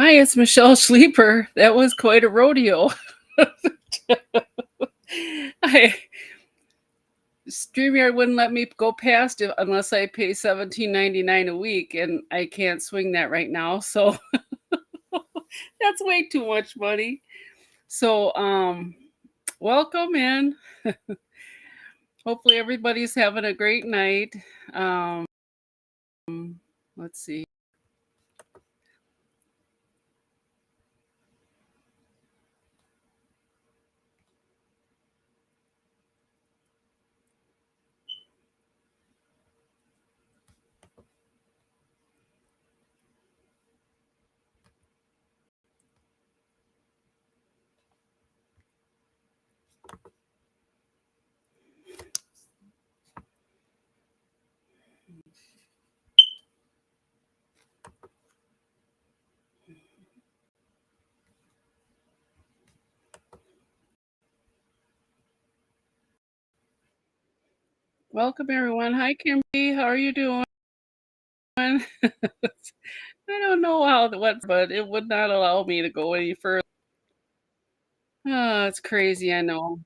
Hi, it's Michelle Sleeper. That was quite a rodeo. I StreamYard wouldn't let me go past it unless I pay $17.99 a week, and I can't swing that right now. So that's way too much money. So welcome in. Hopefully everybody's having a great night. Um, let's see. Welcome everyone. Hi Kimberly, how are you doing? I don't know but it would not allow me to go any further. Oh, it's crazy, I know.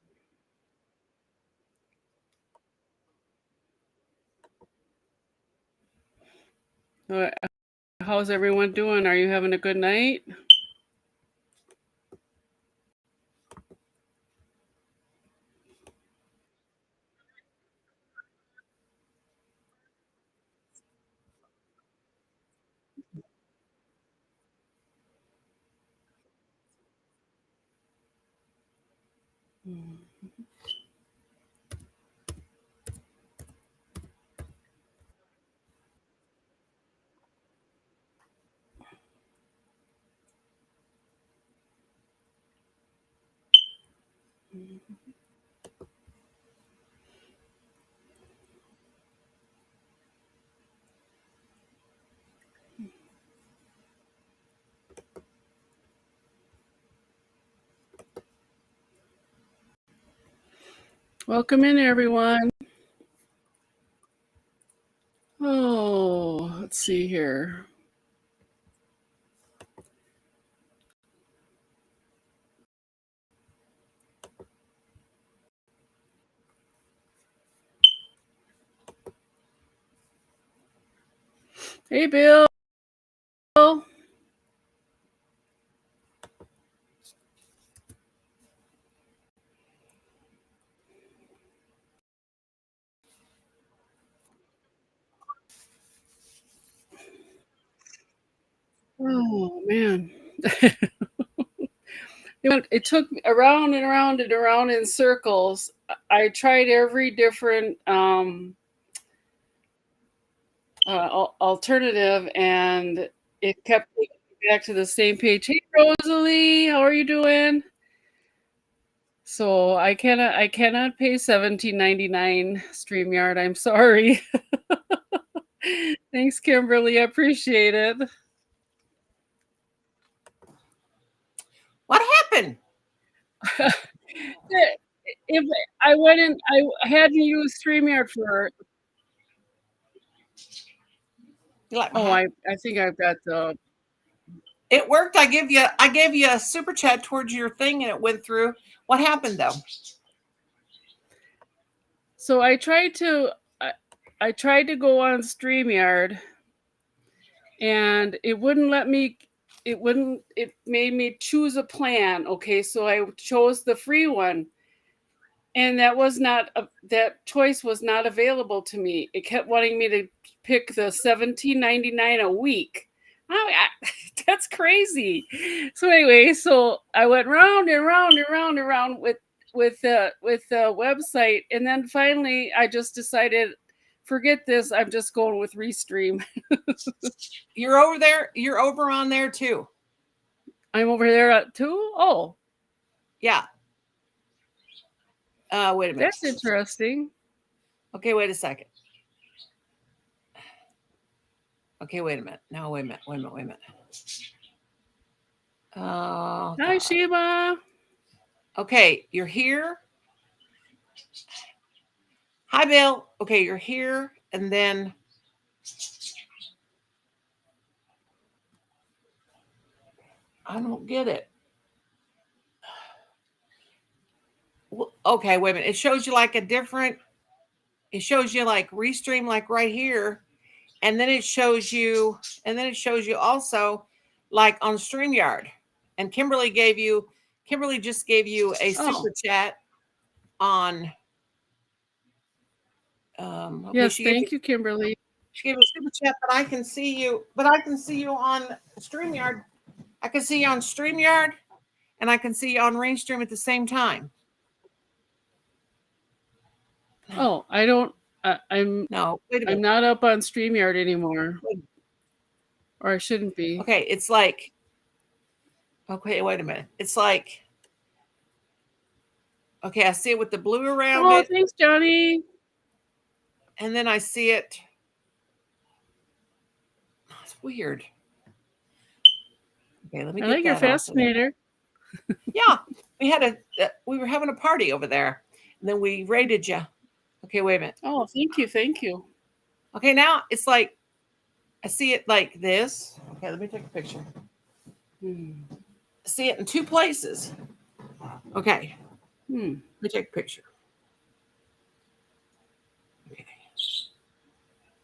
Uh, How's everyone doing? Are you having a good night? Welcome in, everyone. Oh, let's see here. Hey, Bill. Oh, man. It took me around and around and around in circles. I tried every different alternative, and it kept taking me back to the same page. Hey, Rosalie, how are you doing? So I cannot pay $17.99 StreamYard. I'm sorry. Thanks, Kimberly. I appreciate it. What happened? If I went in, I had to use StreamYard for. You like my Oh, hat? I think I've got the. It worked. I gave you a super chat towards your thing and it went through. What happened though? So I tried to go on StreamYard, and it wouldn't let me. It made me choose a plan. Okay, so I chose the free one, and that choice was not available to me. It kept wanting me to pick the $17.99 a week. That's crazy. So anyway, so I went round and round and round and round with the website, and then finally I just decided, forget this. I'm just going with Restream. You're over there. You're over on there too. I'm over there too. Oh, Yeah. Wait a minute. that's interesting. Okay, wait a second. Okay, wait a minute. No, wait a minute. Wait a minute. Wait a minute. Oh, Hi, God. Sheba. Okay, you're here. Hi, Bill. Okay, you're here, and then I don't get it. Okay, wait a minute. It shows you like a different, it shows you like restream like right here. And then it shows you, also like on StreamYard. And Kimberly just gave you a super chat on okay, yes, thank you, Kimberly. she gave a super chat, but I can see you on StreamYard. I can see you on StreamYard and I can see you on Rainstream at the same time. Oh, I don't. I'm No, wait a minute. I'm not up on StreamYard anymore, or I shouldn't be. Okay, it's like. Okay, wait a minute. It's like. Okay, I see it with the blue around Oh, it, thanks, Johnny. and then I see it. It's weird. Okay, let me I get like your that off of there. fascinator. Yeah, we were having a party over there, and then we raided you. Okay, wait a minute. Oh, thank you. Okay, now it's like I see it like this. Okay, let me take a picture. I see it in two places. Okay, let me take a picture. Okay,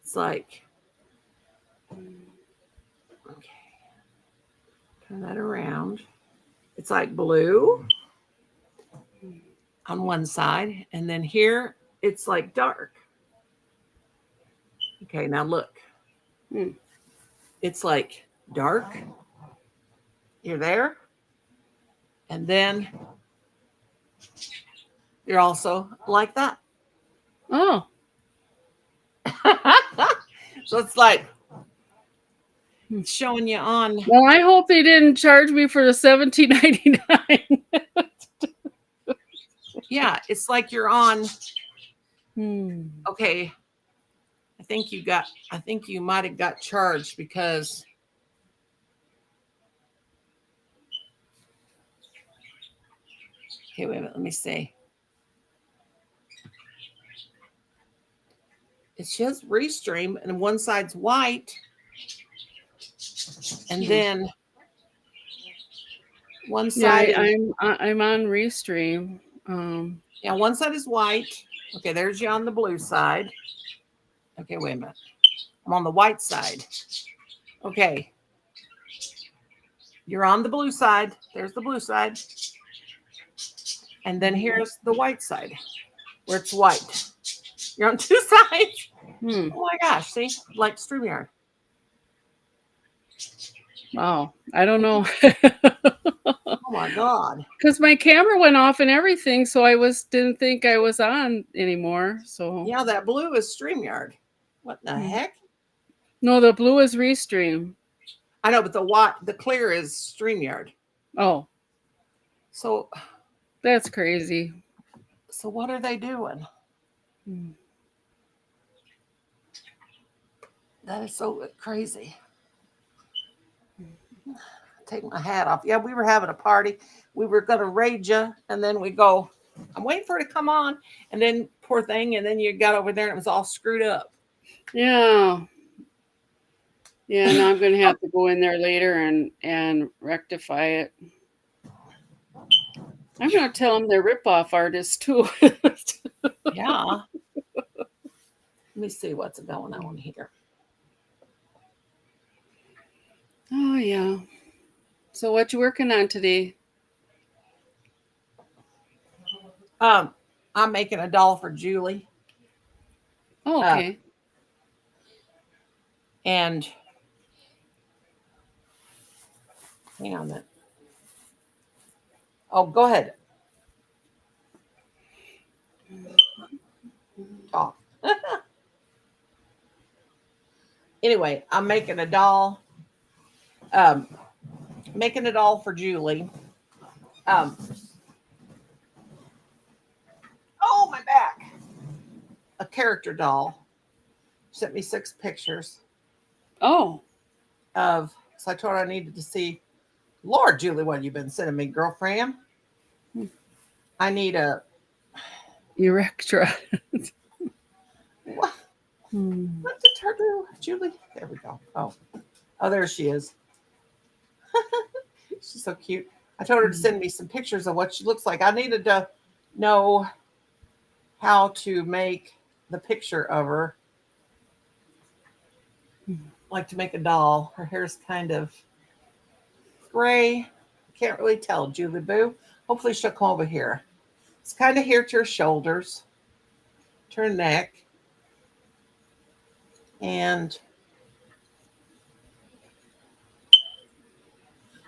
it's like okay, turn that around. It's like blue on one side, and then here it's like dark. Okay, now look. It's like dark. You're there. And then you're also like that. Oh, So it's like showing you on. well, I hope they didn't charge me for the $17.99. Yeah, it's like you're on. Okay. I think you might have got charged because okay, wait a minute, let me see. It says restream and one side's white. And then one side I'm on Restream. yeah, one side is white. Okay, there's you on the blue side. Okay, wait a minute. I'm on the white side. Okay. You're on the blue side. There's the blue side. And then here's the white side where it's white. You're on two sides. Oh my gosh. See? Like StreamYard. Wow. I don't know. Oh my God. Because my camera went off and everything, so I didn't think I was on anymore. So Yeah, that blue is StreamYard. What the heck? no, the blue is Restream. I know, but the clear is StreamYard. Oh, so that's crazy. So what are they doing? That is so crazy. Take my hat off. Yeah, we were having a party. We were going to raid you, and then we go, I'm waiting for it to come on, and then poor thing, and then you got over there and it was all screwed up. Yeah. Yeah, now I'm going to have to go in there later and rectify it. I'm going to tell them they're rip-off artists too. Yeah. Let me see what's going on here. Oh, yeah. So what you working on today? I'm making a doll for Julie. Oh, okay. And hang on a minute. Oh, go ahead. Talk. Anyway, I'm making a doll. Making a doll for Julie. Oh, my back. A character doll. Sent me 6 pictures. Oh. So I told her I needed to see. Lord, Julie, what have you been sending me, girlfriend? I need a Erectra. What? What did her do, Julie? There we go. Oh, there she is. She's so cute. I told her to send me some pictures of what she looks like. I needed to know how to make the picture of her, like to make a doll. Her hair's kind of gray. Can't really tell, Julie Boo. Hopefully she'll come over here. It's kind of here to her shoulders, to her neck, and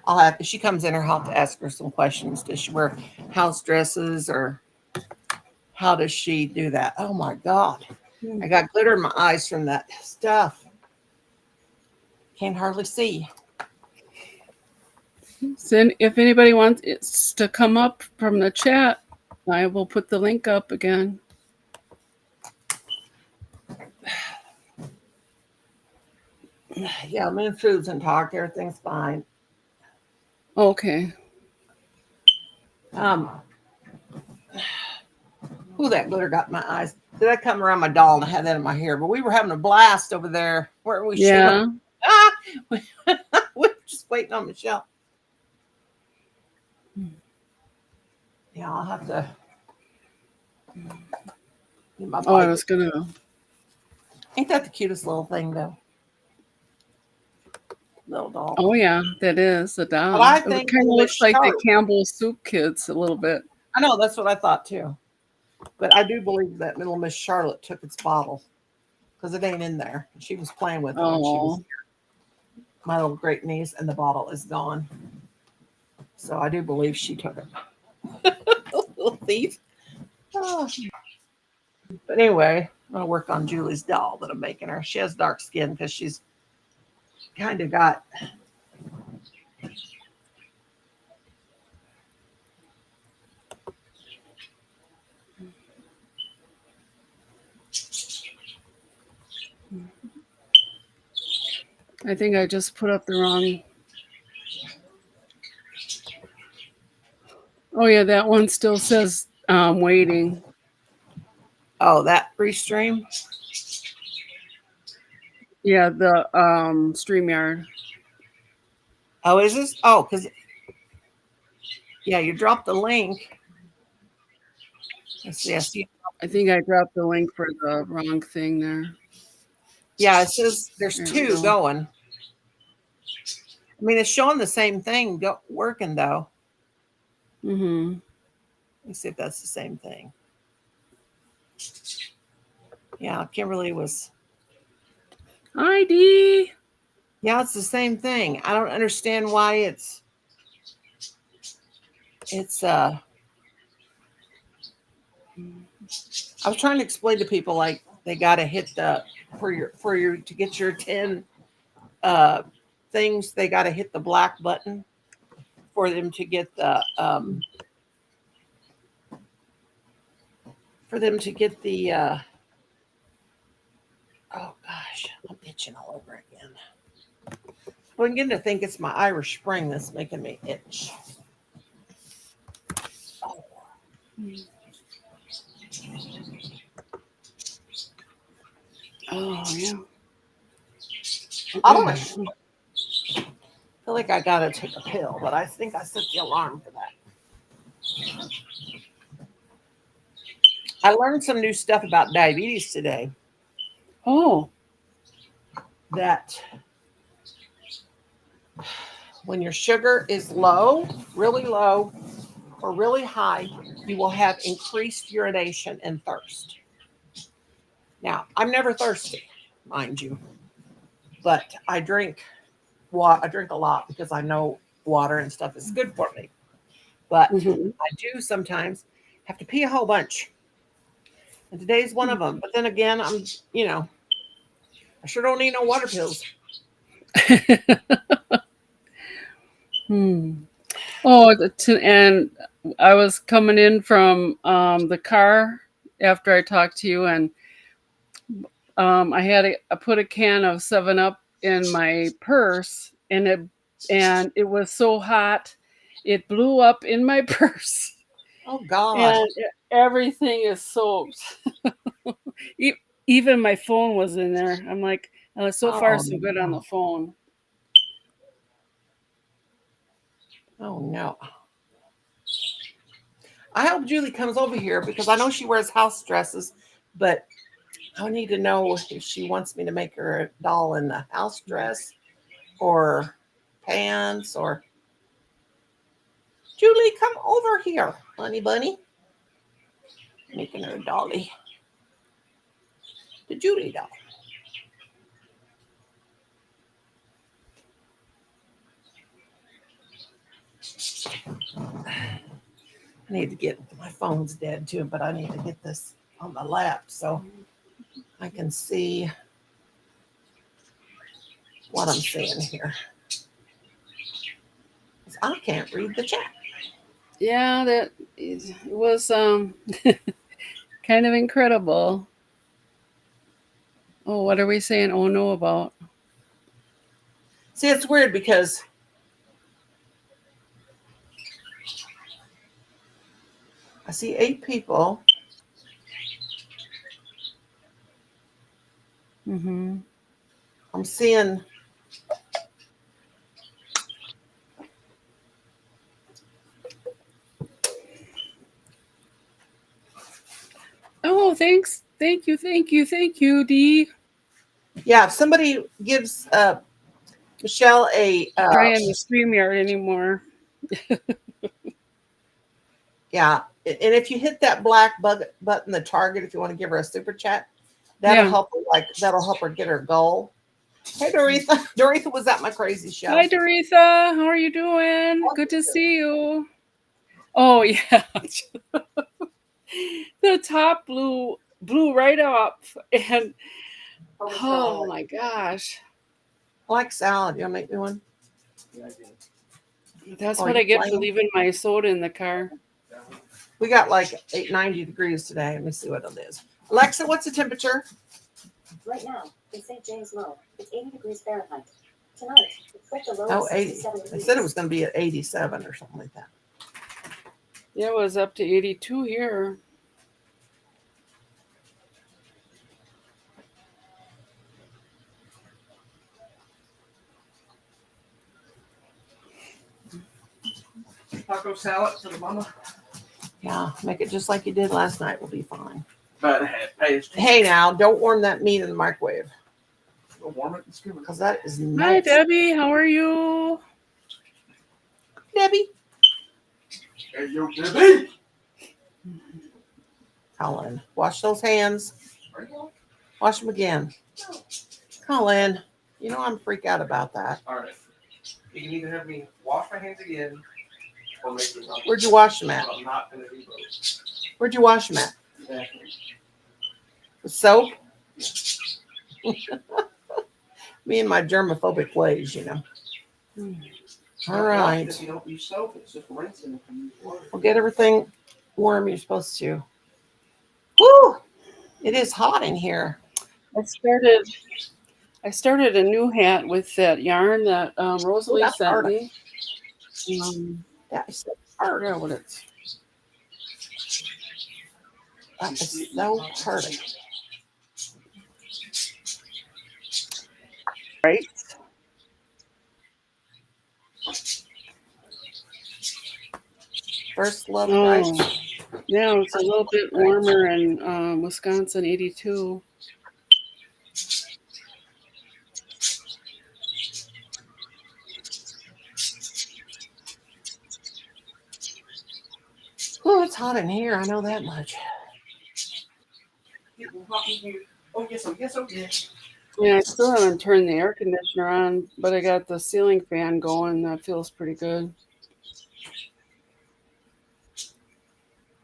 I'll have, if she comes in, I'll have to ask her some questions. Does she wear house dresses, or how does she do that? Oh my God. I got glitter in my eyes from that stuff. Can't hardly see. Then if anybody wants it to come up from the chat, I will put the link up again. Yeah, I'm in foods and talk. Everything's fine. Okay. Ooh, that glitter got in my eyes. Did I come around my doll and I had that in my hair? But we were having a blast over there. Weren't we? Yeah. We were just waiting on Michelle. Yeah, I'll have to. Oh, I was gonna. Ain't that the cutest little thing, though? Little doll. Oh yeah, that is a doll. But I It think kind of Miss looks like the Sharp- Campbell Soup kids a little bit. I know, that's what I thought too. But I do believe that little Miss Charlotte took its bottle because it ain't in there. She was playing with it when she was Oh, here. My little great niece, and the bottle is gone. So I do believe she took it. Little thief. Oh. But anyway, I'm gonna work on Julie's doll that I'm making her. She has dark skin because she's kind of got. I think I just put up the wrong. Oh yeah, that one still says waiting. Oh, that restream. Yeah, the StreamYard. Oh, is this? Oh, because yeah, you dropped the link. Let's see. I see. I think I dropped the link for the wrong thing there. Yeah, it says there's There we two go. going. I mean, it's showing the same thing working though. Mm-hmm. Let me see if that's the same thing. Yeah, Kimberly was. Hi, Dee. Yeah, it's the same thing. I don't understand why it's I was trying to explain to people like they got to hit the for your to get your 10 things, they got to hit the black button for them to get the oh gosh, I'm itching all over again. I'm beginning to think it's my Irish Spring that's making me itch. Oh. Oh yeah. I don't know. I feel like I gotta take a pill, but I think I set the alarm for that. I learned some new stuff about diabetes today. Oh. That when your sugar is low, really low, or really high, you will have increased urination and thirst. Now, I'm never thirsty, mind you, but I drink water. I drink a lot because I know water and stuff is good for me. But I do sometimes have to pee a whole bunch. And today's one of them. But then again, I sure don't need no water pills. Oh, and I was coming in from the car after I talked to you, and I put a can of 7-Up in my purse, and it was so hot, it blew up in my purse. Oh God! And everything is soaked. Even my phone was in there. I'm like, so far so good on the phone. Oh no. I hope Julie comes over here because I know she wears house dresses, but I need to know if she wants me to make her a doll in the house dress or pants or Julie, come over here, honey bunny. Making her a dolly. The Julie doll. I need to get my phone's dead too, but I need to get this on my lap so I can see what I'm seeing here. I can't read the chat. Yeah, that it was kind of incredible. Oh, what are we saying? Oh no about? See, it's weird because I see 8 people. Mm-hmm. I'm seeing. Oh, thanks. Thank you, Dee. Yeah, if somebody gives Michelle a Trying the StreamYard anymore. yeah, and if you hit that black button, the target, if you want to give her a super chat, that'll help her. That'll help her get her goal. Hey, Doretha. Doretha was at my crazy show. Hi, Doretha. How are you doing? Good to see you. Oh yeah. The top blew right up, and oh my gosh. I like salad. You want to make me one? Yeah, I did. That's what I get for leaving my soda in the car. We got like 90 degrees today. Let me see what it is. Alexa, what's the temperature? Right now, in St. James Low, it's 80 degrees Fahrenheit. Tonight, expect a low Oh, of 80. 67 They degrees. said it was going to be at 87 or something like that. Yeah, it was up to 82 here. Taco salad for the mama. Yeah, make it just like you did last night. We'll be fine. But paste. Hey, now, don't warm that meat in the microwave We'll warm it and skim it. because that is Hi, nice. Debbie. How are you? Debbie. Hey, yo, Debbie. Colin, wash those hands. Wash them again. Colin, you know I'm freak out about that. All right. You can either have me wash my hands again or make it. Where'd you wash them at? I'm not going to do both. Where'd you wash them at? Exactly. With soap? Me and my germophobic ways, you know. All right. If you don't use soap, it's just rinsing if you use water. We'll get everything warm you're supposed to. Woo! It is hot in here. I started a new hat with that yarn that Rosalie sent me. That's hard. Yeah, what it's. That is so hard. Right. First love Oh, rice. yeah, it's a little bit warmer in Wisconsin, 82. Oh, it's hot in here. I know that much. Oh, yes, oh, yes, oh, yes. Yeah, I still haven't turned the air conditioner on, but I got the ceiling fan going. That feels pretty good.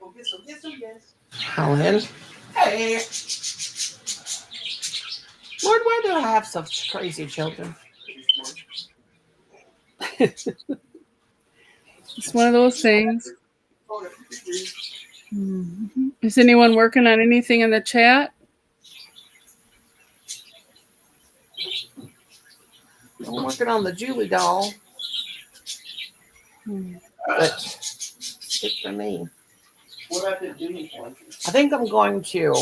Oh, yes, oh, yes, oh, yes. Colin. Hey. Lord, why do I have such crazy children? It's one of those things. Is anyone working on anything in the chat? I'm working on the Julie doll. But stick for me. What about the Jimmy one? I think I'm going to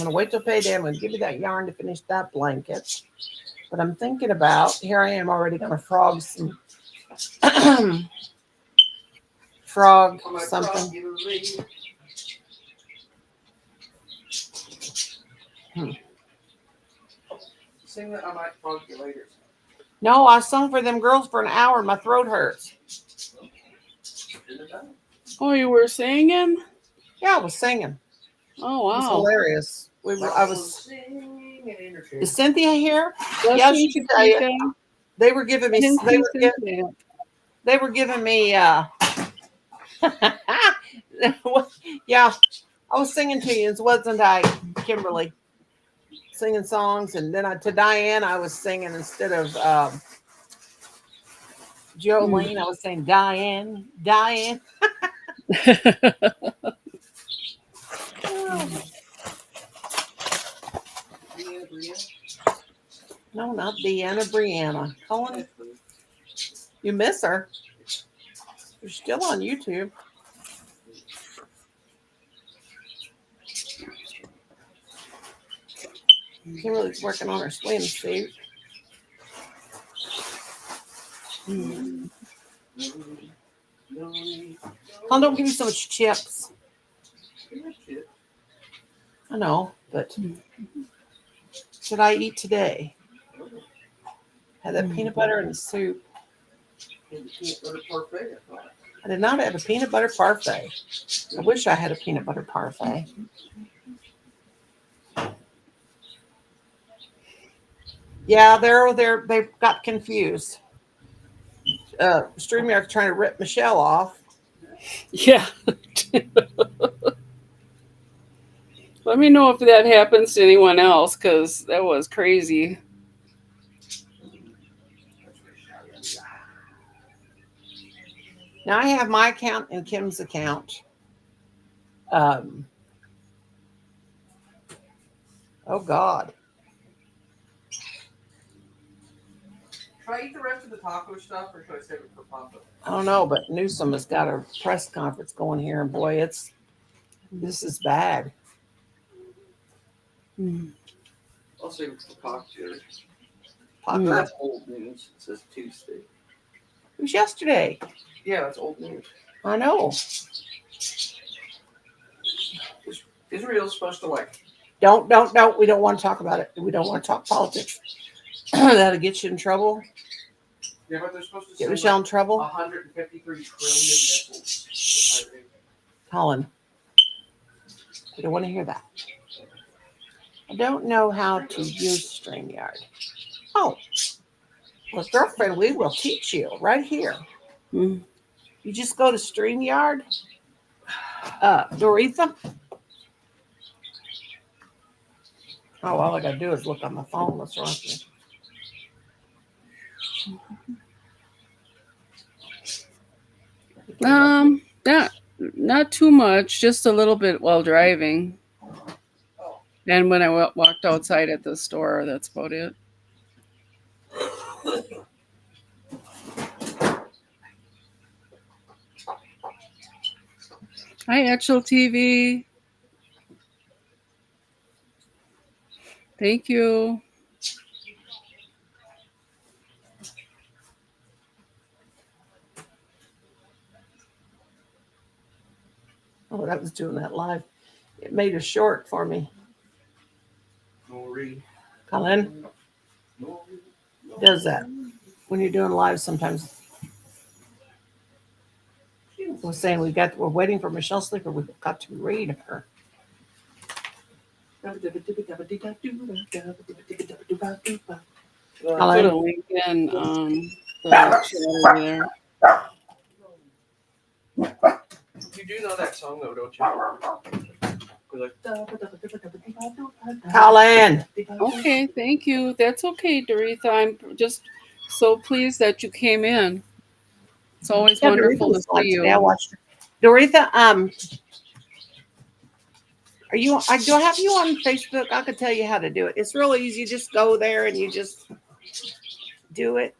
wait till payday. I'm going to give you that yarn to finish that blanket. But I'm thinking about, here I am already going to frog some frog On my something. froggy. Sing that I might frog you later. No, I sung for them girls for an hour and my throat hurts. Oh, you were singing? Yeah, I was singing. Oh, It was wow. hilarious. I was. singing in your Is Cynthia here? That's Yeah, who she can tell you. They were giving me. Didn't see Cynthia. They were giving me. Yeah, I was singing to you, wasn't I, Kimberly? Singing songs, and then to Diane, I was singing instead of Jolene. I was saying Diane. No, not Deanna. Brianna. Colin, you miss her. You're still on YouTube. Kimberly's working on her swimsuit. Colin, don't give me so much chips. I know, but should I eat today? Had that peanut butter and the soup. I did not have a peanut butter parfait. I wish I had a peanut butter parfait. Yeah, they got confused. StreamYard's trying to rip Michelle off. Yeah. Let me know if that happens to anyone else, because that was crazy. Now I have my account and Kim's account. Oh God. Should I eat the rest of the taco stuff or should I save it for Papa? I don't know, but Newsom has got a press conference going here, and boy, this is bad. I'll save it for Pop Jerry. Papa, That's old news. It says Tuesday. it was yesterday. Yeah, that's old news. I know. Israel's supposed to Don't. We don't want to talk about it. We don't want to talk politics. That'll get you in trouble. Yeah, but they're supposed to Get send Michelle in trouble. 153 trillion missiles. Colin, we don't want to hear that. I don't know how to use StreamYard. Oh, well, girlfriend, we will teach you right here. Mm. You just go to StreamYard. Doretha. Oh, all I got to do is look on my phone. What's wrong with me? Not too much, just a little bit while driving. And when I walked outside at the store, that's about it. Hi, Actual TV. Thank you. Oh, that was doing that live. It made a short for me. Colin does that when you're doing live sometimes. We're saying we're waiting for Michelle Sleeper. We've got to read her. I'll put a link in the chat over there. You do know that song though, don't you? Colin. Okay, thank you. That's okay, Doretha. I'm just so pleased that you came in. It's always wonderful to see you. I watched her. Doretha, do I have you on Facebook? I could tell you how to do it. It's real easy. You just go there and you just do it.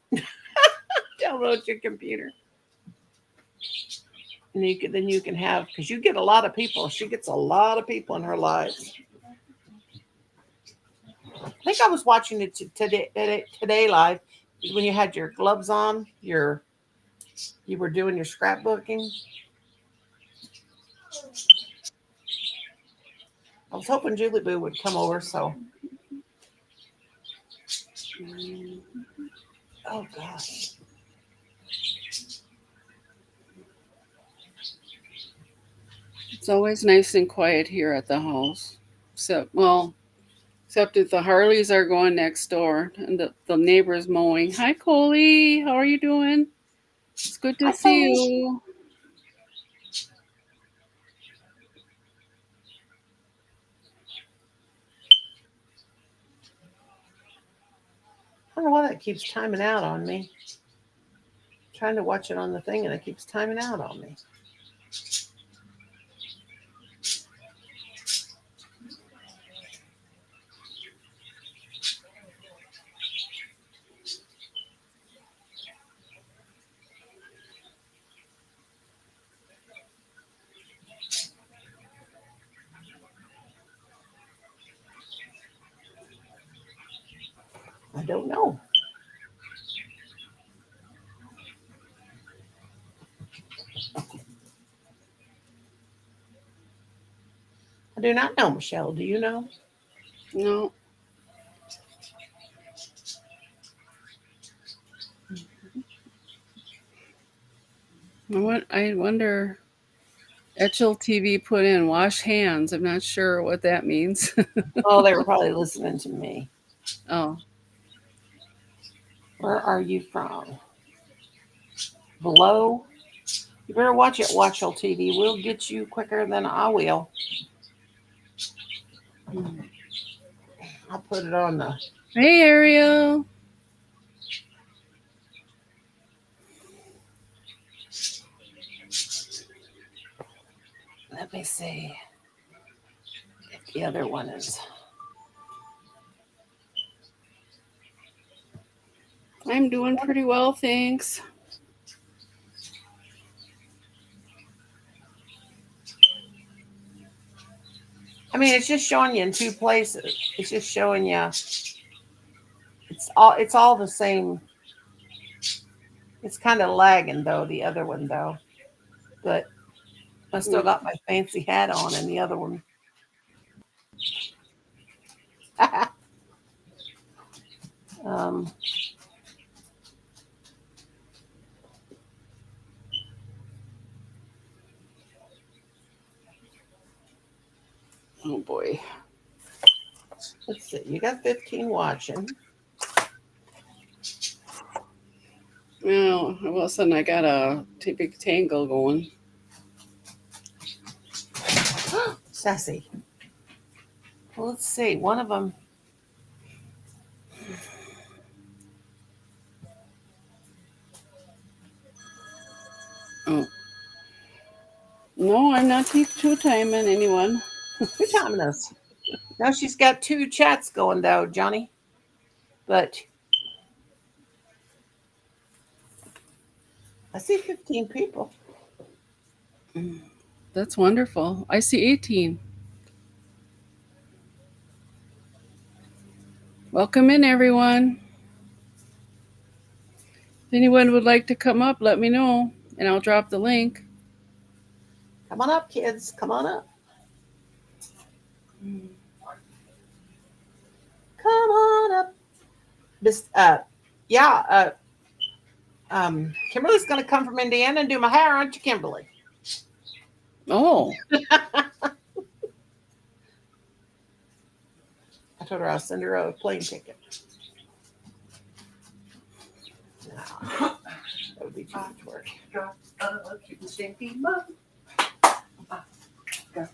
Download your computer. And then you can have, because you get a lot of people. She gets a lot of people in her lives. I think I was watching it today live when you had your gloves on. You were doing your scrapbooking. I was hoping Julie Boo would come over, so. Oh gosh. It's always nice and quiet here at the house. Except if the Harleys are going next door and the neighbors mowing. Hi, Coley. How are you doing? It's good to Hi, see Coley. you. I don't know why that keeps timing out on me. I'm trying to watch it on the thing and it keeps timing out on me. I don't know. I do not know, Michelle. Do you know? No. I wonder. Etchel TV put in wash hands. I'm not sure what that means. Oh, they were probably listening to me. Oh, Where are you from? Below? You better watch it, Watchel TV. We'll get you quicker than I will. I'll put it on the. hey Ariel. Let me see if the other one is. I'm doing pretty well, thanks. I mean, it's just showing you in two places. It's just showing you. It's all the same. It's kind of lagging though, the other one though. But I still got my fancy hat on and the other one. um, Oh boy. let's see. You got 15 watching. Well, all of a sudden I got a big tangle going. Sassy. Well, let's see. One of them. Oh. No, I'm not two timing anyone. Who's timing us? No, she's got two chats going though, Johnny. But I see 15 people. That's wonderful. I see 18. Welcome in, everyone. If anyone would like to come up, let me know, and I'll drop the link. Come on up, kids. Come on up. Come on up. Kimberly's going to come from Indiana and do my hair, aren't you, Kimberly? Oh. I told her I'll send her a plane ticket. No, that would be too much work. Cute and stinky mom.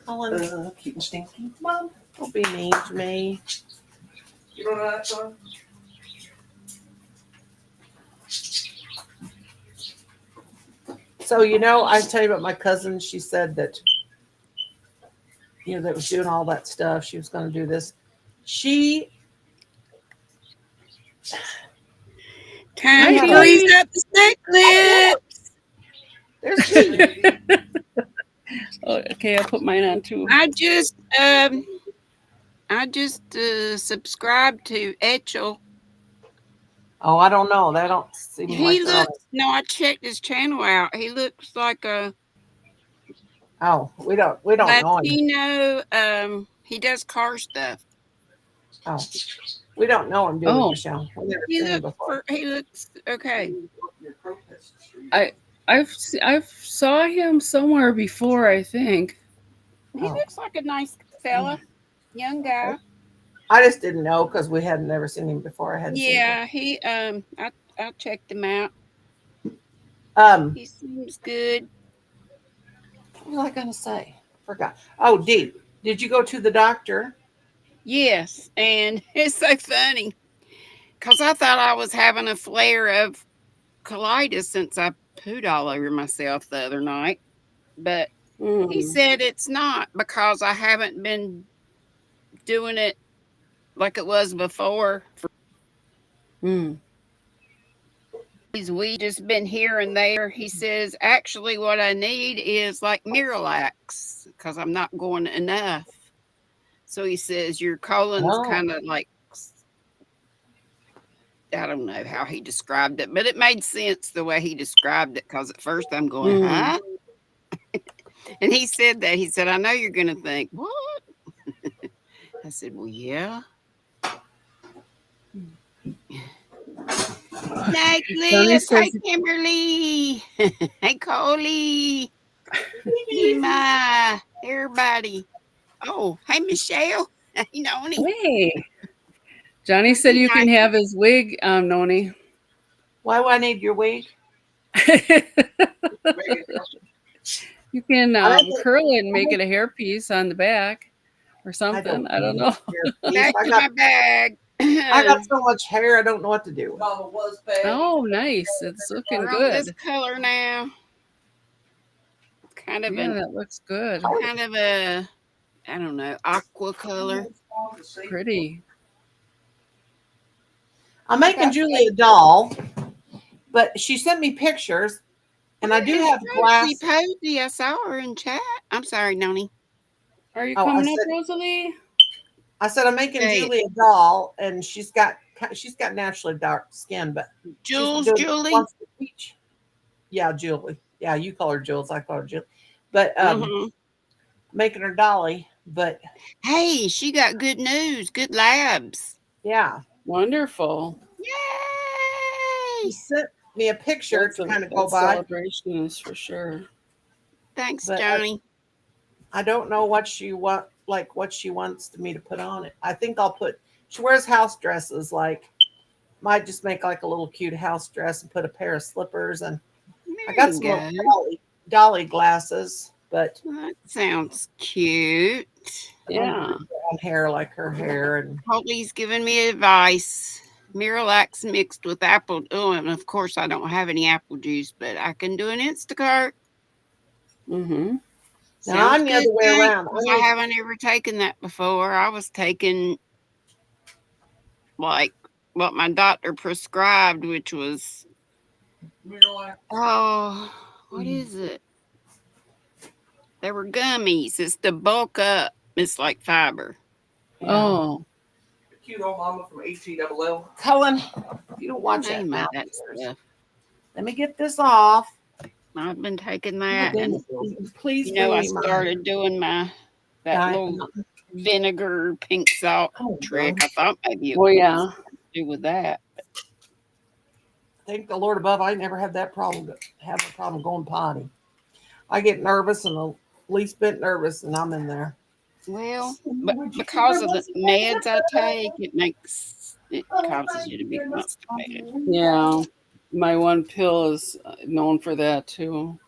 Colin, Cute and stinky mom. don't be mean to me. You don't know that song? So, I tell you about my cousin. She said that, that was doing all that stuff. She was going to do this. Time Hi, to grease up the snack clips. There's G. Oh, okay, I'll put mine on too. I just subscribed to Etchel. Oh, I don't know. They don't seem He like they're on looks. No, I checked his channel out. He looks like a Oh, we don't know him. Latino. He does car stuff. Oh, we don't know him, do we, Oh. Michelle? We've never He seen him looks before. okay. Your protest street. I've saw him somewhere before, I think. He Oh. looks like a nice fella, young guy. I just didn't know because we hadn't never seen him before. I hadn't Yeah, he I checked him out. seen him. He seems good. What was I gonna say? Forgot. Oh, Dee, did you go to the doctor? Yes, and it's so funny because I thought I was having a flare of colitis since I pooed all over myself the other night, but he Mm. said it's not because I haven't been doing it like it was before. Mm. We just been here and there. He says actually what I need is like Miralax because I'm not going enough. So he says your colon's Oh. kind of like, I don't know how he described it, but it made sense the way he described it because at first I'm going, huh? And he said that. He said, I know you're going to think, what? I said, well, yeah. Night, Johnny Liz. Hi, says- Kimberly. Hey, Coley. Ema. Everybody. Oh, hey, Michelle. Hey, Noni. Hey. Johnny said you can have his wig, Noni. Why would I need your wig? You can I don't think- curl it and make it a hairpiece on the back or something. I don't know. Back to my bag. I got so much hair, I don't know what to do. Mama was bad. Oh, nice. It's looking We're on good. this color now. Kind of Yeah, that looks good. a, I don't know, aqua color. Pretty. I'm making Julie a doll, but she sent me pictures, and I do have glass. Posy, I saw her in chat. I'm sorry, Noni. Are you Oh, I coming up, said- Rosalie? I said I'm making Hey. Julie a doll, and she's got naturally dark skin, but Jules, she's Julie. wants to teach. Yeah, Julie. Yeah, you call her Jules. I call her Julie. But making her dolly. But Hey, she got good news. Good labs. yeah, Wonderful. she Yay! sent me a picture That's to a- kind of go that by. celebration is for sure. Thanks, But Johnny. I don't know what she wants me to put on it. I think I'll put. She wears house dresses. Like, might just make like a little cute house dress and put a pair of slippers, and I got some little dolly glasses, but That sounds cute. Yeah. brown hair like her hair, and Holly's giving me advice. Miralax mixed with apple. Oh, and of course I don't have any apple juice, but I can do an Instacart. Mm-hmm. now I'm the other way around. I haven't ever taken that before. I was taking like what my doctor prescribed, which was what is it? They were gummies. It's to bulk up. It's like fiber. Oh. Cute old mama from HELL. Cullen, you don't watch that Name mouth. of that stuff. Let me get this off. I've been taking that, and Please, you know, I bring me mine. started doing that little vinegar pink salt Oh, trick. God. I thought maybe it Well, was yeah. to do with that. Thank the Lord above, I never had that problem. Have a problem going potty. I get nervous and the least bit nervous, and I'm in there. Well, but because of the meds I take, it causes you to be constipated. Yeah. My one pill is known for that too.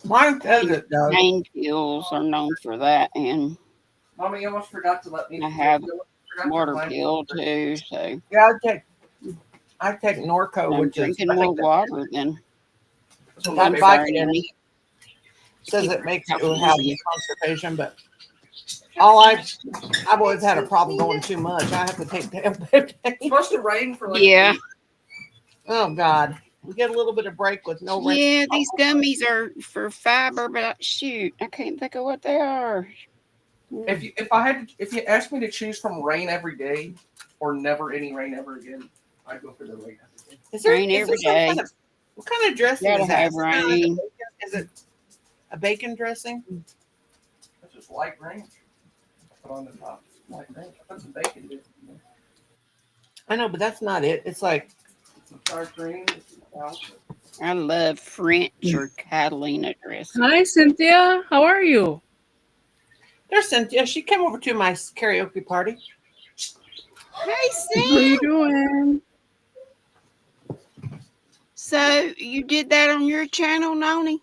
Mine says it does. Pain pills are known for that, and Mama, you almost forgot to let me. I have you forgot to water remind me. pill too. So Yeah, I take Norco, I'm which is drinking I more think water than That's what got my I'm Vicodin in sorry. it. Says it makes you Keep have constipation, but I've always had a problem going too much. I have to take It's supposed to rain for like Yeah. a week. Oh God, we get a little bit of break with no rain. Yeah, these gummies are for fiber, but shoot, I can't think of what they are. If you asked me to choose from rain every day or never any rain ever again, I'd go for the rain every day. Is there, Rain is every there some day. kind of, what kind of dressing Gotta is that? have Is it kind of like rain. is it A bacon dressing? That's just light range. Put on the top. Light range. I put some bacon in there. I know, but that's not it. It's like Some sour cream. I love French or Catalina dressing. Hi, Cynthia. How are you? there's Cynthia. She came over to my karaoke party. Hey, How you Sam. doing? So you did that on your channel, Noni?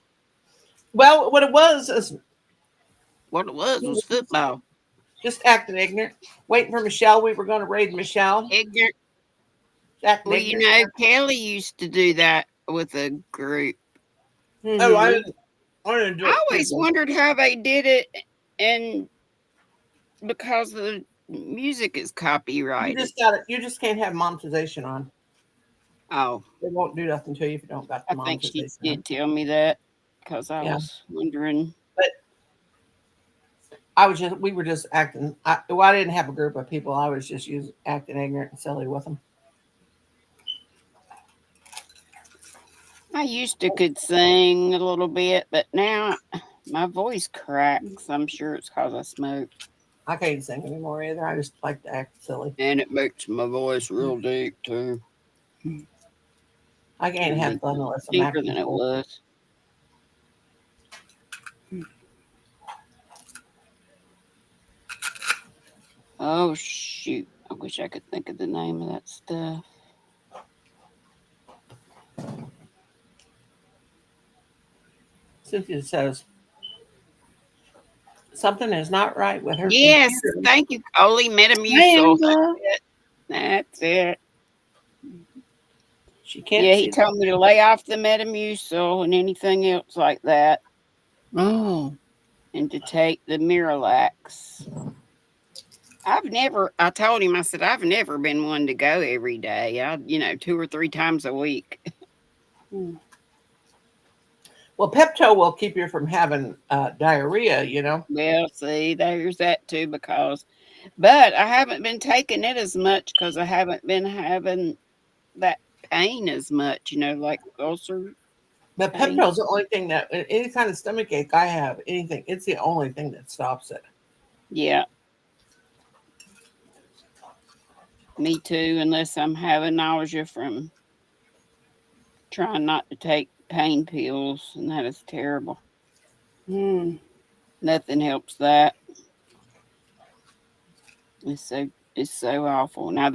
Well, what it was is What it was football. just acting ignorant, waiting for Michelle. We were going to raid Michelle. Ignorant. Acting Well, you ignorant. know, Kelly used to do that with a group. Oh, I Mhm. didn't do I it. always wondered how they did it, and because the music is You copyrighted. just got it. You just can't have monetization on. Oh, They won't do nothing to you if you don't got the I think she monetization on. did tell me that because I Yeah. was wondering. We were just acting. I didn't have a group of people. I was just acting ignorant and silly with them. I used to could sing a little bit, but now my voice cracks. I'm sure it's because I smoke. I can't sing anymore either. I just like to act silly. And it makes my voice real deep too. I can't have fun unless I'm Deeper acting than it silly. was. Oh shoot. I wish I could think of the name of that stuff. Cynthia says something is not right with her. Yes, computer. thank you, Coley. Hi, Metamucil. Angela. That's it. She can't Yeah, see. he told me to lay off the Metamucil and anything else like that, Oh. and to take the Miralax. I told him, I said, I've never been one to go every day. 2 or 3 times a week. Well, Pepto will keep you from having diarrhea. You know. Well, see, there's that too, but I haven't been taking it as much because I haven't been having that pain as much, like ulcer. But pain. Pepto's the only thing that any kind of stomach ache I have, anything, it's the only thing that stops it. Yeah. Me too, unless I'm having nausea from trying not to take pain pills, and that is terrible. Nothing helps that. It's so awful. Now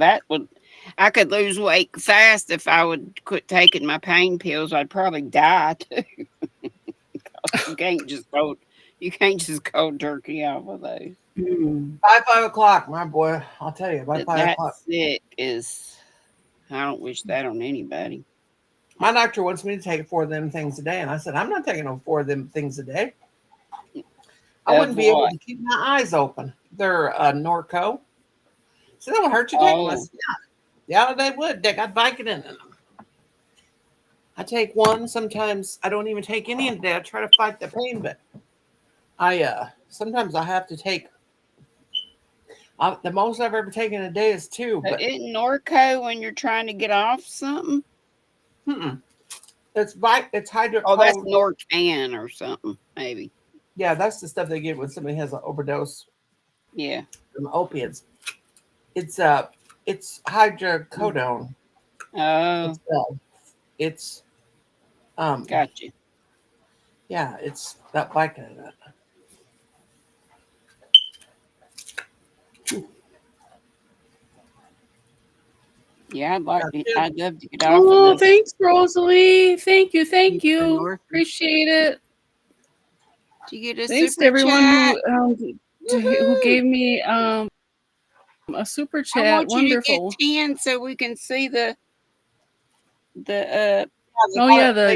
I could lose weight fast if I would quit taking my pain pills. I'd probably die too. you can't just cold turkey off of those. By 5 o'clock, my boy, I'll tell you, by But 5 that o'clock. sick is, I don't wish that on anybody. My doctor wants me to take 4 of them things a day, and I said, I'm not taking no 4 of them things a day. I wouldn't be able to keep my eyes open. They're Norco. So that would hurt you take them. I said, yeah, they would. They got Vicodin in them. I take one. Sometimes I don't even take any in the day. I try to fight the pain, but sometimes I have to take. The most I've ever taken a day is 2. But Isn't Norco when you're trying to get off something? it's hydro. Oh, that's Norcan or something, maybe. Yeah, that's the stuff they give when somebody has an overdose. Yeah. From opiates. It's hydrocodone. Oh. It's Gotcha. Yeah, it's got Vicodin in it. Yeah, I'd love to get off Oh, of thanks, Rosalie. Thank you. Norco. Appreciate it. Did you get a Thanks to super everyone chat? who gave me a super I chat. want you Wonderful. to get 10 so we can see the They the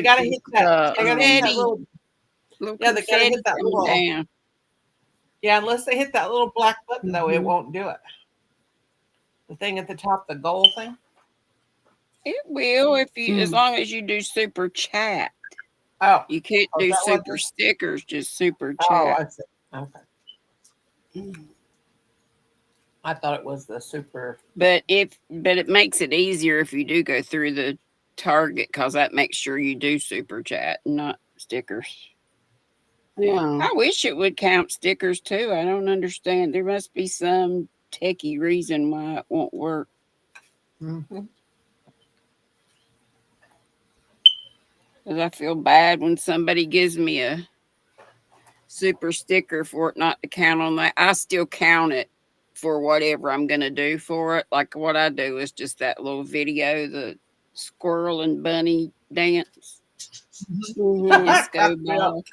gotta hit that. They gotta hit that confetti. little. Yeah, they gotta hit that little. Down. Yeah, unless they hit that little black button, though, it won't do it. The thing at the top, the goal thing. It will if you, as long as you do super chat. Oh, you can't do super stickers, just super chat. Oh, I see. Okay. I thought it was the super. But it makes it easier if you do go through the Target, because that makes sure you do super chat, not stickers. Yeah. I wish it would count stickers too. I don't understand. There must be some techie reason why it won't work. Mhm. Because I feel bad when somebody gives me a super sticker for it not to count on that. I still count it for whatever I'm going to do for it. Like what I do is just that little video, the squirrel and bunny dance. Mhm. Disco Yeah. ball.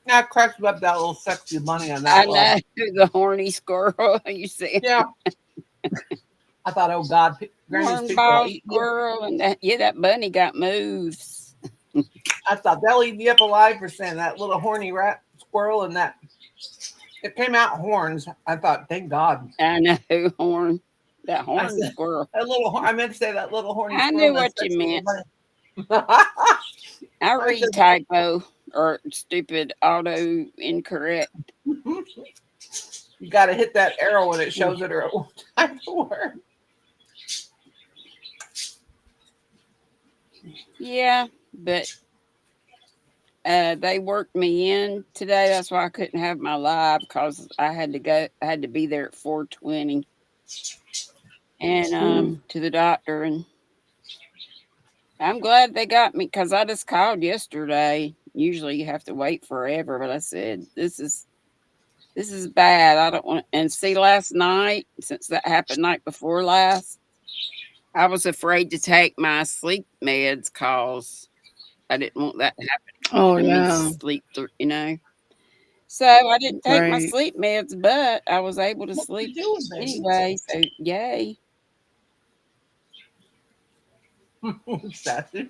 That cracks me up, that little sexy bunny on I that one. know the horny squirrel. You see, Yeah. I thought, oh God, Granny's people will hornball eat you. squirrel, and that bunny got moves. I thought they'll eat you up alive for saying that little horny rat squirrel and that. It came out horns. I thought, thank God. I know horn, that I horn said squirrel. that little. I meant to say that little horny I squirrel. knew That what you sexy little meant. bunny. I I read said, typo or stupid auto incorrect. you got to hit that arrow when it shows it or time to work. Yeah, but they worked me in today. That's why I couldn't have my live because I had to go. I had to be there at 4:20 and to the doctor. And I'm glad they got me because I just called yesterday. Usually you have to wait forever, but I said this is bad. I don't want. And see, last night, since that happened night before last, I was afraid to take my sleep meds because I didn't want that to happen Oh and me yeah. sleep through, So I didn't take my Right. sleep meds, but I was able to What sleep you doing, baby? anyway. So yay. Sassy.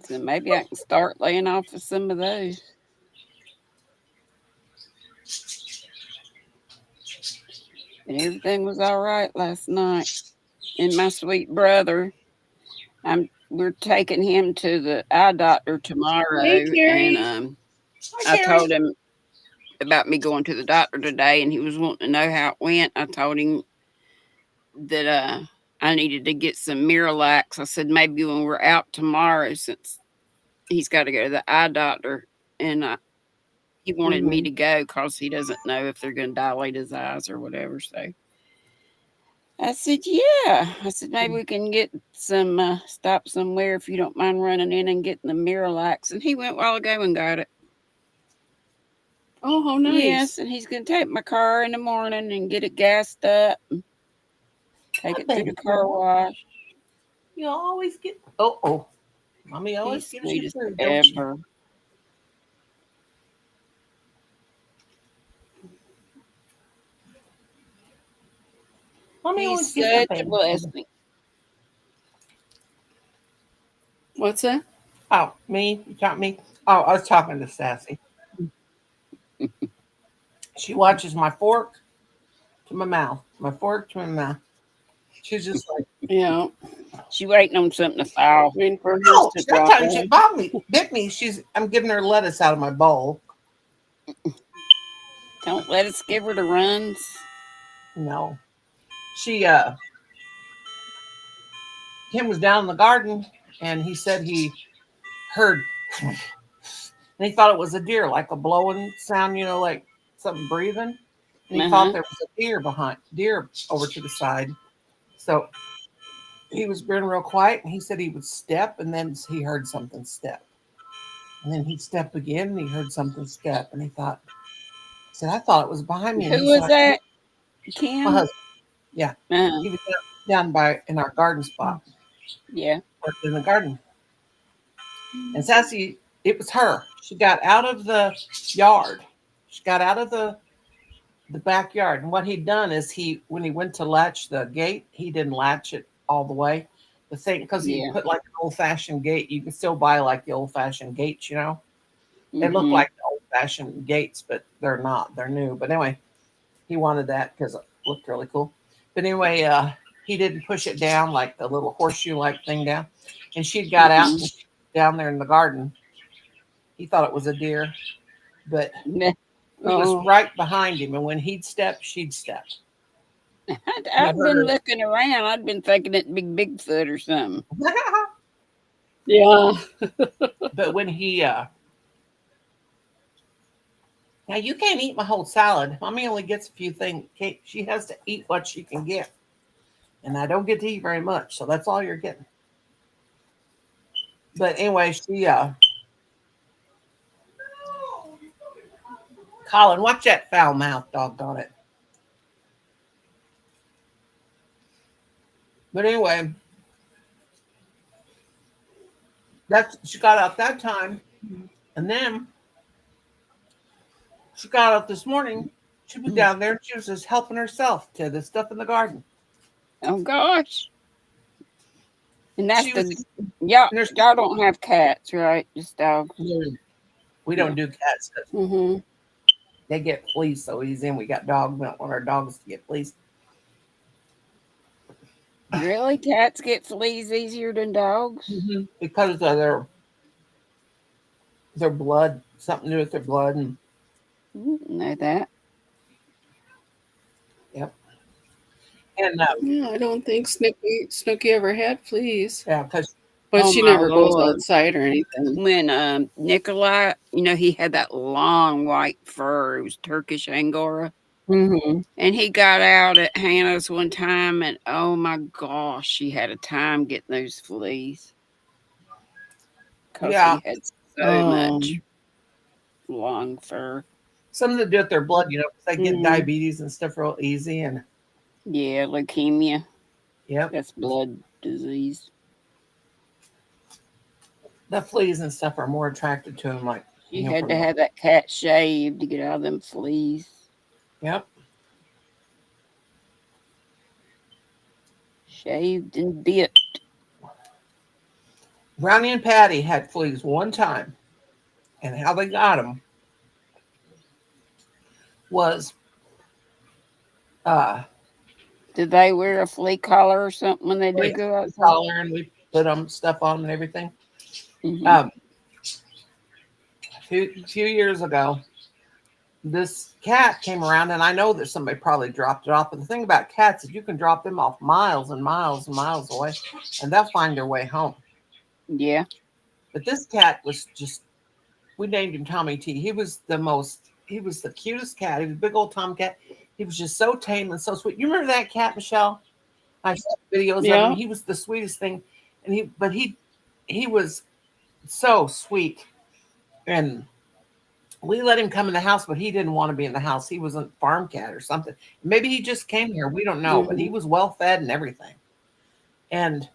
So maybe I can start laying off of some of those. And everything was all right last night. And my sweet brother, we're taking him to the eye doctor tomorrow, Hey, and Carrie. Hi, I Carrie. told him about me going to the doctor today, and he was wanting to know how it went. I told him that I needed to get some Miralax. I said maybe when we're out tomorrow, since he's got to go to the eye doctor, and he wanted me to go because he doesn't know if they're going to dilate his eyes or whatever. So I said, yeah. I said maybe we can get some stop somewhere if you don't mind running in and getting the Miralax. And he went a while ago and got it. Oh, how nice. Yes, and he's going to take my car in the morning and get it gassed up, and take Hi, it through baby the car girl. wash. You always get. Oh. Mommy always He's gives sweet you as food, don't she? ever. Mommy always He's gives you such a baby. blessing. What's that? Oh, me? You got me? Oh, I was talking to Sassy. She watches my fork to my mouth. My fork to my mouth. She's just like, Yeah. She waiting on something to thaw. Waiting for his oh, to that drop time she in. bit me. I'm giving her lettuce out of my bowl. Don't let us give her the runs. No. She Kim was down in the garden and he said he heard and he thought it was a deer, like a blowing sound, like something breathing. And he thought there was a deer over to the side. So he was being real quiet and he said he would step and then he heard something step. And then he'd step again and he heard something step and he said, I thought it was behind me. And Who he was said, that? my Kim? husband. Yeah. Uh, He was down by in our garden spot. yeah. Worked in the garden. And Sassy, it was her. She got out of the yard. She got out of the backyard. And what he'd done is when he went to latch the gate, he didn't latch it all the way. The thing, because he Yeah. put like an old fashioned gate. You can still buy like the old fashioned gates, They look Mhm. like the old fashioned gates, but they're not. They're new. But anyway, he wanted that because it looked really cool. But anyway, he didn't push it down like the little horseshoe like thing down. And she'd got out and down there in the garden. He thought it was a deer, but Nah, he was right behind him. And when he'd step, she'd step. I've been looking around. I'd been thinking it'd be Bigfoot or something. Yeah. But when he Now you can't eat my whole salad. Mommy only gets a few things. She has to eat what she can get. And I don't get to eat very much, so that's all you're getting. But anyway, Colin, watch that foul mouth, doggone it. But anyway, she got out that time, and then she got up this morning. She was down there. She was just helping herself to the stuff in the garden. Oh gosh. And that's She was. y'all There's- don't have cats, right? Just dogs. We don't do cats. 'Cause Mm-hmm. they get fleas so easy, and we got dogs. We don't want our dogs to get fleas. Really? Cats get fleas easier than dogs? Because of their blood, something to do with their blood, and Didn't know that. and Yeah, I don't think Snooky ever had fleas, yeah, because but Oh she my never goes Lord. outside or anything. When Nikolai, he had that long white fur. It was Turkish Angora. Mm-hmm. And he got out at Hannah's one time, and oh my gosh, she had a time getting those fleas. Because Yeah. he had so much Um, long fur. something to do with their blood, 'cause they get Mhm. diabetes and stuff real easy, and Yeah, leukemia. yep, That's blood disease. the fleas and stuff are more attracted to them. Like She had from to have that cat shaved to get out of them fleas. yep. Shaved and bit. Brownie and Patty had fleas one time, and how they got them was Did they wear a flea collar or something when they did go outside? collar, and we put stuff on and everything. Mhm. A few years ago, this cat came around, and I know that somebody probably dropped it off. But the thing about cats is you can drop them off miles and miles and miles away, and they'll find their way home. Yeah. But this cat was just, we named him Tommy T. He was the cutest cat. He was a big old tomcat. He was just so tame and so sweet. You remember that cat, Michelle? I saw videos of Yeah. him. He was the sweetest thing. And he was so sweet. And we let him come in the house, but he didn't want to be in the house. He was a farm cat or something. Maybe he just came here. We don't know, but he was well fed and everything. And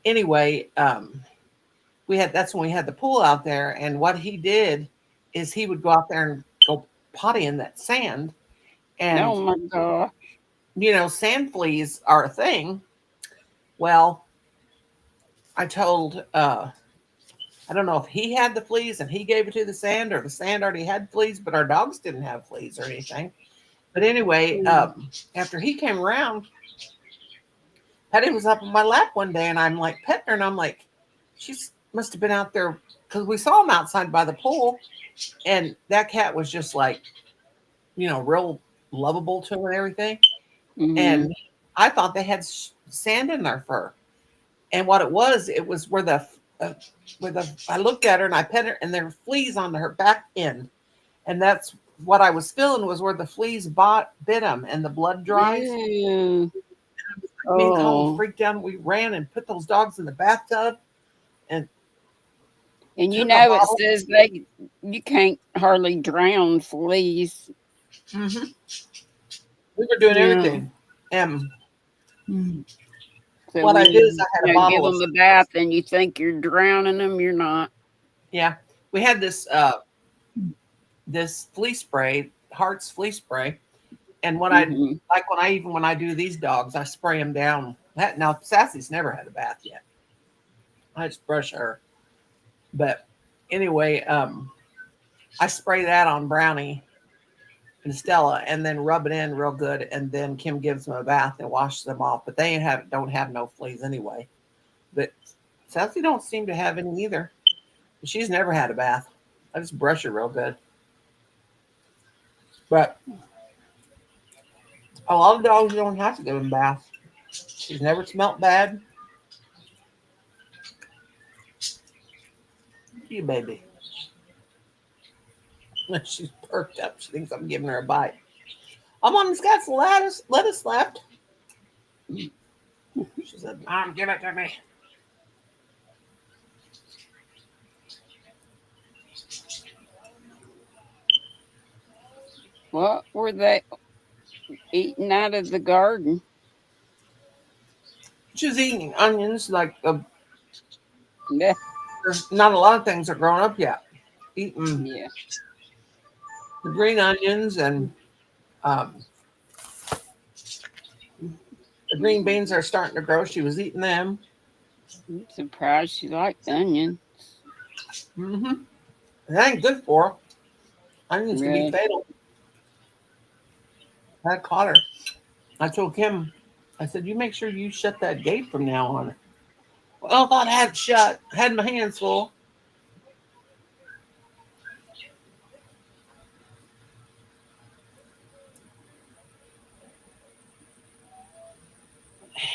anyway, that's when we had the pool out there. And what he did is he would go out there and go potty in that sand. And Oh my God. sand fleas are a thing. Well, I told I don't know if he had the fleas and he gave it to the sand, or the sand already had fleas, but our dogs didn't have fleas or anything. But anyway, after he came around, Patty was up on my lap one day, and I'm like petting her, and I'm like, she must have been out there, because we saw him outside by the pool, and that cat was just like, real lovable to her and everything. Mhm. And I thought they had sand in their fur, and what it was where I looked at her and I pet her, and there were fleas on her back end, and that's what I was feeling was where the fleas bit them, and the blood dries. Ew. Me and Colin Oh. freaked out. We ran and put those dogs in the bathtub, And took a it bottle. says you can't hardly drown fleas. We were doing Yeah. everything. And So what I when did is I had a give bottle them of a bath and you think you're drowning them, you're not. yeah. We had this flea spray, Heart's flea spray, and what Mhm. when I do these dogs, I spray them down. Now Sassy's never had a bath yet. I just brush her, but anyway, I spray that on Brownie and Stella, and then rub it in real good, and then Kim gives them a bath and washes them off. But they don't have no fleas anyway. But Sassy don't seem to have any either. She's never had a bath. I just brush her real good. But a lot of dogs you don't have to give them baths. She's never smelt bad. You baby. She's perked up. She thinks I'm giving her a bite. Oh, Mom's got some lettuce left. She said, Mom, give it to me. What were they eating out of the garden? She's eating onions like Yeah. there's not a lot of things are grown up yet. Eating Yeah. the green onions and um, the green beans are starting to grow. She was eating them. I'm surprised she liked onion. Mm-hmm. That ain't good for her. Onions can be Really? fatal. I caught her. I told Kim, I said, you make sure you shut that gate from now on. Well, I thought I had it shut. I had my hands full.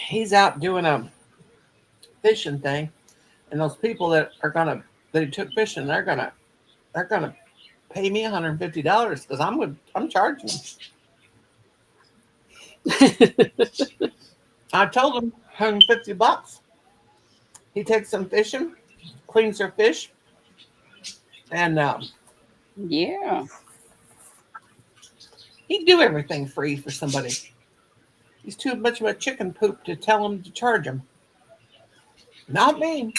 He's out doing a fishing thing, and those people that he took fishing, they're gonna pay me $150 because I'm charging them. I told him $150. He takes them fishing, cleans their fish, and Yeah. he'd do everything free for somebody. He's too much of a chicken poop to tell him to charge him. Not me.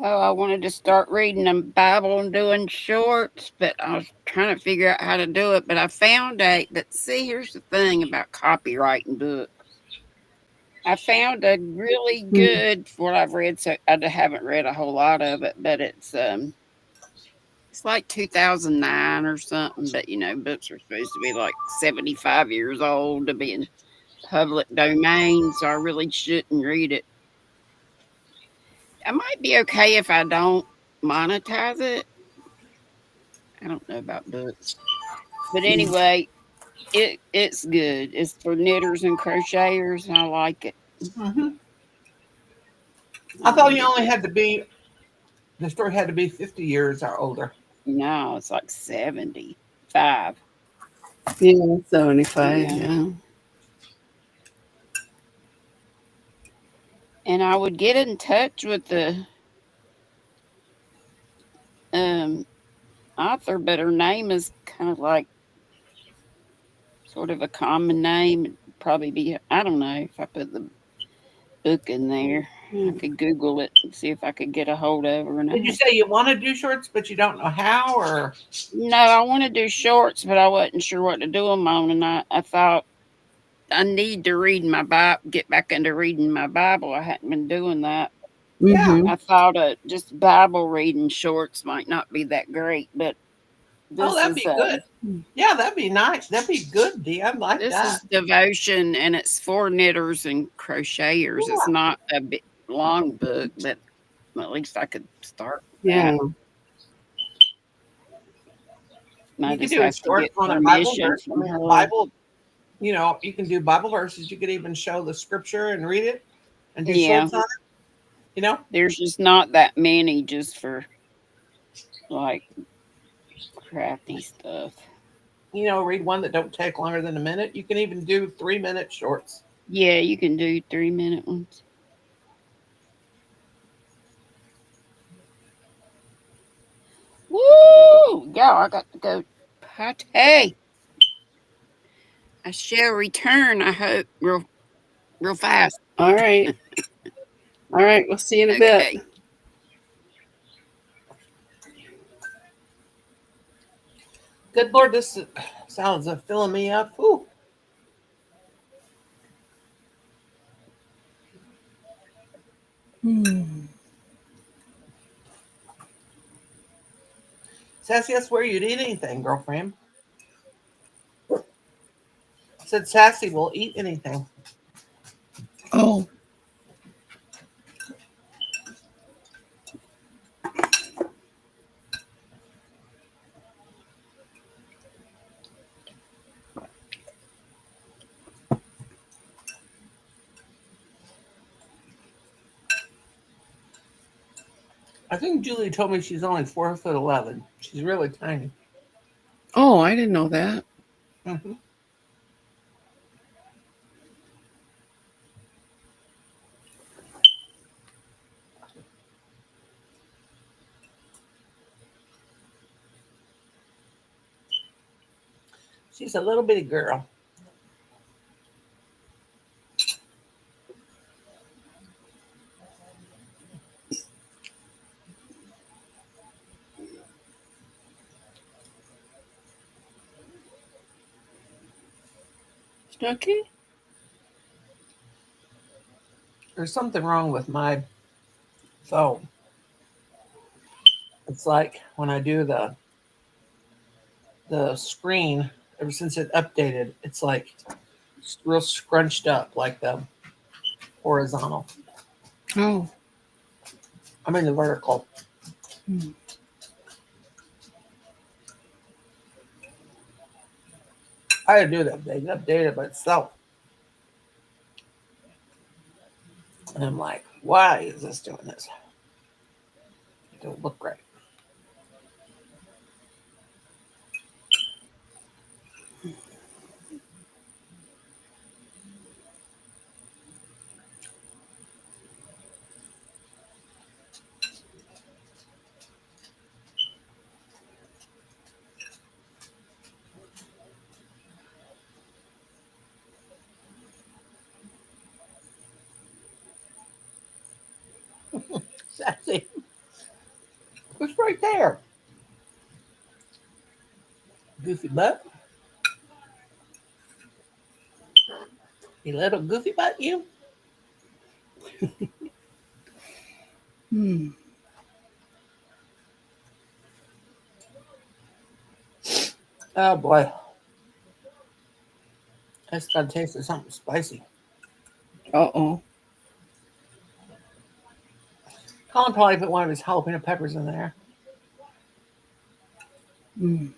Oh, I wanted to start reading the Bible and doing shorts, but I was trying to figure out how to do it. But I found but see, here's the thing about copywriting books. I found a really good, what I've read, so I haven't read a whole lot of it, but it's like 2009 or something. But books are supposed to be like 75 years old to be in public domain, so I really shouldn't read it. I might be okay if I don't monetize it. I don't know about books. But anyway, it's good. It's for knitters and crocheters, and I like it. Mm-hmm. I I'll thought read you it. only had to be the story had to be 50 years or older. No, it's like 75. Yeah, 75. Yeah. Yeah. And I would get in touch with the author, but her name is kind of like sort of a common name. It'd probably be, I don't know if I put the book in there. I could Google it and see if I could get a hold of her. And Did you say you want to do shorts, but you don't know how? Or no, I want to do shorts, but I wasn't sure what to do them on. And I thought I need to read my Bible, get back into reading my Bible. I hadn't been doing that. yeah, I thought just Bible reading shorts might not be that great, but oh, this that'd is be good. Yeah, that'd be nice. That'd be good, Dee. I'd like this that. is devotion, and it's for knitters and crocheters. Yeah. It's not a big long book, but at least I could start with Yeah. that. And I You could just do a have to short get on a Bible permission verse. I from mean, a her. Bible. You can do Bible verses. You could even show the scripture and read it, and do Yeah. shorts on it. There's just not that many just for like crafty stuff. Read one that don't take longer than a minute. You can even do 3-minute shorts. Yeah, you can do 3-minute ones. Woo! Yeah, I got to go party. I shall return, I hope, real fast. All right. All right. We'll see you in a bit. Okay. Good Lord, this salads are filling me up. Ooh. Sassy, that's where you'd eat anything, girlfriend. Said Sassy will eat anything. Oh. I think Julie told me she's only 4'11". She's really tiny. Oh, I didn't know that. Mm-hmm. She's a little bitty girl. Snooky? There's something wrong with my phone. It's like when I do the screen, ever since it updated, it's like real scrunched up, like the horizontal. Oh. I mean the vertical. Hmm. I didn't do that. They updated by itself. And I'm like, why is this doing this? It don't look right. Sassy. What's right there? Goofy butt. You little goofy butt, you. Hmm. Oh boy. That's got to taste of something spicy. Uh-oh. Colin probably put one of his jalapeno peppers in there. Hmm.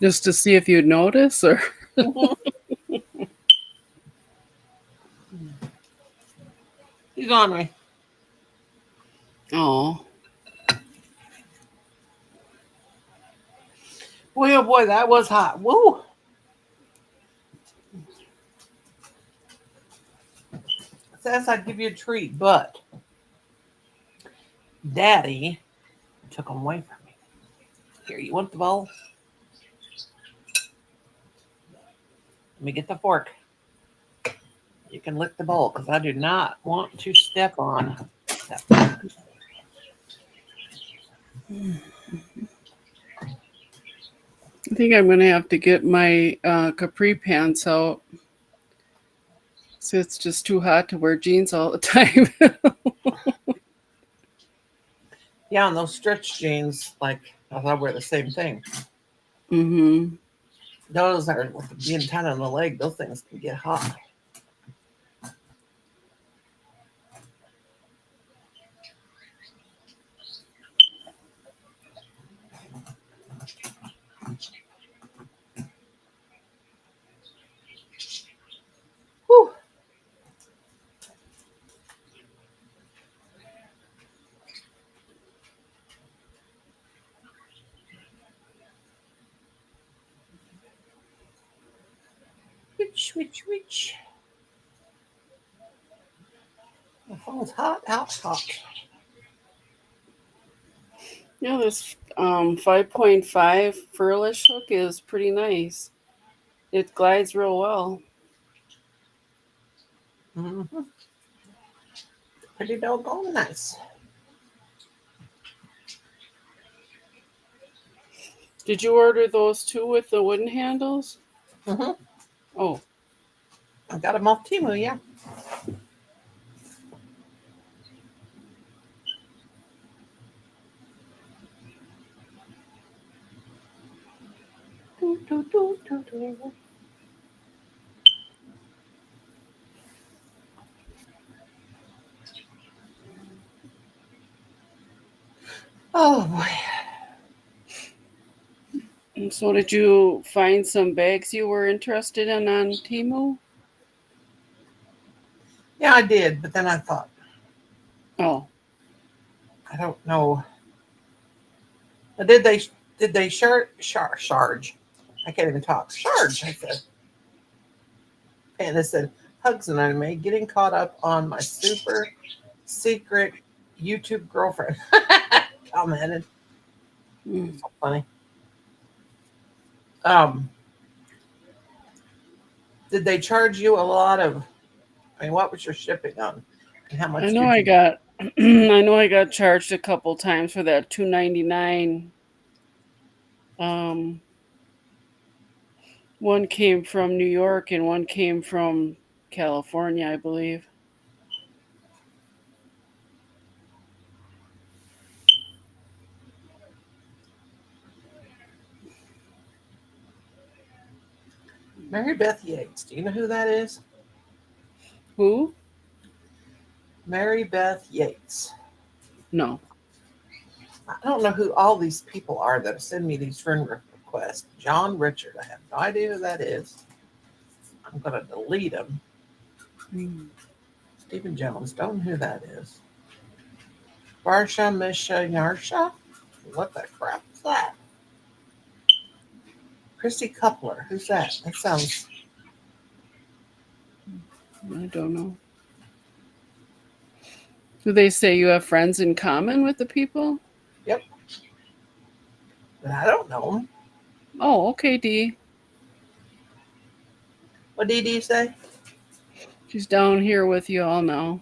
Just to see if you'd notice, or He's on me. oh, Boy, oh boy, that was hot. Woo! Says I'd give you a treat, but Daddy took them away from me. Here, you want the bowl? Let me get the fork. You can lick the bowl because I do not want to step on that fork. I think I'm gonna have to get my capri pants out. So it's just too hot to wear jeans all the time. Yeah, and those stretch jeans, like I wear the same thing. Mm-hmm. Those are with being tight on the leg. Those things can get hot. Whew. Which. My phone's hot. Yeah, this 5.5 furlish hook is pretty nice. It glides real well. Mm-hmm. Pretty doggone nice. Did you order those two with the wooden handles? Mm-hmm. Oh, I got them off Temu, yeah. Do. Oh boy. and so did you find some bags you were interested in on Temu? Yeah, I did, but then I thought, Oh, I don't know. Did they charge? I can't even talk. Charge, I said. And it said, hugs and anime, getting caught up on my super secret YouTube girlfriend. Commented. mm. So funny. Um, did they charge you a lot of, I mean, what was your shipping on? And how I much know did I you got I know I got charged a couple times for that $2.99. Um, one came from New York and one came from California, I believe. Mary Beth Yates? Do you know who that is? Who? Mary Beth Yates. No. I don't know who all these people are that send me these friend requests. John Richard. I have no idea who that is. I'm going to delete him. Mm. Stephen Jones. Don't know who that is. Barsha Misha Yarsha? What the crap is that? Christy Coupler. Who's that? That sounds. I don't know. Do they say you have friends in common with the people? Yep. But I don't know him. Oh, okay, Dee. What did he say? She's down here with you all now.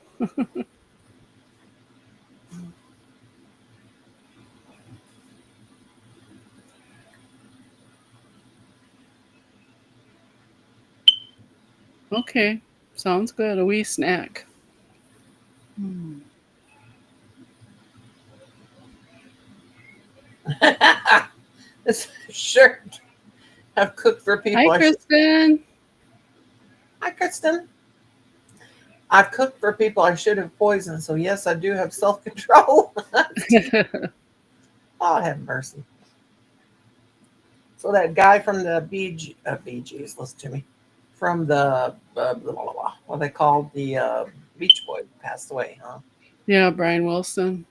Okay, sounds good. A wee snack. Mm. This shirt I've cooked for Hi, people. Kristen. Hi, Kristen. I've cooked for people I should have poisoned. So, yes, I do have self control. Oh, have mercy. So, that guy from the Bee Gees, listen to me, from the, what they called the Beach Boy, passed away, huh? Yeah, Brian Wilson.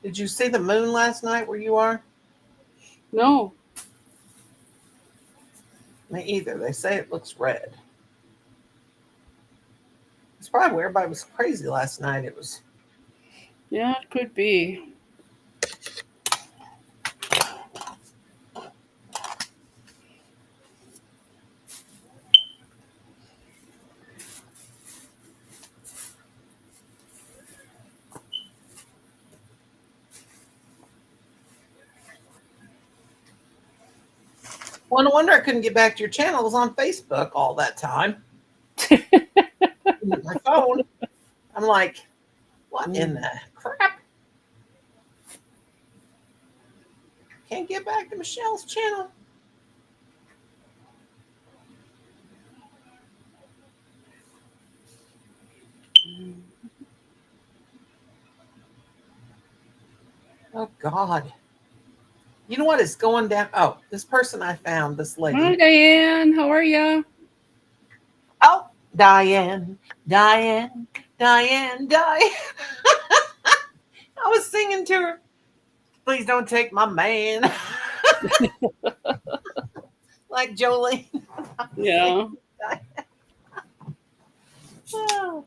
Did you see the moon last night where you are? No. Me either. They say it looks red. It's probably where everybody was crazy last night. It was. Yeah, it could be. Well, no wonder I couldn't get back to your channel. It was on Facebook all that time. My phone. I'm like, what in the crap? Can't get back to Michelle's channel. Oh God. You know what is going down? Oh, this person I found, this Hi, lady. Diane. How are ya? Oh, Diane, Diane, Diane, Diane. I was singing to her. Please don't take my man. Like Jolene. Yeah. Oh.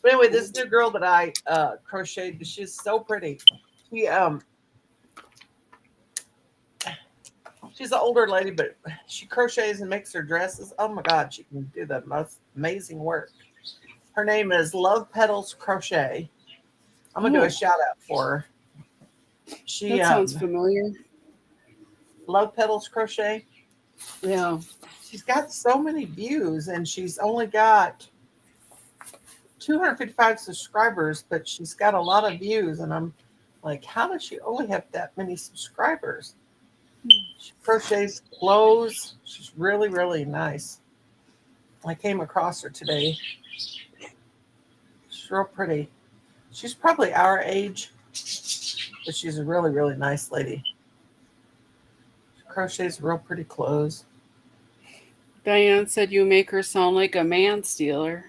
But anyway, this new girl that I crocheted, she's so pretty. She she's an older lady, but she crochets and makes her dresses. Oh my God, she can do the most amazing work. Her name is Love Petals Crochet. I'm gonna do Oh, a shout out for her. She that sounds familiar. Love Petals Crochet. Yeah. She's got so many views, and she's only got 255 subscribers, but she's got a lot of views. And I'm like, how does she only have that many subscribers? She crochets clothes. She's really, really nice. I came across her today. She's real pretty. She's probably our age, but she's a really, really nice lady. crochets real pretty clothes. Diane said you make her sound like a man stealer.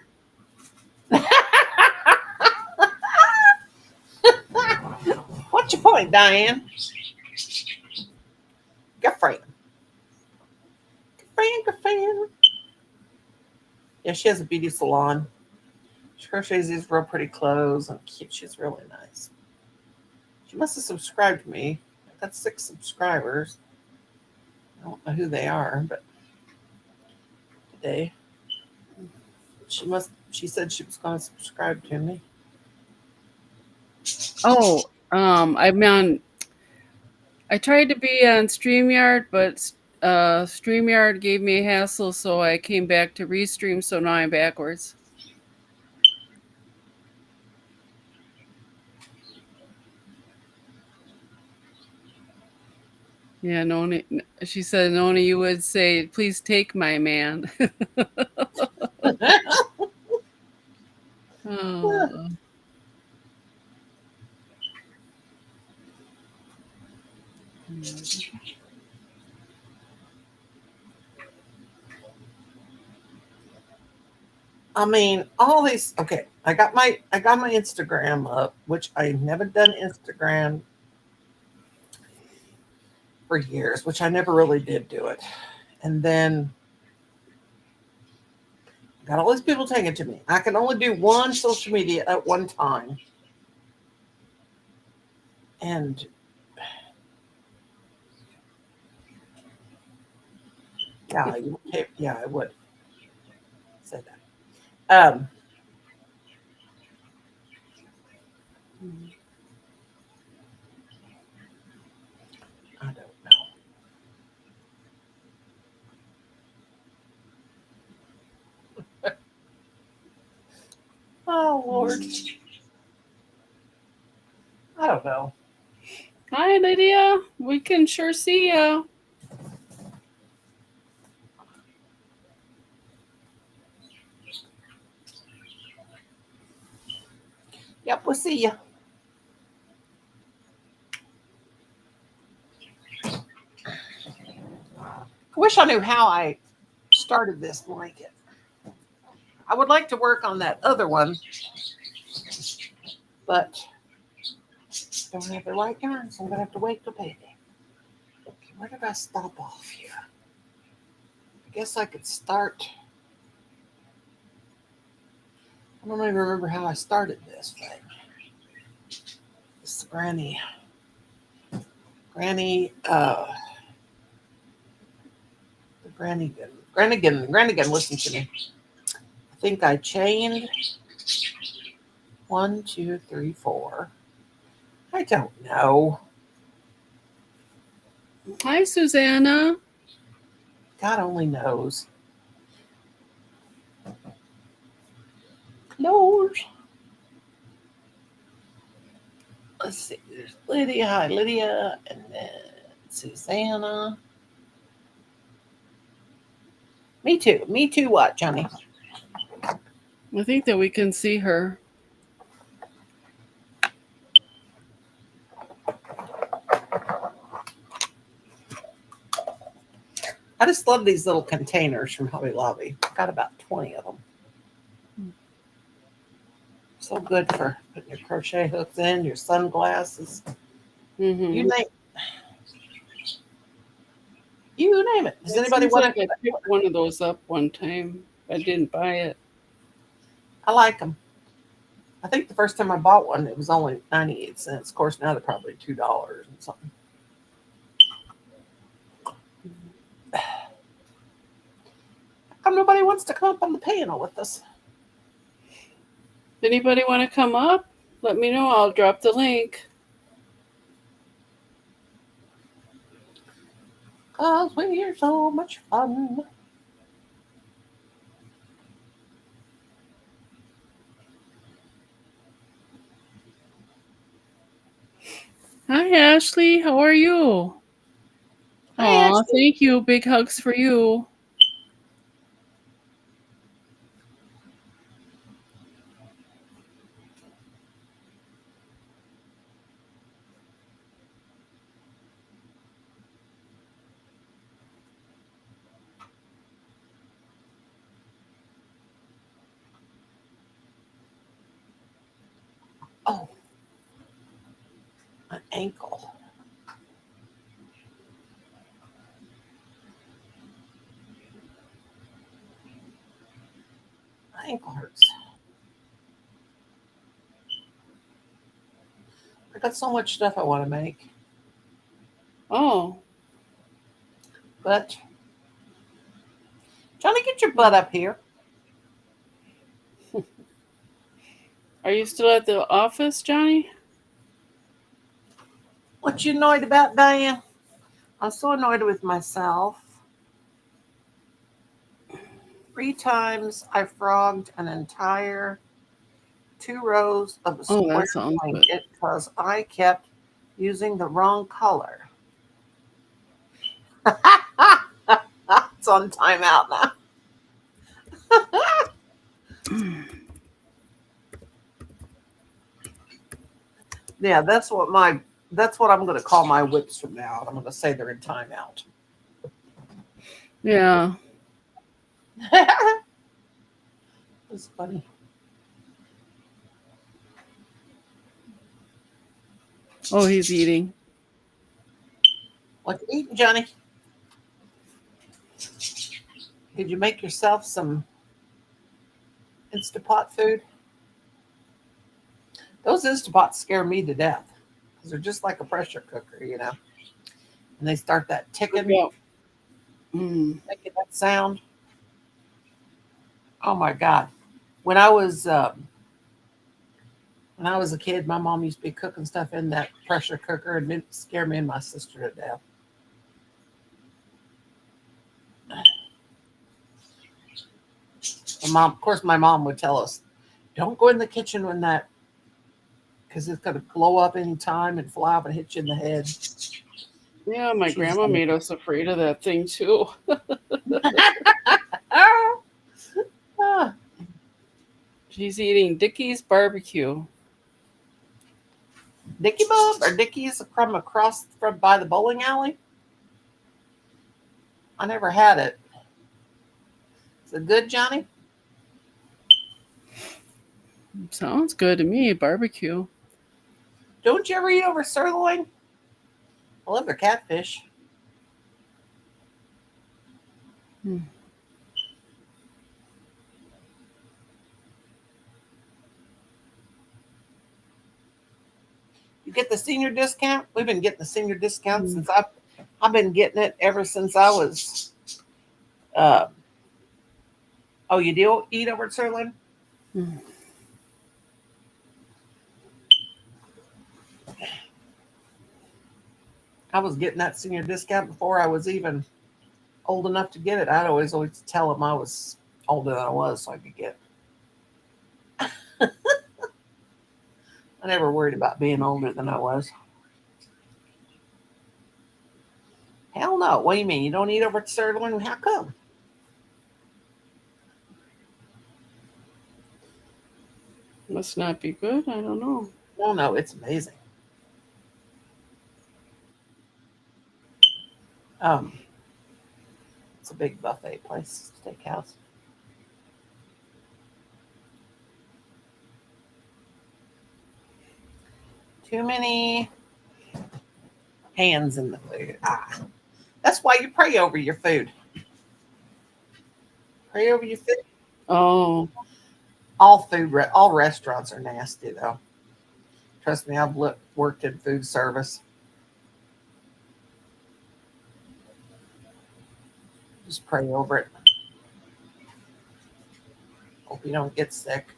What's your point, Diane? Good friend. Good friend. Yeah, she has a beauty salon. She crochets these real pretty clothes and she's really nice. She must have subscribed to me. I've got 6 subscribers. I don't know who they are, but today she said she was going to subscribe to me. Oh, I tried to be on StreamYard, but StreamYard gave me a hassle, so I came back to Restream, so now I'm backwards. Yeah, Noni, she said, Noni, you would say, please take my man. Oh. I mean, all these. Okay, I got my Instagram up, which I've never done Instagram for years, which I never really did do it. And then got all these people taking to me. I can only do one social media at one time. And yeah, I would say that. I don't know. Oh Lord. I don't know. Hi, Lydia. We can sure see you. Yep, we'll see you. I wish I knew how I started this blanket. I would like to work on that other one, but don't have the right yarn, so I'm gonna have to wait till payday. Okay, where did I stop off here? I guess I could start. I don't even remember how I started this thing. This granny, Grannigan, listen to me. I think I chained 1, 2, 3, 4. I don't know. Hi, Susanna. God only knows. Lord. Let's see. There's Lydia. Hi, Lydia. And then Susanna. Me too. Me too. What, Johnny? I think that we can see her. I just love these little containers from Hobby Lobby. Got about 20 of them. So good for putting your crochet hooks in, your sunglasses. Mm-hmm. You name it. Does anybody want like I picked one of those up one time. I didn't buy it. I like them. I think the first time I bought one, it was only 98 cents. Of course, now they're probably $2 and something. How come nobody wants to come up on the panel with us? Anybody want to come up? Let me know. I'll drop the link. Because we're so much fun. Hi, Ashley. How are you? Hi, Aw, Ashley. thank you. Big hugs for you. ankle. My ankle hurts. I got so much stuff I want to make, Oh, but Johnny, get your butt up here. are you still at the office, Johnny? What you annoyed about, Diane? I'm so annoyed with myself. 3 times I frogged an entire 2 rows of a Oh, square that sounds good. blanket because I kept using the wrong color. It's on timeout now. Yeah, that's what I'm going to call my whips from now on. I'm going to say they're in timeout. Yeah. It's funny. Oh, he's eating. What you eating, Johnny? Did you make yourself some Instapot food? Those Instapots scare me to death because they're just like a pressure cooker, you know. And they start that ticking, Yeah. Mm. making that sound. Oh my God! When I was a kid, my mom used to be cooking stuff in that pressure cooker, and it scared me and my sister to death. Of course, my mom would tell us, "Don't go in the kitchen when that, because it's going to blow up any time and fly up and hit you in the head." Yeah, my She's grandma like, made us afraid of that thing too. ah. She's eating Dickie's barbecue. Dickie Bob or Dickie's from across from by the bowling alley? I never had it. Is it good, Johnny? Sounds good to me, barbecue. Don't you ever eat over sirloin? I love their catfish. Hmm. You get the senior discount? We've been getting the senior discount Mm. since I've been getting it ever since I was. Oh, you do eat over at sirloin? Mm. I was getting that senior discount before I was even old enough to get it. I'd always tell them I was older than I was so I could get it. I never worried about being older than I was. Hell no. What do you mean? You don't eat over at sirloin? How come? Must not be good. I don't know. Oh no, it's amazing. It's a big buffet place, steakhouse. Too many hands in the food. That's why you pray over your food. Pray over your food. Oh, All restaurants are nasty though. Trust me, I've worked in food service. Just pray over it. Hope you don't get sick.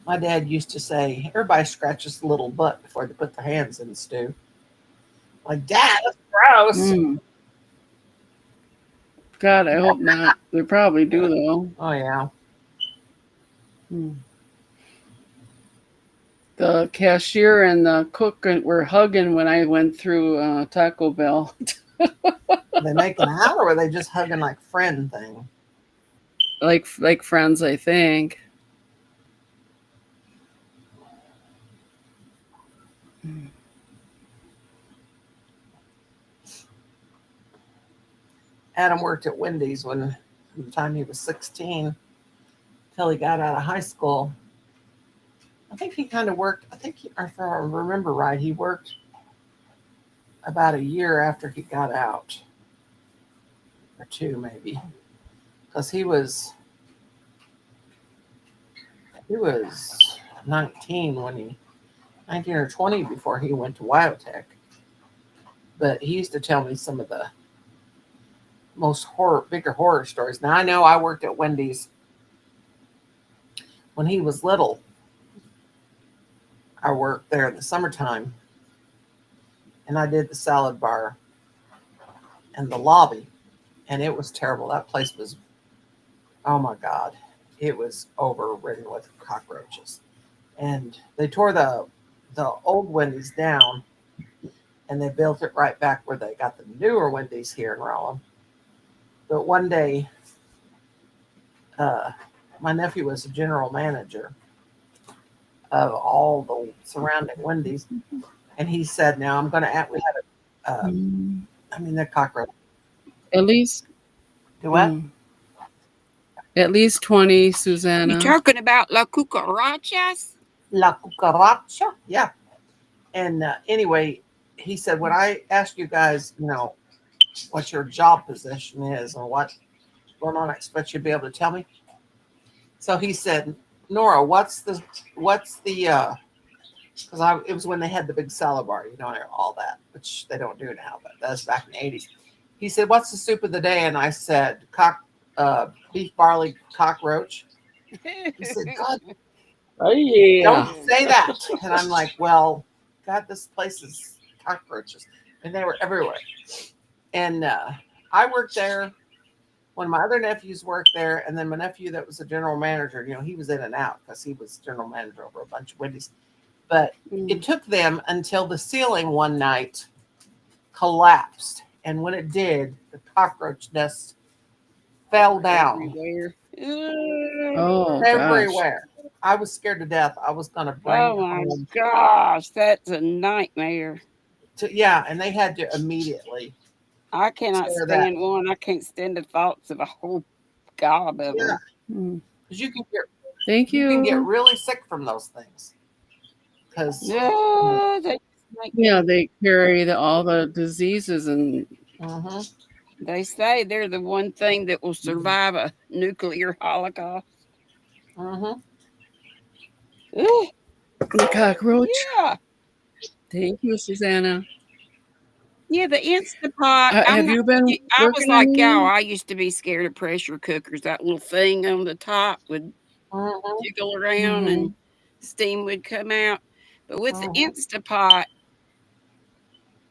My dad used to say, everybody scratches the little butt before they put their hands in the stew. Like, Dad, that's gross. mm. God, I hope not. They probably do though. Oh, yeah. Mm. The cashier and the cook were hugging when I went through Taco Bell. Were they making out or were they just hugging like friend thing? like friends, I think. Adam worked at Wendy's from the time he was 16 till he got out of high school. I think he kind of worked. I think, if I remember right, he worked about a year after he got out, or two maybe, because he was 19 when he 19 or 20 before he went to Wyotech. But he used to tell me some of the bigger horror stories. Now I know I worked at Wendy's when he was little. I worked there in the summertime, and I did the salad bar and the lobby, and it was terrible. That place was, oh my God, it was overridden with cockroaches. And they tore the old Wendy's down, and they built it right back where they got the newer Wendy's here in Rollin. But one day, my nephew was the general manager of all the surrounding Wendy's, and he said, "Now I'm going to add." We had a, I mean, the cockroach. At least, Do what? at least 20, You Susanna. talking about La Cucarachas? La cucaracha. Yeah. And anyway, he said, when I ask you guys, what your job position is and what's going on, I expect you to be able to tell me. So he said, Nora, what's the because it was when they had the big salad bar, all that, which they don't do now, but that's back in the 80s. He said, what's the soup of the day? And I said, beef barley cockroach. He said, God, Oh, yeah. don't say that. And I'm like, well, God, this place is cockroaches. And they were everywhere. And I worked there when my other nephews worked there. And then my nephew that was the general manager, he was in and out because he was general manager over a bunch of Wendy's. But it took them until the ceiling one night collapsed. And when it did, the cockroach nest fell down Everywhere. Oh, everywhere. I was scared to death. I was going to bring Oh my gosh, that's a nightmare. and they had to immediately. I cannot Scare that. stand one. I can't stand the thoughts of a whole gob of Yeah, them. because you can get Thank you can get you. really sick from those things. Because No, they make Yeah, they carry all the diseases and They say they're the one thing that will survive a nuclear holocaust. Ugh, the cockroach. yeah. Thank you, Susanna. Yeah, the Instapot. Have you been I was working like on y'all. you? I used to be scared of pressure cookers. That little thing on the top would jiggle around and steam would come out. But with the Instapot,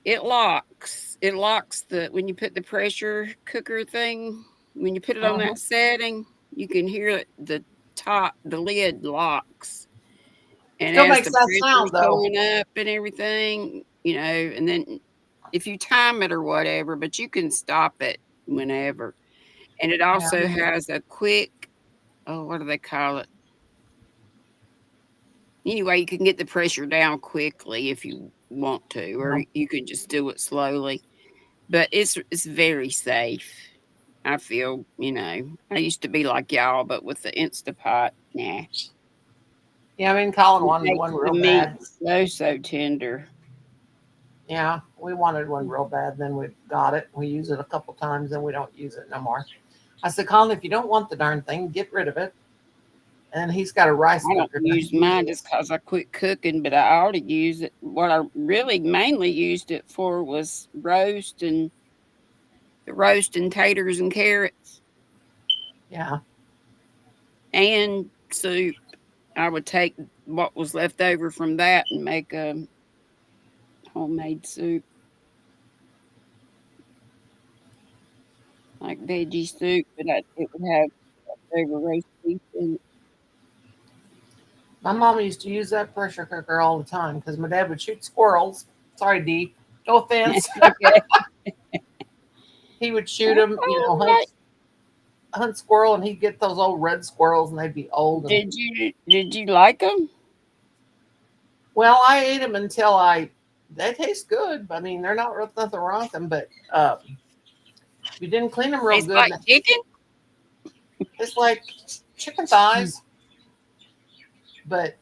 it locks. It locks when you put the pressure cooker thing. When you put it on that setting, you can hear the lid locks. And still as makes the that pressure's sound though. going up and everything, and then if you time it or whatever, but you can stop it whenever. And it Yeah. also has a quick, what do they call it? Anyway, you can get the pressure down quickly if you want to, or you can just do it slowly. But it's very safe. I feel, I used to be like y'all, but with the Instapot, nah. Yeah, I mean, Colin It wanted makes one the real meat bad. so tender. Yeah, we wanted one real bad. Then we got it. We used it a couple times, and we don't use it no more. I said, Colin, if you don't want the darn thing, get rid of it. And he's got a rice I don't cooker. use mine just because I quit cooking, but I ought to use it. What I really mainly used it for was roasting taters and carrots Yeah. and soup. I would take what was left over from that and make a homemade soup, like veggie soup, but it would have leftover roast beef in it. My mom used to use that pressure cooker all the time because my dad would shoot squirrels. Sorry, Dee. No offense. Okay. He would shoot them, hunt squirrel, and he'd get those old red squirrels, and they'd be old. Did you like them? Well, I ate them until they taste good. I mean, they're not nothing wrong with them, but you didn't clean them real Tastes good. like chicken. It's like chicken thighs. But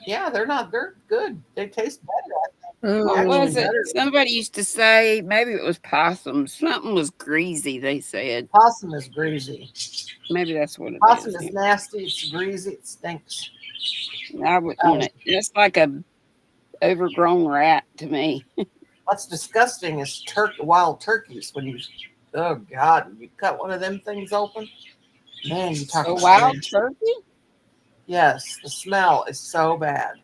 yeah, they're good. They taste better. What Oh, was it? Better. Somebody used to say maybe it was possum. Something was greasy. They said Possum is greasy. maybe that's what it Possum is. is nasty. It's greasy. It stinks. I wouldn't want it. It's like a overgrown rat to me. What's disgusting is wild turkeys. When you, oh God, when you cut one of them things open, man, you talk A about wild nasty. turkey? Yes, the smell is so bad.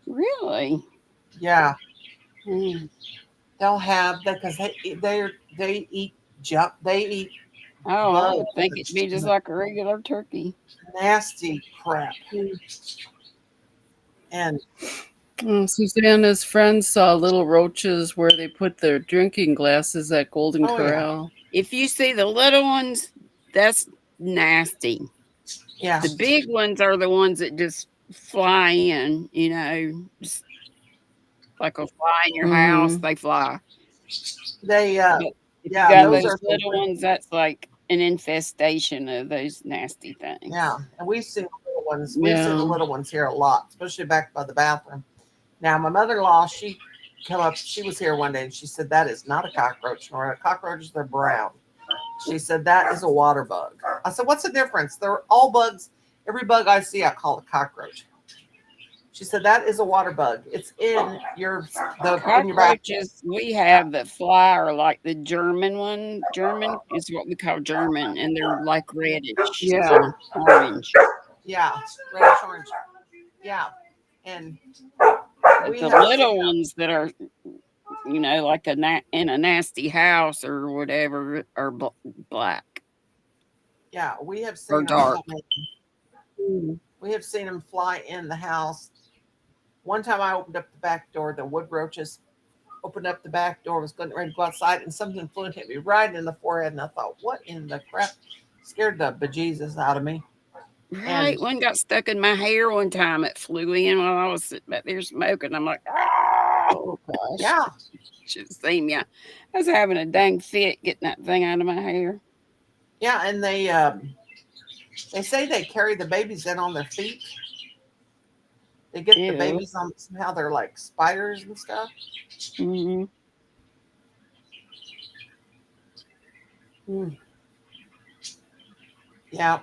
Really? Yeah, Mm. they'll have that because they eat junk. They eat Oh, I bugs, would think it'd be just like a regular turkey. nasty crap. And Susanna's friends saw little roaches where they put their drinking glasses at Golden Oh, yeah. Corral. If you see the little ones, that's nasty. yeah, The big ones are the ones that just fly in, you know, just like a fly in your house, Mhm. they fly. they But if you yeah, got those those are the little ones, that's like an infestation of those nasty things. yeah. And we've seen the little ones. We've seen the Yeah. little ones here a lot, especially back by the bathroom. Now, my mother-in-law, she come up. She was here one day, and she said that is not a cockroach. Nor a cockroach. They're brown. She said that is a water bug. I said, what's the difference? They're all bugs. Every bug I see, I call a cockroach. She said that is a water bug. It's in your in your bathroom. Cockroaches we have that fly are like the German one. German is what we call German, and they're like reddish Yeah. or orange. Yeah, reddish orange. Yeah, and But we the have little seen ones that are, you know, like in a nasty house or whatever, are black yeah, we have or seen them dark. come in. We have seen them fly in the house. One time I opened up the back door, the wood roaches opened up the back door, was going ready to go outside, and something flew and hit me right in the forehead. And I thought, what in the crap? Scared the bejesus out of me. Right, one got stuck in my hair one time. It flew in while I was sitting back there smoking. I'm like, ah! Oh gosh. Yeah, Should have seen me. I was having a dang fit getting that thing out of my hair. yeah, and they say they carry the babies in on their feet. They get the Ew. babies on somehow. They're like spiders and stuff. Mm-hmm. Yeah,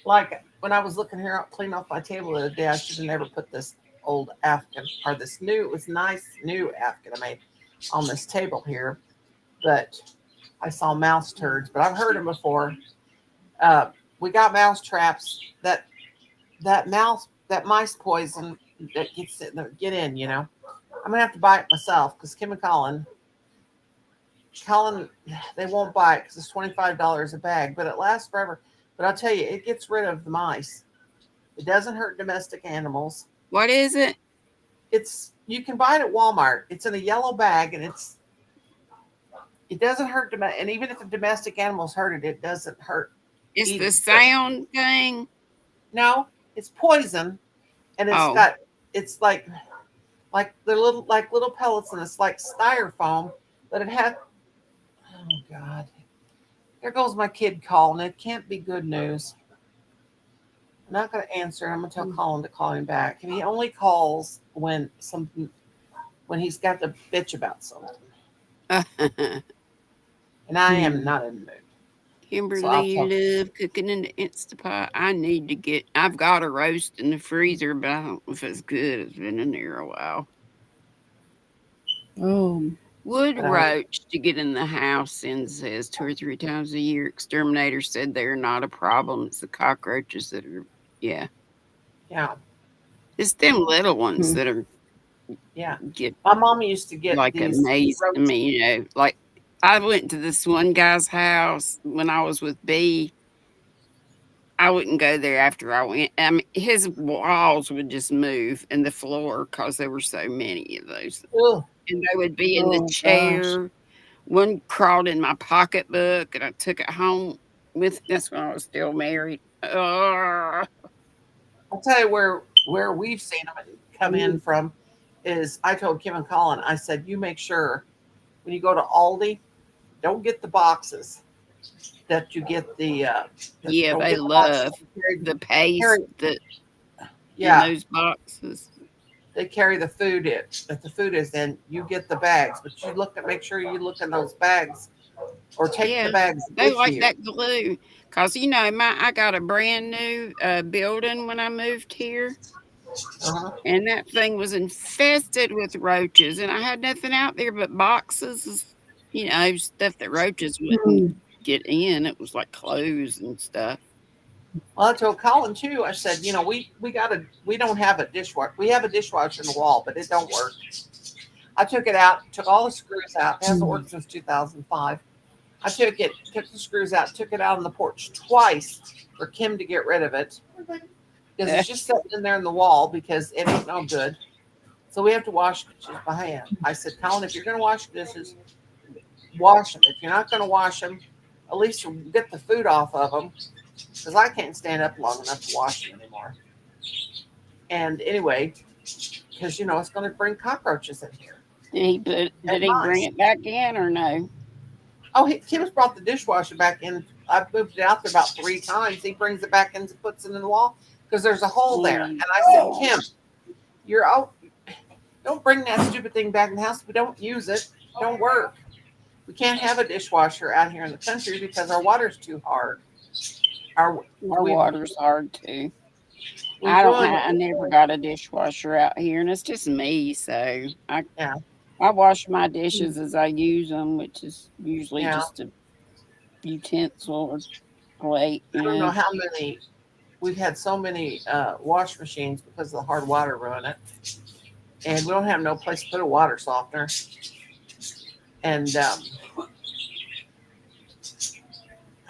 like when I was looking here, cleaning off my table the other day, I should have never put this old African or this new. It was nice new African I made on this table here, but I saw mouse turds. But I've heard them before. We got mouse traps. That mice poison that get in. You know, I'm gonna have to buy it myself because Kim and Colin, they won't buy it because it's $25 a bag, but it lasts forever. But I'll tell you, it gets rid of the mice. It doesn't hurt domestic animals. What is it? You can buy it at Walmart. It's in a yellow bag, and it doesn't hurt and even if the domestic animals hurt it, it doesn't hurt. It's Either. the sound thing. No, it's poison, and Oh. it's like they're little pellets, and it's like styrofoam, but it had. Oh God, there goes my kid calling. It can't be good news. I'm not going to answer. I'm going to tell Colin to call him back. He only calls when he's got to bitch about something, and I am not in the mood. Kimberly, you love cooking in the Instapot. I've got a roast in the freezer, but I don't know if it's good. It's been in there a while. Oh. Wood roach to get in the house and says 2 or 3 times a year. Exterminator said they're not a problem. It's the cockroaches that are, yeah. Yeah. It's them little ones that are, yeah. Get my mom used to get like these amazed. I mean, you know, like I went to this one guy's house when I was with B. I wouldn't go there after I went. I mean, his walls would just move and the floor because there were so many of those. Ugh. And they would be in the chair. Gosh. One crawled in my pocketbook, and I took it home with. That's when I was still married. I'll tell you where we've seen them come in from is I told Kim and Colin, I said, you make sure when you go to Aldi, don't get the boxes. that you get the Yeah, don't they get the boxes. love the paste Carry, that in yeah, those boxes. they carry the food in that the food is in. You get the bags, but you look at make sure you look in those bags or take the Yeah, bags they with like you. that glue. Cause you know, I got a brand new building when I moved here, Uh-huh. and that thing was infested with roaches, and I had nothing out there but boxes, you know, stuff that roaches wouldn't get in. It was like clothes and stuff. Well, I told Colin too. I said, you know, we don't have a dishwasher. We have a dishwasher in the wall, but it don't work. I took it out, took all the screws out. It hasn't worked since 2005. I took the screws out, took it out on the porch twice for Kim to get rid of it because it's just sitting in there in the wall because it ain't no good. So we have to wash dishes by hand. I said, Colin, if you're going to wash dishes, wash them. If you're not going to wash them, at least get the food off of them because I can't stand up long enough to wash them anymore. And anyway, because you know it's going to bring cockroaches in here. Did he bring it back in or no? Oh, Kim's brought the dishwasher back in. I've moved it out there about 3 times. He brings it back in and puts it in the wall because there's a hole there. And I said, Kim, you're out. Don't bring that stupid thing back in the house. We don't use it. It don't work. We can't have a dishwasher out here in the country because our water's too hard. Our water's hard too. we I never got a dishwasher out here, and it's just me. So I wash my dishes as I use them, which is usually just a utensil or plate. I don't know how many. We've had so many wash machines because of the hard water ruin it, and we don't have no place to put a water softener. And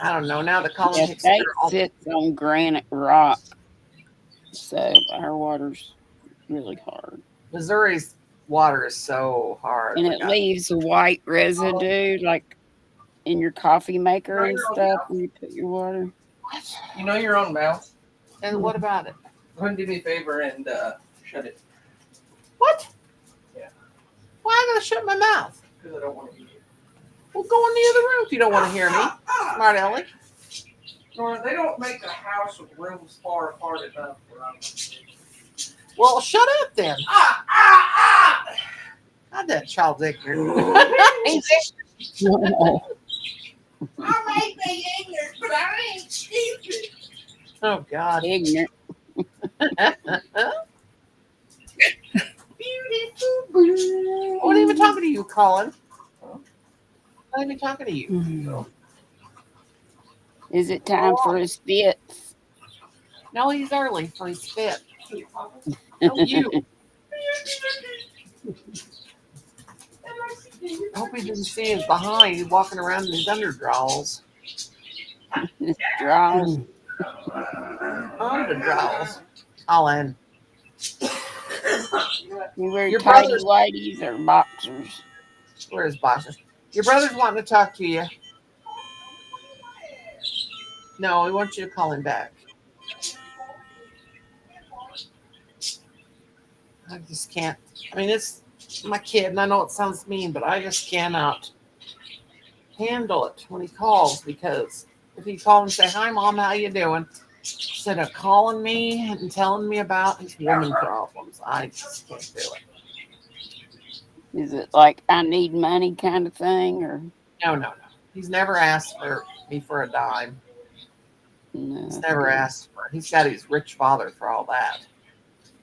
I don't know. Now the Colin takes care of all. Sits on granite rock, so our water's really hard. Missouri's water is so hard, and it leaves a white residue, like in your coffee maker and stuff when you put your water. You know your own mouth. And what about it? Go ahead and do me a favor and shut it. What? Yeah. Why am I gonna shut my mouth? Because I don't want to hear you. Well, go in the other room if you don't want to hear me, smart Ellie. Nora, they don't make a house with rooms far apart enough where I'm. Well, shut up then. God, that child's ignorant. He's ignorant. I may be ignorant, but I ain't stupid. Oh God, ignorant. Beautiful. I wasn't even talking to you, Colin. I'm not even talking to you. Mm-hmm. Is it time for his fits? No, he's early for his fit. No, you. I hope he didn't see his behind. He's walking around in his underdrawers. Draws. Underdrawers. Colin. You wear Your tidy brother's- whities or boxers? Where's boxers? Your brother's wanting to talk to you. No, we want you to call him back. I just can't. I mean, it's my kid, and I know it sounds mean, but I just cannot handle it when he calls because if he calls and say, "Hi, Mom, how you doing?" instead of calling me and telling me about his woman problems, I just can't do it. Is it like I need money kind of thing, or No. He's never asked for me for a dime. no? He's never asked for. He's got his rich father for all that,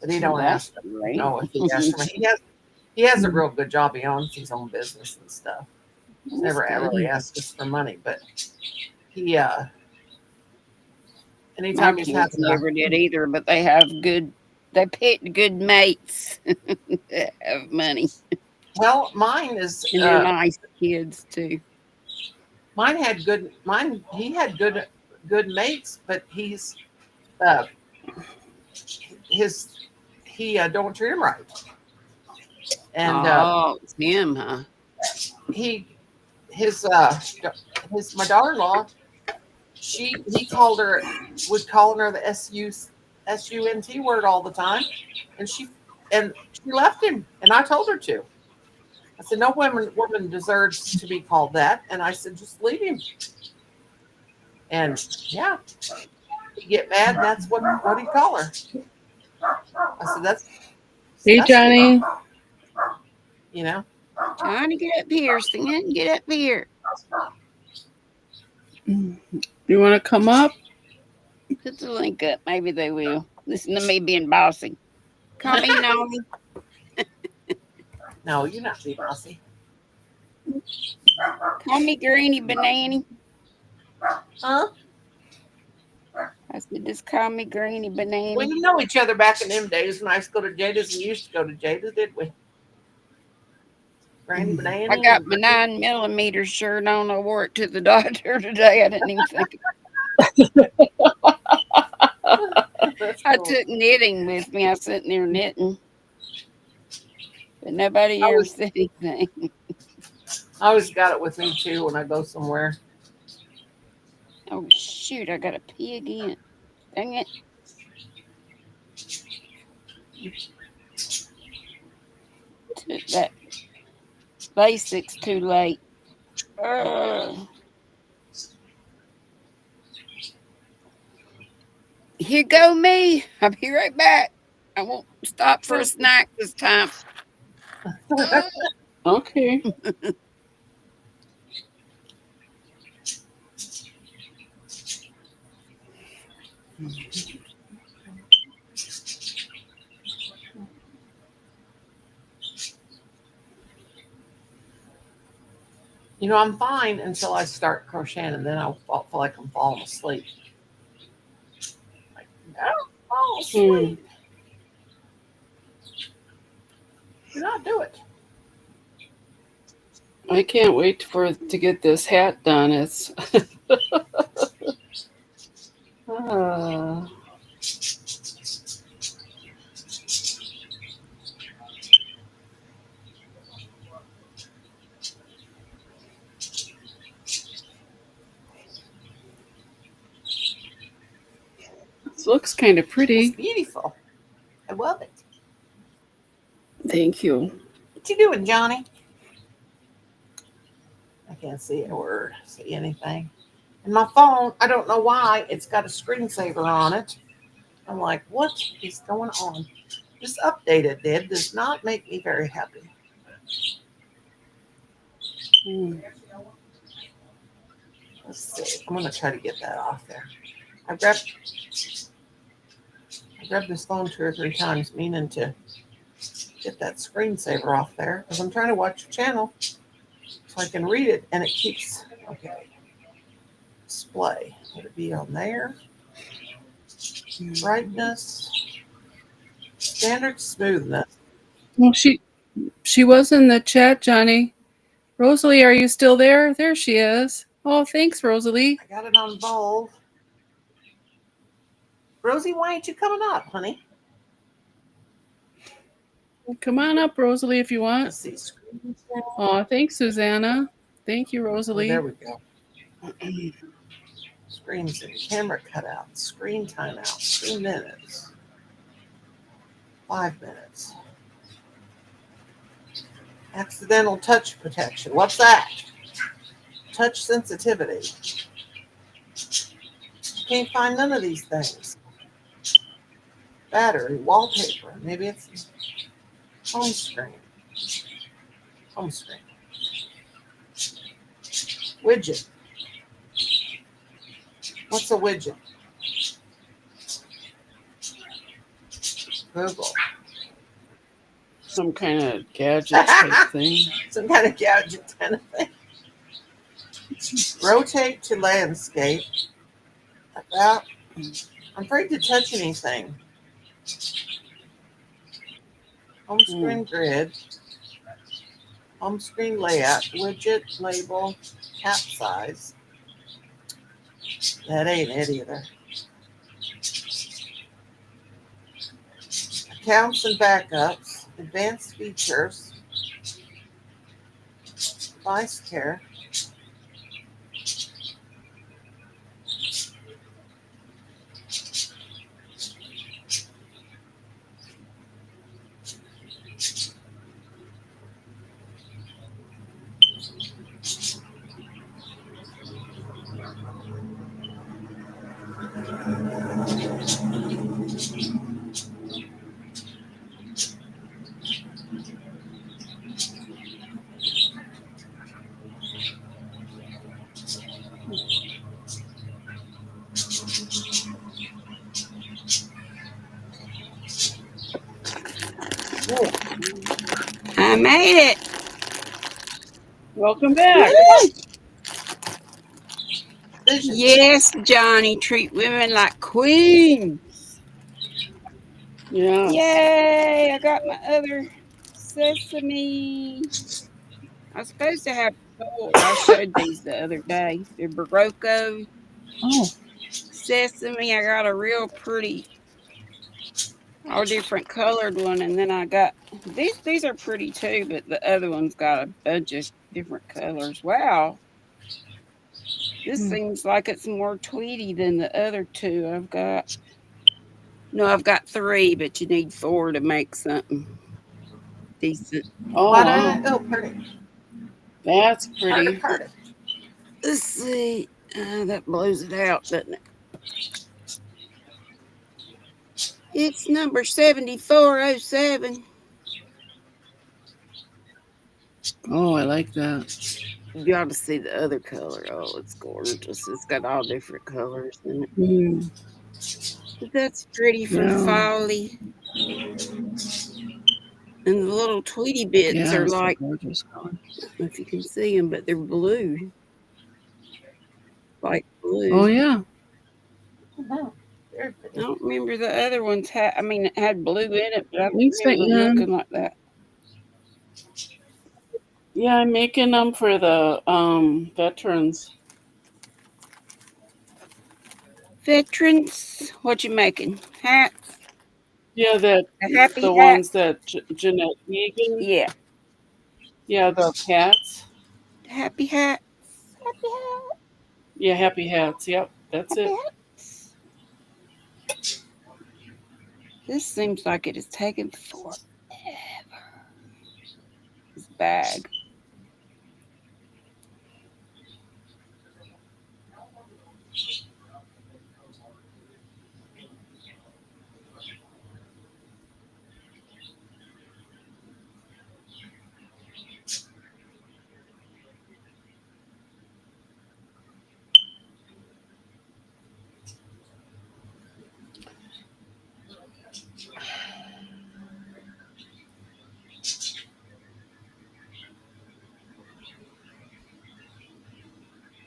but he don't ask. Right. No, if he asks for me, he has a real good job. He owns his own business and stuff. He's never really asked us for money, but he anytime My he's kids had never did either, but they have good. They picked good mates that have money, well, mine is and they're nice kids too. mine had good mine. He had good mates, but he's he don't treat him right, and It's him, huh? his my daughter-in-law. He was calling her the SUNT word all the time, and she left him, and I told her to. I said no woman deserves to be called that, and I said just leave him. And yeah, you get mad, and that's what do you call her? I said, that's Hey, disgusting, Johnny. you know. Johnny, get up here. Stan, get up here. You want to come up? Put the link up. Maybe they will. Listen to me being bossy. Call me Noni. No, you're not being bossy. Call me Greeny Banana. Huh? I said, just call me Greeny Banana. Well, you know each other back in them days when I used to go to Jada's. We used to go to Jada's, did we? Granny Banana. I got my 9mm shirt on. I wore it to the doctor today. I didn't even think. That's I cool. took knitting with me. I was sitting there knitting, but nobody I ever was- said anything. I always got it with me too when I go somewhere. Oh shoot! I got to pee again. Dang it! Took that basics too late. Here go me. I'll be right back. I won't stop for a snack this time. Okay. You know, I'm fine until I start crocheting, and then I'll feel like I'm falling asleep. Like, don't fall asleep. Do not do it. I can't wait to get this hat done. It's this looks kind of It's pretty. beautiful. I love it. Thank you. What you doing, Johnny? I can't see a word, see anything. And my phone, I don't know why, it's got a screensaver on it. I'm like, what is going on? This update it did does not make me very happy. Let's see. I'm gonna try to get that off there. I grabbed this phone 2 or 3 times, meaning to get that screensaver off there because I'm trying to watch your channel so I can read it, and it keeps okay. Display. Would it be on there? Brightness. Standard smoothness. Well, she was in the chat, Johnny. Rosalie, are you still there? There she is. Oh, thanks, Rosalie. I got it on bold. Rosie, why ain't you coming up, honey? Come on up, Rosalie, if you want. Let's see. Screen. Oh, thanks, Susanna. Thank you, Oh, Rosalie. there we go. Screens and camera cutout. Screen timeout. 3 minutes. 5 minutes. Accidental touch protection. What's that? Touch sensitivity. Can't find none of these things. Battery, wallpaper. Maybe it's home screen. Home screen. Widget. What's a widget? Google. Some kind of gadget type thing. Some kind of gadget kind of thing. Rotate to landscape. About. I'm afraid to touch anything. Home screen grid. Home screen layout. Widget label. Cap size. That ain't it either. Accounts and backups. Advanced features. Device care. I made it. Welcome back. Vision. Yes, Johnny, treat women like queens. Yeah. Yay, I got my other sesame. I was supposed to have gold. I showed these the other day. They're Barocco Oh. sesame. I got a real pretty, all different colored one, and then I got these are pretty too, but the other one's got a bunch of different colors. Wow. This seems like it's more Tweety than the other two I've got. No, I've got 3, but you need 4 to make something decent. Oh, Why wow. don't I? Oh, pretty. That's pretty. Pretty. Let's see. That blows it out, doesn't it? It's number 7407. Oh, I like that. You ought to see the other color. Oh, it's gorgeous. It's got all different colors in it. Mm. But that's pretty for Yeah. folly. And the little Tweety bits Yeah, are it's a like, gorgeous color. I don't know if you can see them, but they're blue. Like blue. Oh, yeah. Oh, very I pretty. don't remember the other ones had, I mean, it had blue in it, but I don't Thanks, remember Diane. looking like that. Yeah, I'm making them for the veterans. Veterans, what you making? Hats? Yeah, that A happy the hat? ones that Jeanette Egan. Yeah. Yeah, the hats. Happy hats. Happy hats. Yeah, happy hats. Yep, that's Happy it. hats. This seems like it is taking forever. This bag.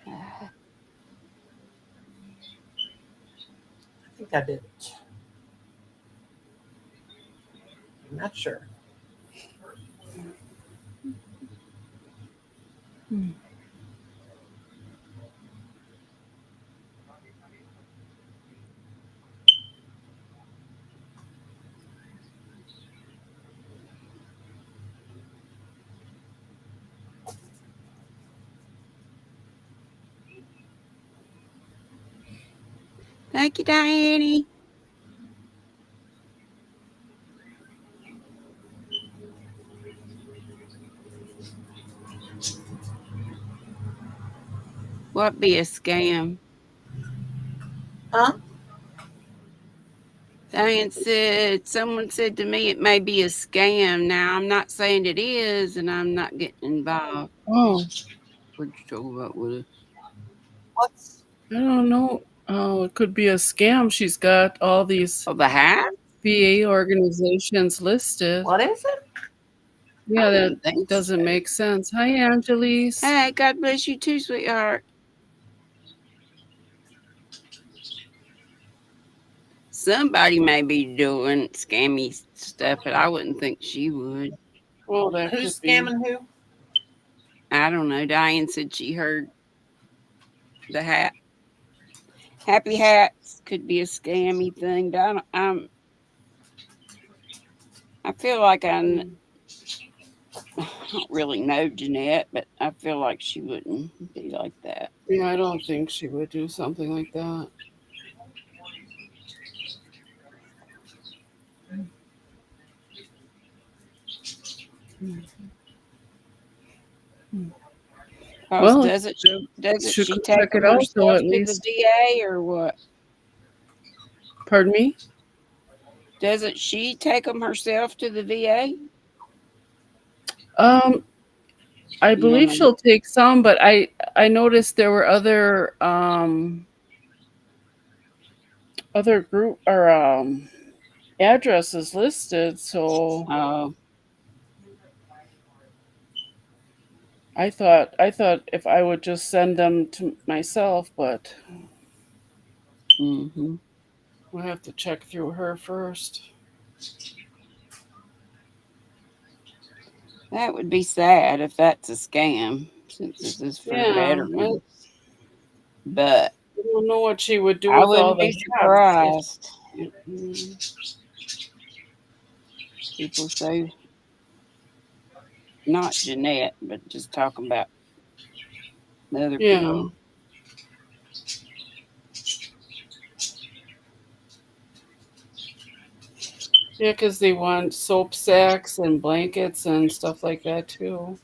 I think I did it. I'm not sure. Thank you, Diane. What be a scam? Huh? Diane said, someone said to me it may be a scam. Now, I'm not saying it is, and I'm not getting involved. Oh, What you talking about with it? What's I don't know. Oh, it could be a scam. She's got all these Oh, the hat? VA organizations listed. what is it? Yeah, I that didn't think doesn't so. make sense. Hi, Angelise. Hey, God bless you too, sweetheart. Somebody may be doing scammy stuff, but I wouldn't think she would. Well, that Who's could be. scamming who? I don't know. Diane said she heard the hat. Happy hats could be a scammy thing, but I feel like I don't really know Jeanette, but I feel like she wouldn't be like that. Yeah, I don't think she would do something like that. Well, Doesn't should she take check it them out though, herself at to least. the DA or what? Pardon me? Doesn't she take them herself to the VA? I You believe know, she'll take some, but I noticed there were other group or addresses listed, so oh, I thought if I would just send them to myself, but mm-hmm. we'll have to check through her first. That would be sad if that's a scam, since this is for Yeah, veterans. But I don't know what she would do I with all wouldn't the be hats. surprised. People say, not Jeanette, but just talking about the other Yeah, people. yeah, because they want soap sacks and blankets and stuff like that too.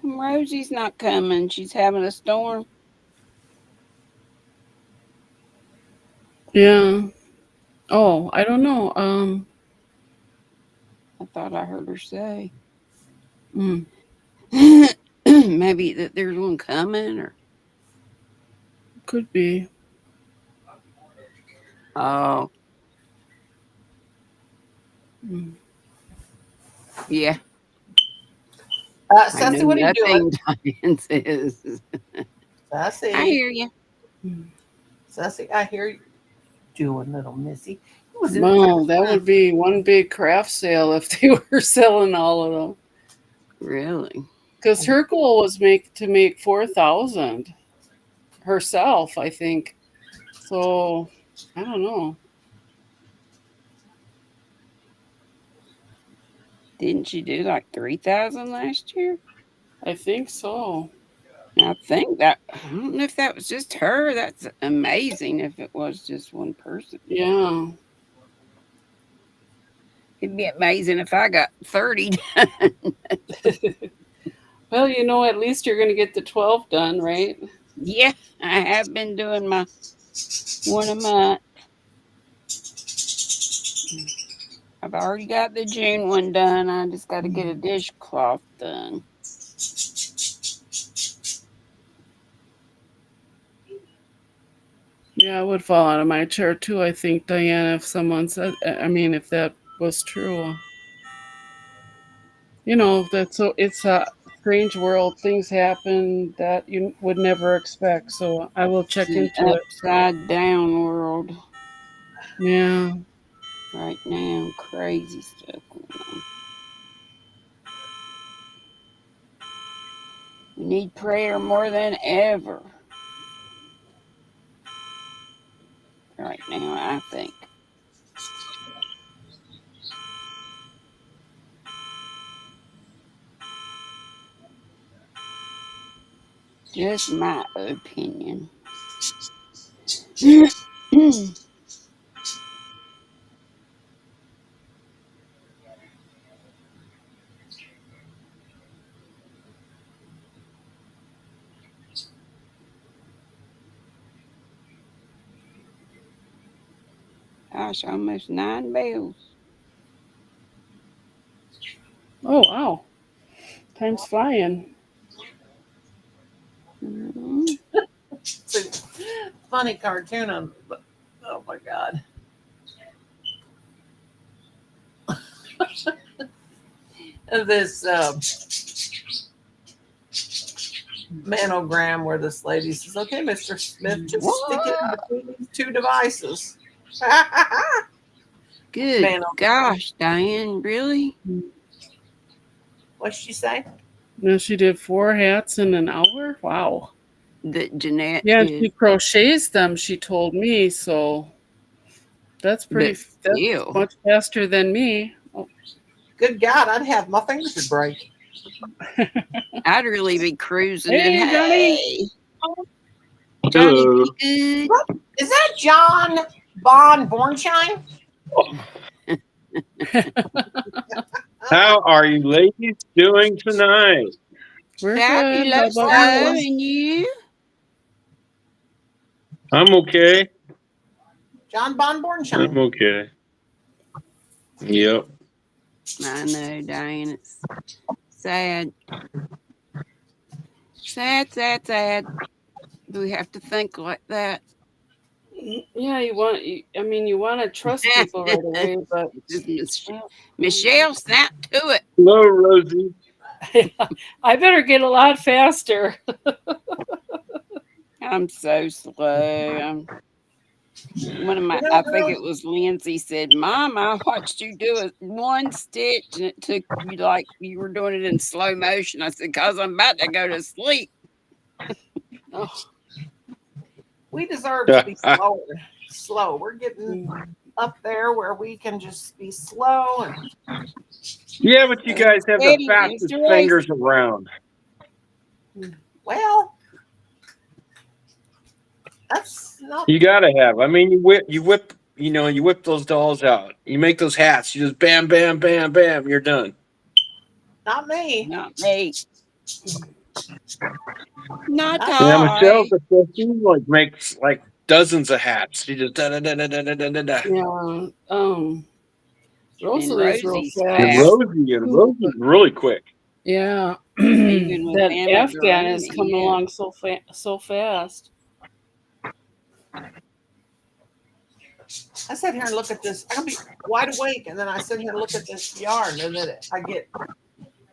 Rosie's not coming. She's having a storm. Yeah. Oh, I don't know. I thought I heard her say. Mm, Maybe that there's one coming, or could be. oh Mm. yeah, I Sassy, know what are you doing? nothing Diane says. I Sassy, hear you. Mm. Sassy, I hear you doing, little missy. It was in Wow, that would be one big craft sale if they were selling all of them. Really? Because her goal was to make 4,000 herself, I think. So I don't know. Didn't she do like 3,000 last year? I think so. I think that I don't know if that was just her. That's amazing. If it was just one person, Yeah. it'd be amazing if I got 30. Well, at least you're going to get the 12 done, right? Yeah, I have been doing my one a month. I've already got the June one done. I just got to get a dishcloth done. Yeah, I would fall out of my chair too, I think, Diana, if someone said, if that was true. That's so, it's a strange world. Things happen that you would never expect. So I will check An into it. upside down world Yeah. right now. Crazy stuff going on. We need prayer more than ever right now, I think. Just my opinion. Gosh, almost 9 bells. Oh, wow. Time's flying. Mhm. It's a funny cartoon on. Oh my god! This manogram where this lady says, "Okay, Mr. Smith, just stick it in between these two devices." Good Man, gosh, Diane, really? what'd she say? Now she did 4 hats in an hour. Wow. that Jeanette Yeah, and did. she crochets them, she told me, so that's But that's still, much faster than me. Oh, Good God, I'd have my fingers would break. I'd really be cruising and hey, Johnny. hey, Johnny, Hello. be What? Is that John Bon Bornshine? How are you ladies doing tonight? We're good. good. How Fabulous, about though, you? and you? I'm okay. John Bon I'm Bornshine. okay. Yep. I know, Diane. It's sad. Sad, sad, sad. Do we have to think like that? Yeah, you want to trust people right away, but Michelle, snap to it. Hello, Rosie. I better get a lot faster. I'm so slow. One of my, You know, I think girl, it was Lindsay said, "Mom, I watched you do one stitch, and it took you like you were doing it in slow motion." I said, "Cause I'm about to go to sleep." Oh, we deserve to be slower. Slow. We're getting up there where we can just be slow and Yeah, but you guys have the Eddie, fastest Mr. Race. fingers around. well, that's not You gotta have. I mean, you whip, you whip those dolls out. You make those hats. You just bam, bam, bam, bam. You're done. not me. Not me. Not Yeah, I. Michelle's the first. She like makes like dozens of hats. She just da da da da da da da da. yeah. And Rosalie's real Rosie's And fast. fast. Rosie's really quick. Yeah. Even with That Emma Afghan is Garoni, coming yeah. along so fast. I sit here and look at this. I can be wide awake, and then I sit here and look at this yarn, and then I get,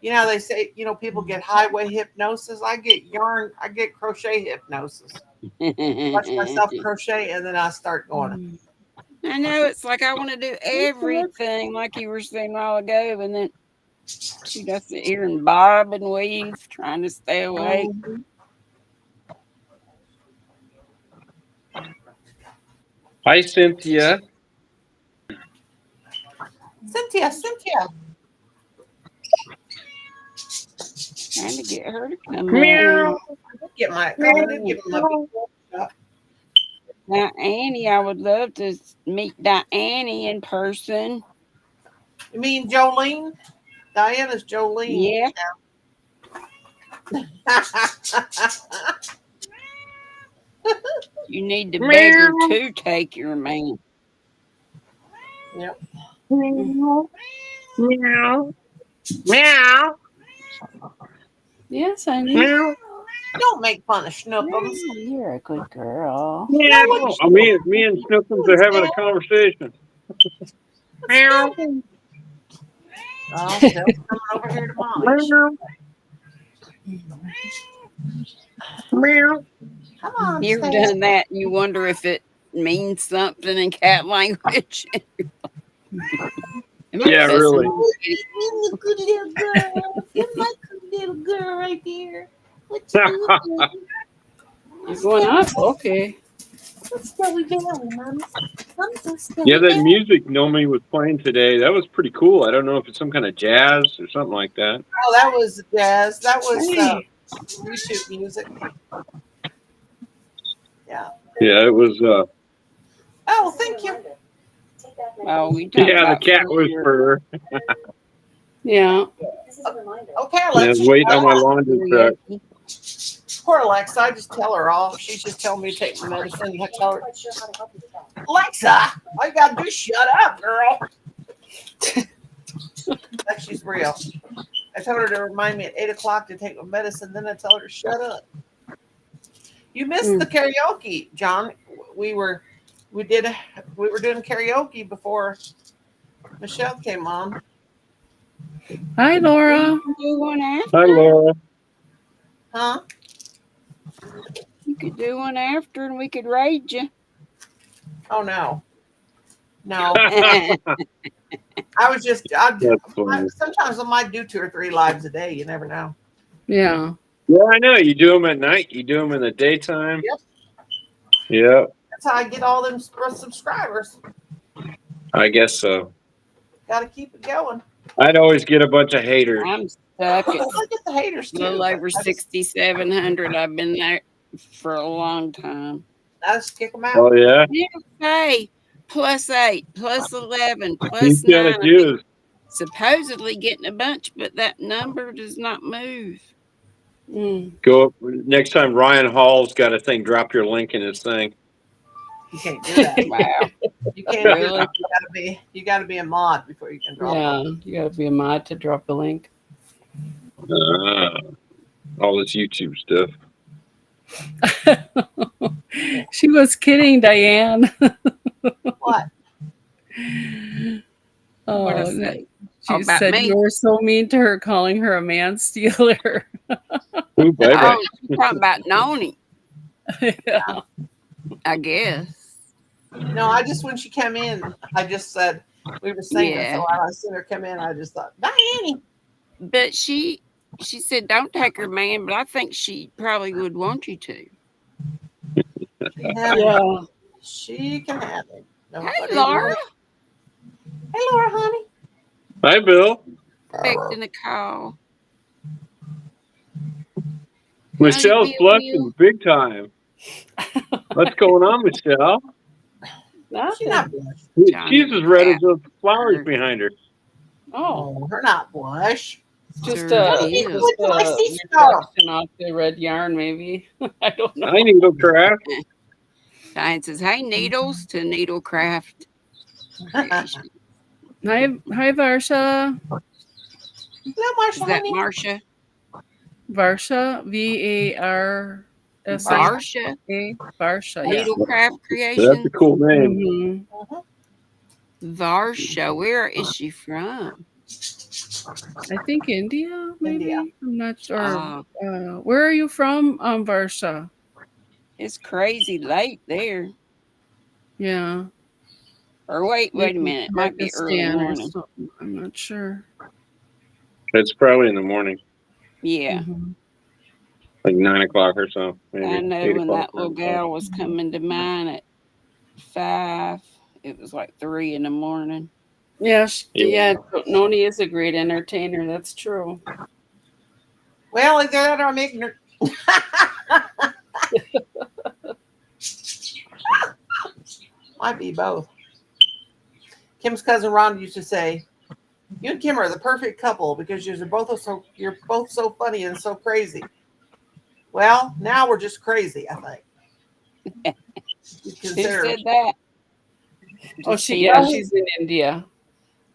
they say, people get highway hypnosis. I get yarn. I get crochet hypnosis. Watch myself crochet, and then I start going. I know, it's like I want to do everything, like you were saying a while ago, and then she does sit here and bob and weave, trying to stay awake. Hi, Cynthia. Cynthia. Trying to get her to come Meow. on. Get my. Now, Annie, I would love to meet Diane in person. You mean Jolene? Diana's Jolene. Yeah. You need to beg her to take your man. Yep. Meow. Meow. Meow. Yes, honey. Meow. Don't make fun of Snookums. You're a good girl. Yeah, me and Snookums are having a conversation. Meow. Oh, Phil's coming over here to mommy. Meow. Come on, You've Stan. done that, and you wonder if it means something in cat language. Yeah, really. You're a good little girl. You're my good little girl right there. What you doing? You're going up? Okay. What's Snowy Valley, Mommy? I'm so Snowy Yeah, that Valley. music Nomi was playing today, that was pretty cool. I don't know if it's some kind of jazz or something like that. Oh, that was jazz. That was Hey. YouTube music. Yeah. Yeah, it was Oh, thank you. Oh, we talking yeah, the about cat food. whisperer. Yeah. This is a reminder. Okay, Yeah, Alexa. wait on my laundry truck. Poor Alexa. I just tell her off. She's just telling me to take my medicine. I tell her, I'm not quite sure how to help you with that. Alexa, all you gotta do is shut up, girl. Like she's real. I told her to remind me at 8:00 to take my medicine. Then I tell her to shut up. You missed the karaoke, John. We were doing karaoke before Michelle came on. Hi, Laura. Do one after. Hi, Laura. Huh? You could do one after, and we could raid you. Oh no. No. Yeah, I was just That's funny. sometimes I might do 2 or 3 lives a day. You never know. Yeah. Yeah, I know. You do them at night. You do them in the daytime. Yep. Yeah, That's how I get all them subscribers. I guess so. Got to keep it going. I'd always get a bunch of haters. I'm stuck at I get the haters a too. little but over I just- 6,700. I've been there for a long time. I just kick them out. Oh yeah, Hey, +8, +11, you gotta +9. do. Supposedly getting a bunch, but that number does not move. Go up next time. Ryan Hall's got a thing. Drop your link in his thing. You can't do that. Wow. You can't do Really? that. You gotta be a mod before you can drop Yeah, them. you gotta be a mod to drop the link. All this YouTube stuff. She was kidding, Diane. What? Oh, What is that- it? she About said me? you were so mean to her, calling her a man stealer. Ooh, baby. Oh, she's talking about Noni, Yeah. I guess. No, I just when she came in, I just said we were singing. Yeah. So when I seen her come in, I just thought, Diane. But she said, don't take her man, but I think she probably would want you to. Yeah. She can have it. Hey, Nobody Laura. will. Hey, Laura, honey. Hi, Bill. Expecting a call. Michelle's Bill, blushing big time. What's going on, Michelle? She's not blush. She's as red as those flowers behind her. Oh, Oh, her not blush. just Sure a, is. just Look at my a sister girl. reflection off the red yarn, maybe. I don't know. I needlecraft. Diane says, hey, needles to Needlecraft. Creation. Hi, Varsha. Hello, Marsha, Is that honey. Marcia? Varsha, VARSA. Varsha? Varsha, yeah. Needlecraft That's a Creation? cool name. Mhm. Varsha. Where is she from? I think India, maybe. India. I'm not sure. Ah. Where are you from, Varsha? It's crazy late there. Yeah. Or wait a Maybe minute. It might be early Pakistan or morning. something. I'm not sure. It's probably in the morning, Yeah. Mhm. like 9 o'clock or so. Maybe I know 8 when o'clock. that little gal was coming to mine at 5, it was like 3 in the morning. Yeah, Yeah. Noni is a great entertainer. That's true. Well, either that or I'm ignorant. Might be both. Kim's cousin Ron used to say, "You and Kim are the perfect couple because you're both so funny and so crazy." Well, now we're just crazy, I think. You Who consider said that? Oh, Just he- she's in India.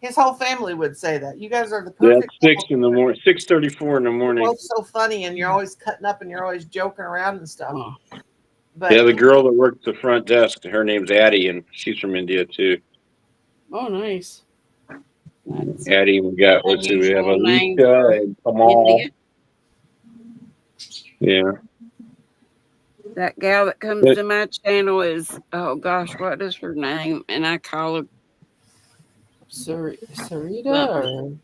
his whole family would say that. You guys are the Yeah, perfect 6 couple. in the morning, 6:34 in the You're morning. both so funny and you're always cutting up and you're always joking around and stuff. Oh. But Yeah, the girl that worked the front desk, her name's Addie, and she's from India too. Oh, nice. That's Addie, we have unusual name Alicia for and Kamal. India. Yeah, That gal that comes But- to my channel is, oh gosh, what is her name? And I call her, Sarita or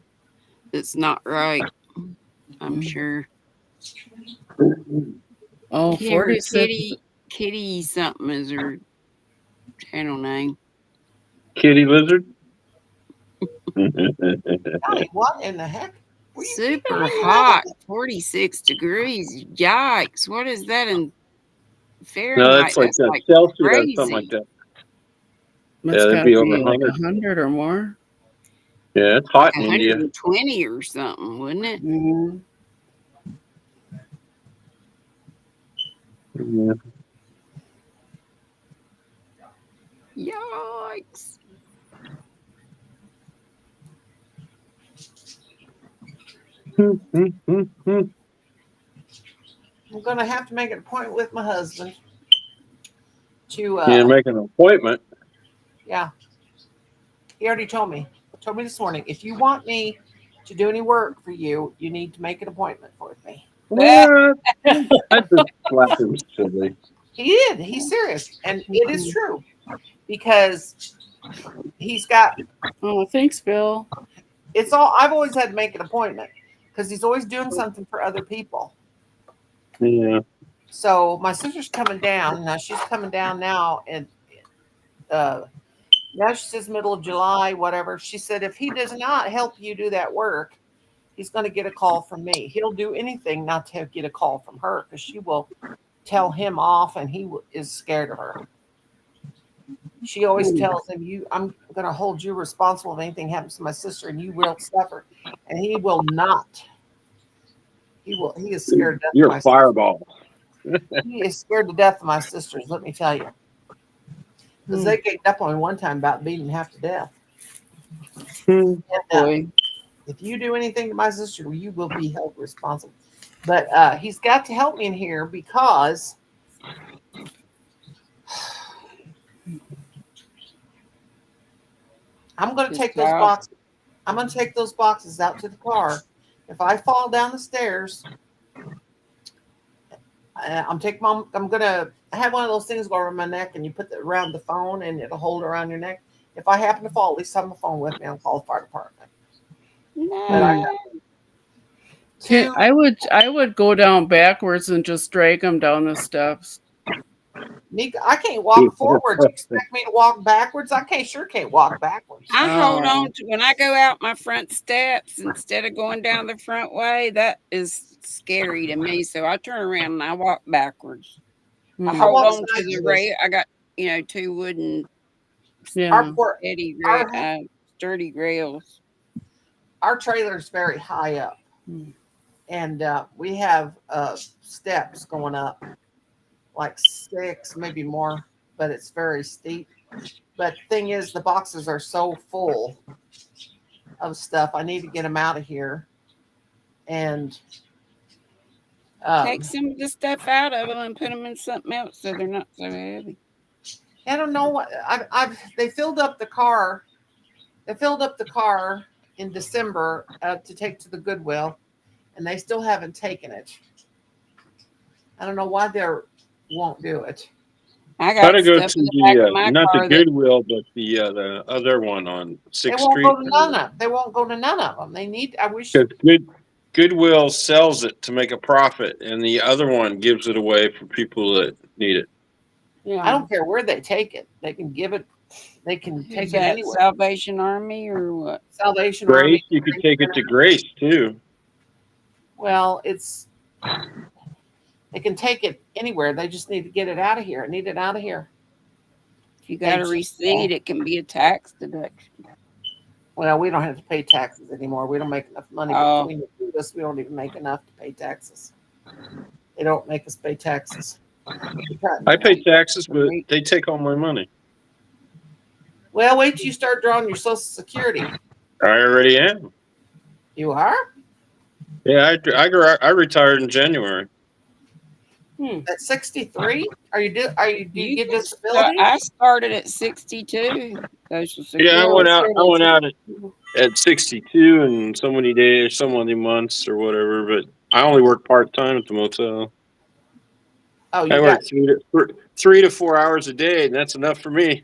it's not right. I'm Mm. sure. oh, Can't remember, 46. Kitty something is her channel name. Kitty Lizard. Golly, what in the heck? Were you keeping Super hanging out hot, with 46 degrees. Yikes. What is that in No, Fahrenheit? that's like That's like Celsius or crazy. something like that. That's Yeah, that'd gotta be be over like 100. 100 or more. Yeah, it's hot in India. 120 or something, wouldn't it? Mhm. Yeah. Yikes. I'm going to have to make an appointment with my husband to, Yeah, make an appointment. yeah. He already told me this morning, if you want me to do any work for you, you need to make an appointment with me. What? I just slapped him silly. He did. He's serious. And it is true because he's got, Oh, thanks, Bill. it's all, I've always had to make an appointment because he's always doing something for other people. Yeah. So my sister's coming down now. She's coming down now, and uh, now she says middle of July, whatever. She said if he does not help you do that work, he's going to get a call from me. He'll do anything not to get a call from her because she will tell him off, and is scared of her. She always tells him, I'm going to hold you responsible if anything happens to my sister, and you will suffer. And he will not. He is scared to death of You're my a fireball. He is scared to death of my sisters, let me tell you. Because they ganged up on me one time about beating half to death. And, Boy. if you do anything to my sister, you will be held responsible. But he's got to help me in here because I'm going to take those boxes. I'm going to take those boxes out to the car. If I fall down the stairs, I'm going to have one of those things go around my neck, and you put it around the phone, and it'll hold around your neck. If I happen to fall, at least have my phone with me. I'll call the fire department. No. But I would go down backwards and just drag him down the steps. I can't walk forwards. You expect me to walk backwards? I sure can't walk backwards. I hold on to when I go out my front steps instead of going down the front way. That is scary to me. So I turn around and I walk backwards. I hold on to the rail. I got 2 wooden sturdy rails. Our trailer's very high up, and we have steps going up like 6, maybe more, but it's very steep. But the thing is, the boxes are so full of stuff. I need to get them out of here. And take some of the stuff out of them and put them in something else so they're not so heavy. I don't know what they filled up the car. They filled up the car in December to take to the Goodwill, and they still haven't taken it. I don't know why they won't do it. I got to go stuff to in the back of my not car the Goodwill, but the other one on 6th Street. They won't go to none of them. They need. I wish. Goodwill sells it to make a profit, and the other one gives it away for people that need it. Yeah. I don't care where they take it. They can give it. They can take it anywhere. Salvation Army or what? Salvation Grace, Army. you could take it to Grace too. Well, they can take it anywhere. They just need to get it out of here. I need it out of here. If you got a receipt, it can be a tax deduction. Well, we don't have to pay taxes anymore. We don't make enough money. Between the two of us, we don't even make enough to pay taxes. They don't make us pay taxes. I pay taxes, but they take all my money. Well, wait till you start drawing your Social Security. I already am. You are? Yeah, I retired in January. At 63? Do you get disability? I started at 62. Social Security. Yeah, I went out at 62 and so many days, so many months or whatever. But I only work part time at the motel. Oh, I work 3 to 4 hours a day, and that's enough for me.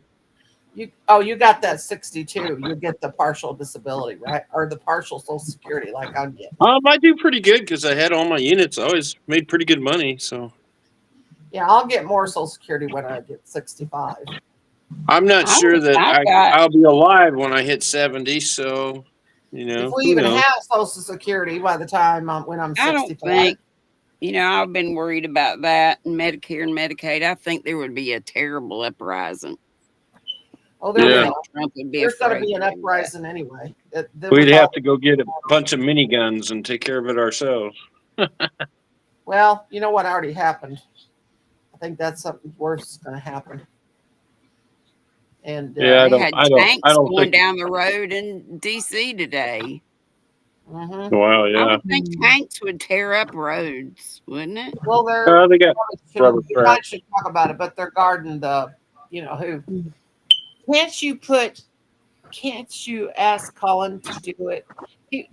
You got that 62. You get the partial disability, right? Or the partial Social Security, like I get. I do pretty good because I had all my units. I always made pretty good money. So yeah, I'll get more Social Security when I get 65. I'm not sure that I'll be alive when I hit 70. So if we even have Social Security by the time when I'm 65. I don't think. I've been worried about that and Medicare and Medicaid. I think there would be a terrible uprising. Oh, Trump would be there's got to be an uprising anyway. We'd have to go get a bunch of miniguns and take care of it ourselves. Well, you know what already happened. I think that's something worse is going to happen. And they had tanks going down the road in D.C. today. Mm-hmm. Wow, yeah. I would think tanks would tear up roads, wouldn't it? Well, they got rubber traps. I should talk about it, but they're guarding the, who. Can't you ask Colin to do it? He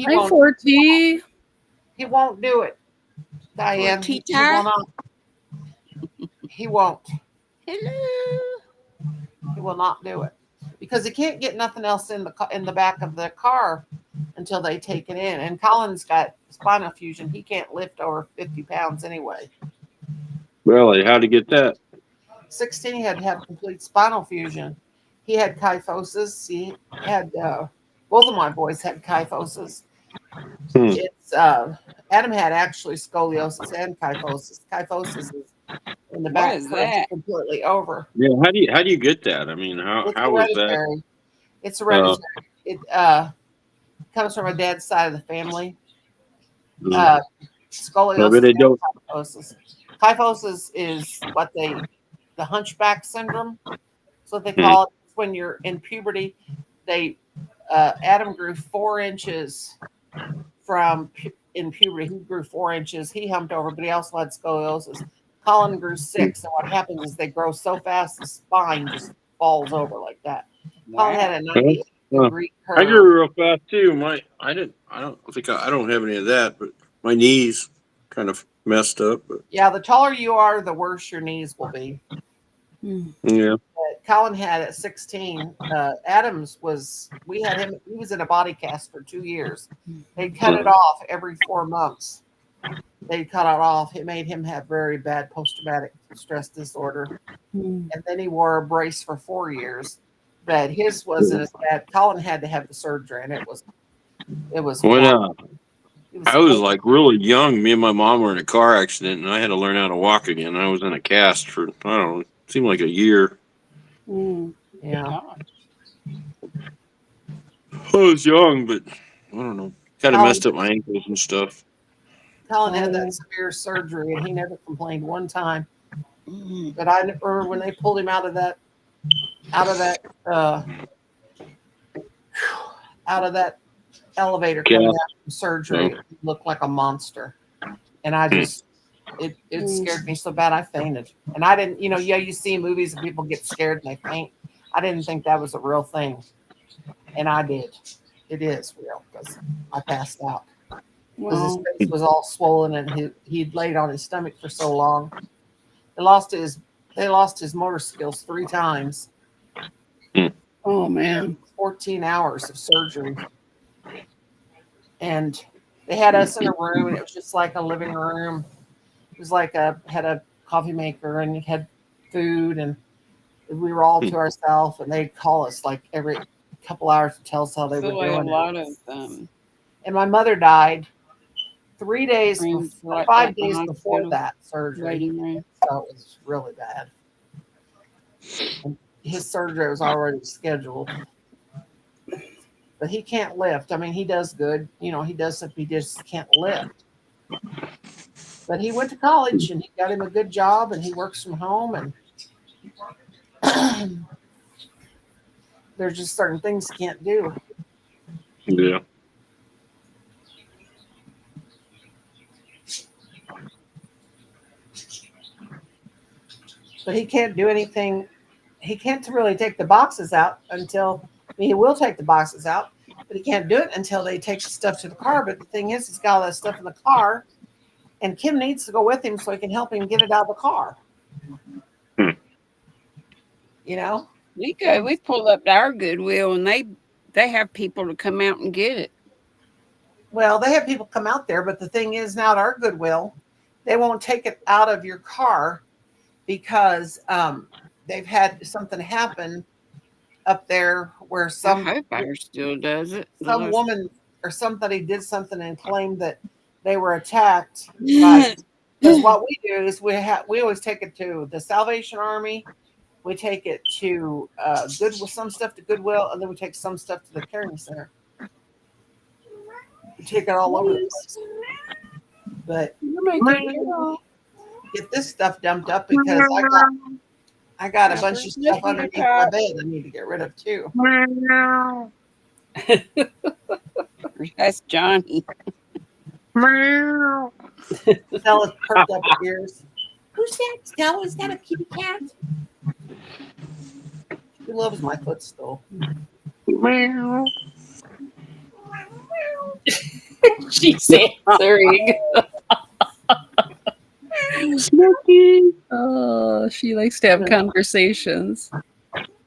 won't. He won't do it. Diane, he will not. He won't. Hello. He will not do it because he can't get nothing else in the back of the car until they take it in. And Colin's got spinal fusion. He can't lift over 50 pounds anyway. Really? How'd you get that? 16, he had to have complete spinal fusion. He had kyphosis. He had both of my boys had kyphosis. Hmm. It's Adam had actually scoliosis and kyphosis. Kyphosis is when the What back is curves that? completely over. Yeah. How do you get that? I mean, It's how was that? hereditary. It's hereditary. It comes from a dad's side of the family. Mm. Uh, I scoliosis bet they and don't. kyphosis. Kyphosis is the hunchback syndrome. That's what they call it. It's when you're in puberty. Adam grew 4 inches in puberty. He grew 4 inches. He humped over, but he also had scoliosis. Colin grew 6. And what happens is they grow so fast the spine just falls over like that. Colin had a Wow. 98-degree I curve. grew real fast too. I don't have any of that, but my knees kind of messed up. But Yeah, the taller you are, the worse your knees will be. yeah. But Colin had at 16. We had him, he was in a body cast for 2 years. They cut it off every 4 months. They cut it off. It made him have very bad post-traumatic stress disorder. And then he wore a brace for 4 years. But his wasn't as bad. Colin had to have the surgery, and it was When horrible. It I was was like really young, me and my mom were in a car accident, and I had to learn how to walk again. I was in a cast for I don't know, it seemed like a year. yeah. Gosh. I was young, but I don't know, kind of Colin, messed up my ankles and stuff. Colin had that severe surgery, and he never complained one time. Mm. But I remember when they pulled him out of that elevator Yeah. coming out from surgery, he looked like a monster. And I just it scared me so bad I fainted. And I didn't, you see movies and people get scared and they faint. I didn't think that was a real thing. And I did. It is real because I passed out. Because his face was all swollen and he'd laid on his stomach for so long. They lost his motor skills 3 times. Oh man. 14 hours of surgery. And they had us in a room and it was just like a living room. It was like had a coffee maker and it had food and we were all to ourselves and they'd call us like every couple hours to tell us how they I were feel like doing a lot of And my mother died 3 days, rooms like 5 that in the days before hospital, that surgery. waiting room. So it was really bad. And his surgery was already scheduled. But he can't lift. I mean, he does good. He does stuff. He just can't lift. But he went to college and he got him a good job and he works from home. And there's just certain things he can't do. Yeah. But he can't do anything. He can't really take the boxes out he will take the boxes out, but he can't do it until they take the stuff to the car. But the thing is, he's got all that stuff in the car, and Kim needs to go with him so he can help him get it out of the car. We pulled up to our Goodwill and they have people to come out and get it. Well, they have people come out there, but the thing is now at our Goodwill, they won't take it out of your car because they've had something happen up there where I hope ours still does it. some woman or somebody did something and claimed that they were attacked. Because what we do is we always take it to the Salvation Army. We take it to some stuff to Goodwill, and then we take some stuff to the Caring Center. We take it all over the place. But get this stuff dumped up because I got a bunch of stuff underneath my bed I need to get rid of too. That's Johnny. Stella's perked up her ears. Who's that? Stella? Is that a kitty cat? She loves my footstool. She's answering. Snooky. Oh, she likes to have conversations.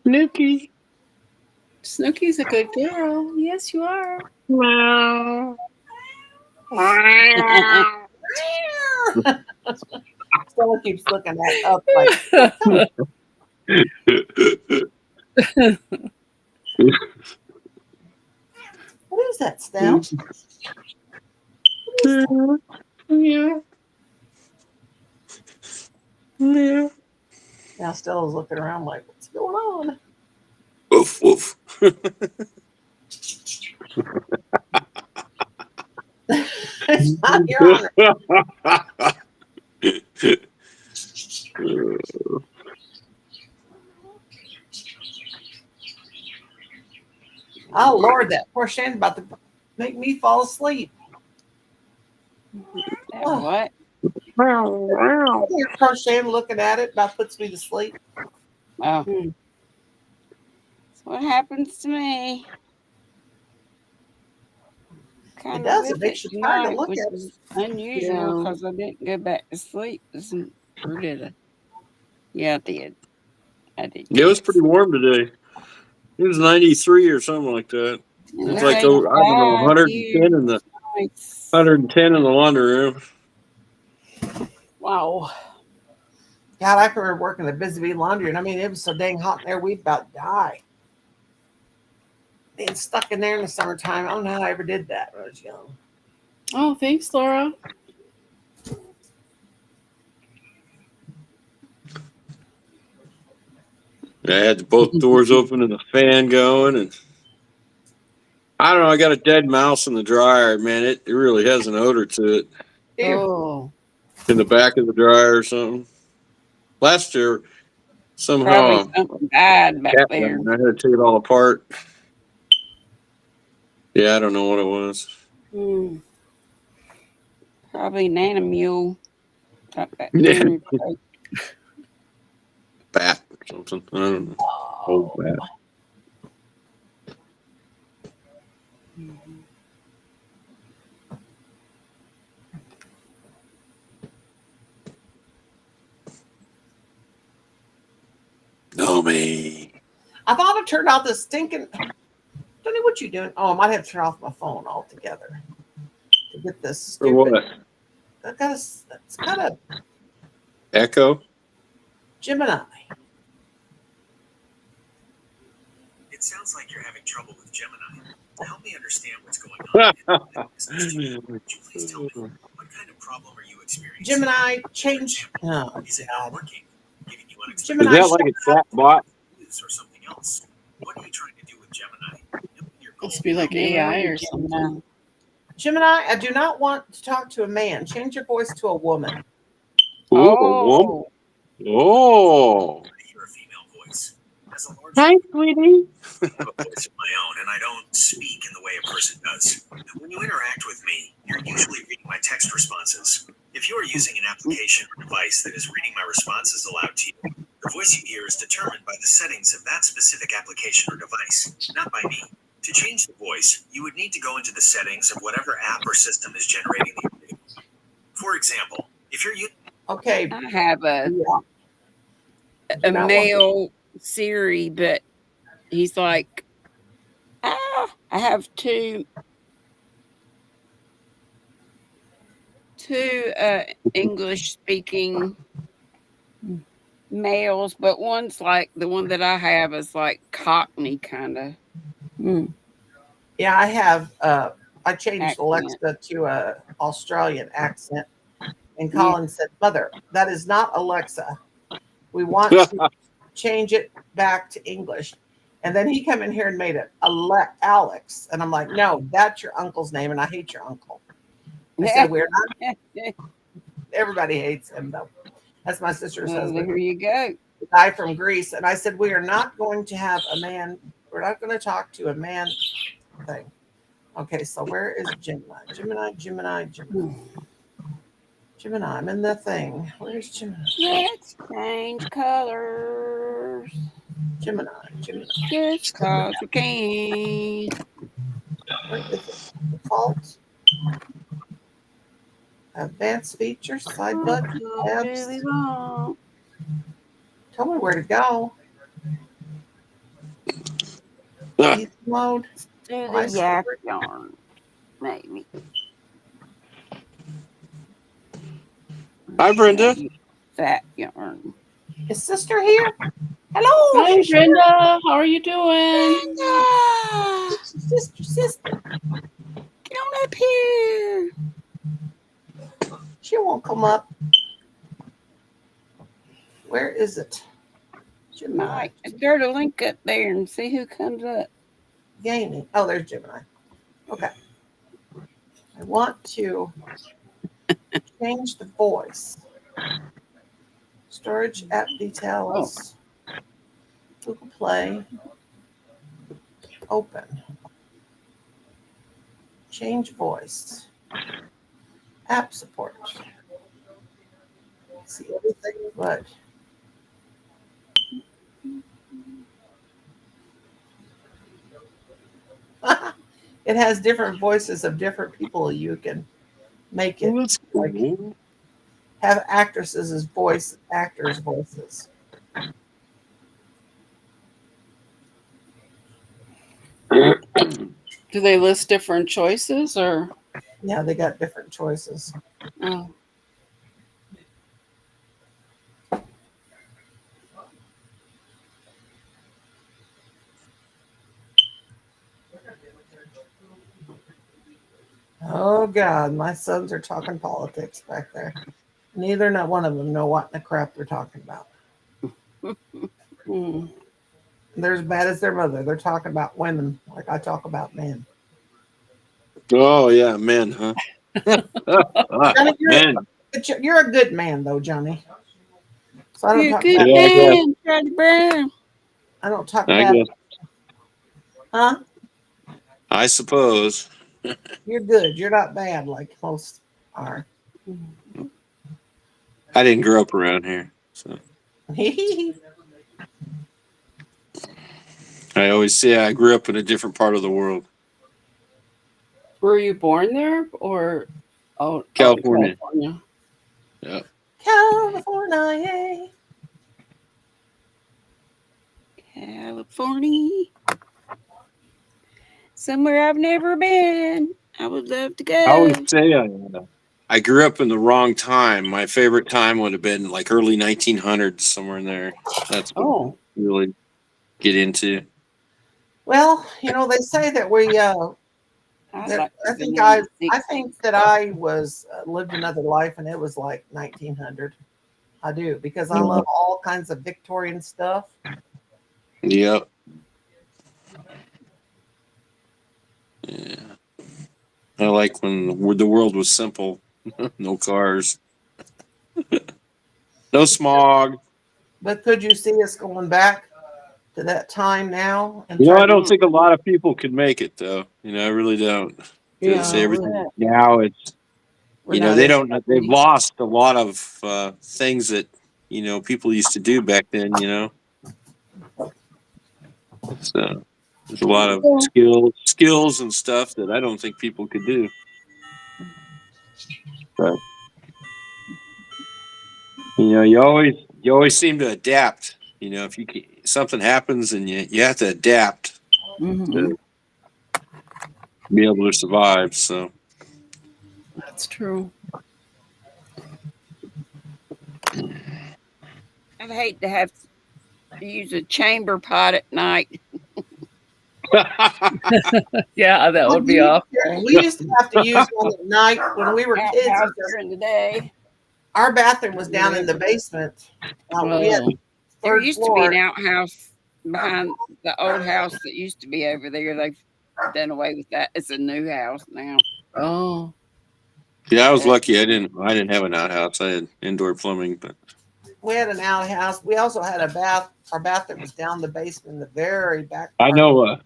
Snooky. Snooky's a good girl. Yes, you are. Stella keeps looking at up like, what is that, Stella? Yeah. Yeah. Now Stella's looking around like, what's going on? Woof woof. It's not your honor. Oh Lord, that poor Shane's about to make me fall asleep. What? You're crocheting, looking at it, about puts me to sleep. Oh. That's what happens to me. Kind does. of It makes you tired to tonight, look which at is unusual Yeah. because I didn't go back to sleep. Or did I? Yeah, I did. I did. It was pretty warm today. It was 93 or something like that. It It's was like, oh, I don't know, 85 110 here. in the Nice. 110 in the laundry room. Wow. God, I remember working at Busy Bee Laundry, and I mean, it was so dang hot in there, we'd about die. Being stuck in there in the summertime. I don't know how I ever did that when I was young. Oh, thanks, Laura. I had both doors open and the fan going, and I don't know. I got a dead mouse in the dryer, man. It really has an odor to it Ew. Oh, in the back of the dryer or something. Last year, probably somehow something bad back cat died, there. and I had to take it all apart. Yeah, I don't know what it was. Probably an animal. Got that Yeah. in your throat. Bat or something. I don't know. Old bat. No, me. I thought I turned off the stinking. Tony, what you doing? Oh, I might have to turn off my phone altogether to get this For stupid. what? It's kind of Echo? Gemini. It sounds like you're having trouble with Gemini. To help me understand what's going on, would you please tell me what kind of problem are you experiencing? Gemini, change. Oh, Is it God. not working? Giving you Is unexpected Gemini, that like a chat bot? news or something else? What are you trying to do with Gemini? Knowing your goal Must be like Yeah, AI or Gemini. something. Gemini, I do not want to talk to a man. Change your voice to a woman. Ooh, a woman. Oh, Oh. I hear a female voice. As a large Hi, sweetie. I have a voice of my own, and I don't speak in the way a person does. When you interact with me, you're usually reading my text responses. If you are using an application or device that is reading my responses aloud to you, the voice you hear is determined by the settings of that specific application or device, not by me. To change the voice, you would need to go into the settings of whatever app or system is generating the audio. For example, if you're using Okay. I have a Do not want- male Siri, but he's like, I have two English speaking males, but one's like the one that I have is like Cockney kind of. Yeah, I have. I changed Accent. Alexa to a Australian accent, and Colin said, "Mother, that is not Alexa. We want to change it back to English." And then he come in here and made it Alex, and I'm like, "No, that's your uncle's name, and I hate your uncle." I said, "We're not." Everybody hates him though. That's my sister's Well, husband, here you go. the guy from Greece. And I said, "We are not going to have a man. We're not going to talk to a man thing." Okay, so where is Gemini? Gemini. I'm in the thing. Where's Gemini? Let's change colors Gemini. just cause we can. Where is it? Default. Advanced features, side button, What do tabs. we want? Tell me where to go. Easy mode. Do Why the yak story? yarn, maybe. Hi, Brenda. Fat yarn. Is sister here? Hello. Hi, Brenda. How are you doing? Brenda! Sister. Get on up here. She won't come up. Where is it? Gemini. Throw the link up there and see who comes up. Gaming. Oh, there's Gemini. Okay. I want to change the voice. Storage app details. Google Play. Open. Change voice. App support. See everything but it has different voices of different people. You can make it That's like cool. have actors' voices. Do they list different choices or? Yeah, they got different choices. Oh. Oh God, my sons are talking politics back there. Neither not one of them know what in the crap they're talking about. Hmm. They're as bad as their mother. They're talking about women like I talk about men. Oh yeah, men, huh? Johnny, Men. you're a good man though, Johnny. So I don't You're a talk good bad. Yeah, I guess. man, Charlie Brown. I don't talk I bad. guess. Huh? I suppose. You're good. You're not bad like most are. I didn't grow up around here, so I always say I grew up in a different part of the world. Were you born there or out in California. California? Yeah. California. California. Somewhere I've never been. I would love to I always go. say I grew up in the wrong time. My favorite time would have been like early 1900s, somewhere in there. That's what I Oh. really get into. Well, they say that we I'd that like to I have been think in the I think 60s. that I was lived another life and it was like 1900. I do because I love all kinds of Victorian stuff. Yep. Yeah. I like when the world was simple. No cars. No smog. But could you see us going back to that time now and I try to? don't think a lot of people could make it though. I really don't. Because Yeah, everything now it's we're not they in. don't they've lost a lot of things that people used to do back then. So there's a lot of skills and stuff that I don't think people could do. But you always seem to adapt. If something happens and you have to adapt Mm-hmm. to be able to survive. So That's true. I'd hate to have to use a chamber pot at night. Yeah, that would be awful. We used to have to use one at night when we were kids. Outhouse Because during the day. our bathroom was down in the basement. We had Oh. There third used to be an floor. outhouse behind the old house that used to be over there. They've done away with that. It's a new house now. Oh. Yeah, I was lucky. I didn't have an outhouse. I had indoor plumbing, but We had an outhouse. We also had a bath. Our bathroom was down the basement in the very back I part. know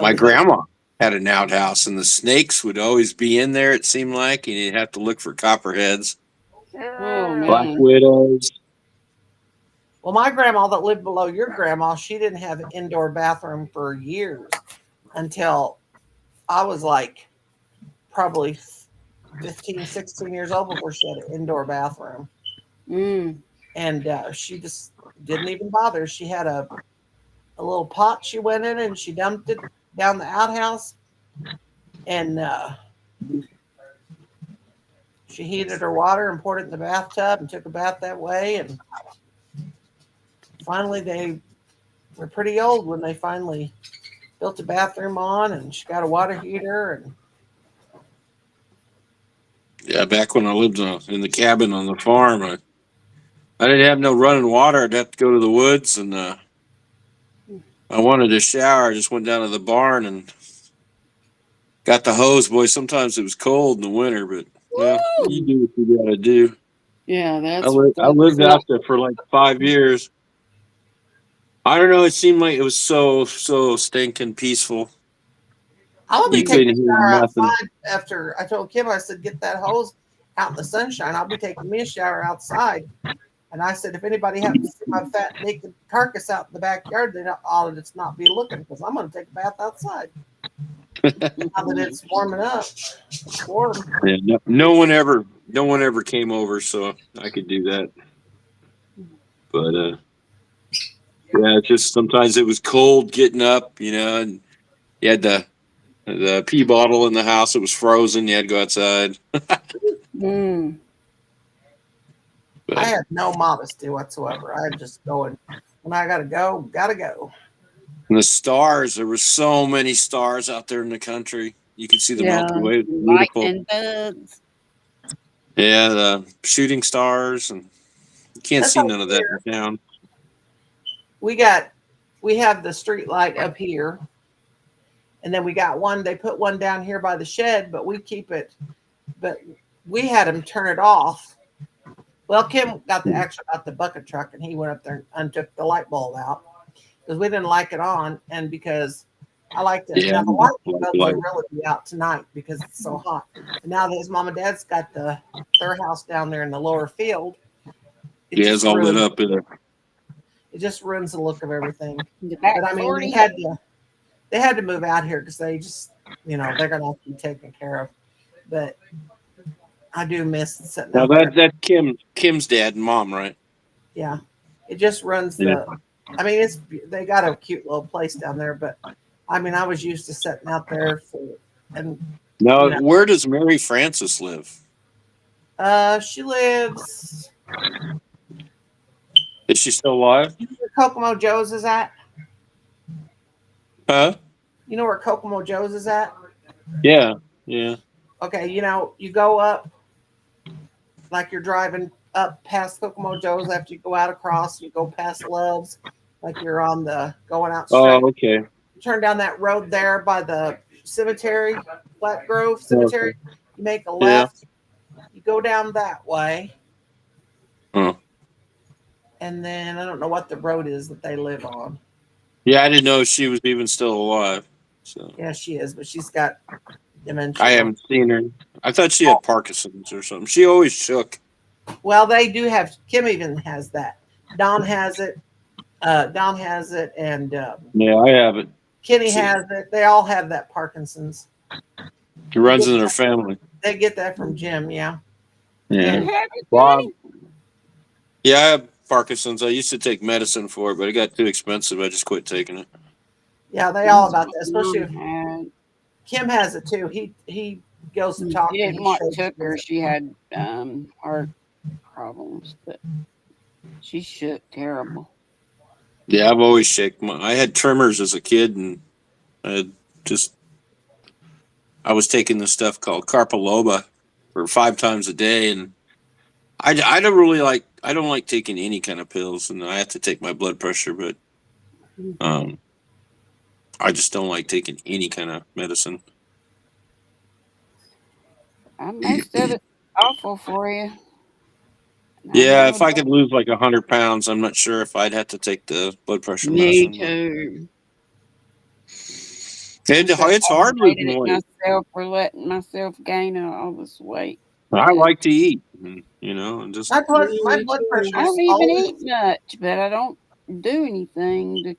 my the grandma had an outhouse, and the snakes would always be in there. It seemed like, and you'd have to look for copperheads, Oh black man. widows. Well, my grandma that lived below your grandma, she didn't have an indoor bathroom for years until I was like probably 15, 16 years old before she had an indoor bathroom. Mm. And she just didn't even bother. She had a a little pot she went in and she dumped it down the outhouse, and she heated her water and poured it in the bathtub and took a bath that way. And finally, they were pretty old when they finally built a bathroom on, and she got a water heater. And Yeah, back when I lived in the cabin on the farm, I didn't have no running water. I'd have to go to the woods, and I wanted a shower. I just went down to the barn and got the hose. Boy, sometimes it was cold in the winter, but well, you do what you got to do. Yeah, I lived out there for like 5 years. I don't know. It seemed like it was so stinking peaceful. I'll be You taking couldn't a hear shower nothing. outside after I told Kim, I said, get that hose out in the sunshine. I'll be taking me a shower outside. And I said, if anybody happens to see my fat naked carcass out in the backyard, they ought to just not be looking because I'm going to take a bath outside. Now that it's warming up, it's warm. Yeah, no one ever came over, so I could do that. But yeah, it's just sometimes it was cold getting up, and you had the pee bottle in the house. It was frozen. You had to go outside. Mm. I But had no modesty whatsoever. I just going, when I gotta go, gotta go. and the stars, there were so many stars out there in the country. You could see the Yeah. Milky Way. It was beautiful. Lightning bugs. Yeah, the shooting stars, and you can't That's see how none of that in town. we have the street light up here, and then we got one. They put one down here by the shed, but we keep it. But we had him turn it off. Well, Kim got the bucket truck, and he went up there and took the light bulb out because we didn't like it on, and because I like to. Yeah, Now the light bulb like- will really be out tonight because it's so hot. And now that his mom and dad's got their house down there in the lower field, it Yeah, just it's all lit ruins- up in there. It just ruins the look of everything. The back But I mean, 40. they had to move out here because they just, they're gonna have to be taken care of. But I do miss sitting Now out there. that's Kim's dad and mom, right? Yeah, it just runs Yeah. I mean, they got a cute little place down there, but I mean, I was used to sitting out there and Now, You know. where does Mary Frances live? she lives. Is she still alive? You know where Kokomo Joe's is at? Huh? You know where Kokomo Joe's is at? Yeah, yeah. Okay, you go up like you're driving up past Kokomo Joe's after you go out across, you go past Love's, like you're on the going out straight. Oh, okay. You turn down that road there by the cemetery, Flat Grove Cemetery. You make a left. You go down that way. Huh. And then I don't know what the road is that they live on. Yeah, I didn't know she was even still alive. So Yeah, she is, but she's got dementia. I haven't seen her. I thought she had Parkinson's or something. She always shook. Well, they do have. Kim even has that. Don has it. And Yeah, I have it. Kenny has it. They all have that Parkinson's. It runs in their family. They get that from Jim. Yeah. Yeah. You have it, Bob. Johnny? Yeah, I have Parkinson's. I used to take medicine for it, but it got too expensive. I just quit taking it. Yeah, they all about that. Especially if Had- Kim has it too. He goes to talk. Did and what he shows took her. me. She had heart problems, but she shook terrible. Yeah, I've always shaken. I had tremors as a kid, and I was taking this stuff called Carpaloba for 5 times a day, and I don't like taking any kind of pills, and I have to take my blood pressure, but I just don't like taking any kind of medicine. Most of it's awful for you. Yeah, if I could lose like 100 pounds, I'm not sure if I'd have to take the blood pressure Me medicine. too. It's hard losing Hated it weight. myself for letting myself gain all this weight. I like to eat, and just My blood Me too. pressure I is don't even always. eat much, but I don't do anything to.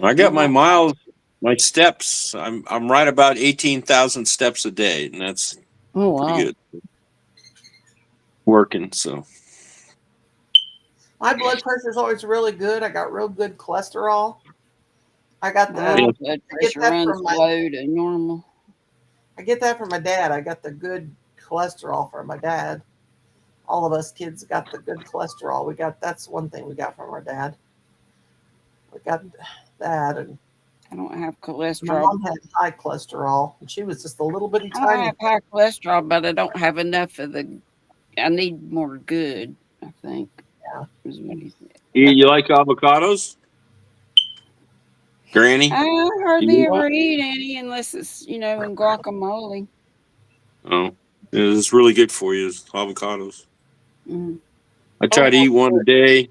I got my miles, my steps. I'm right about 18,000 steps a day, and that's Oh, wow. pretty good. Working, so My blood pressure is always really good. I got real good cholesterol. I got My the. blood I get pressure that runs from my. low to normal. I get that from my dad. I got the good cholesterol from my dad. All of us kids got the good cholesterol. We got that's one thing we got from our dad. We got that, and I don't have my cholesterol. mom had high cholesterol, and she was just a little bitty I don't tiny. have high cholesterol, but I don't have enough of the. I need more good. I think. Yeah. Is what he said. You like avocados, Granny? I hardly You eat ever one? eat any unless it's in guacamole. Oh, yeah, it's really good for you. Is avocados. Mm, I Oh, try to eat one a day.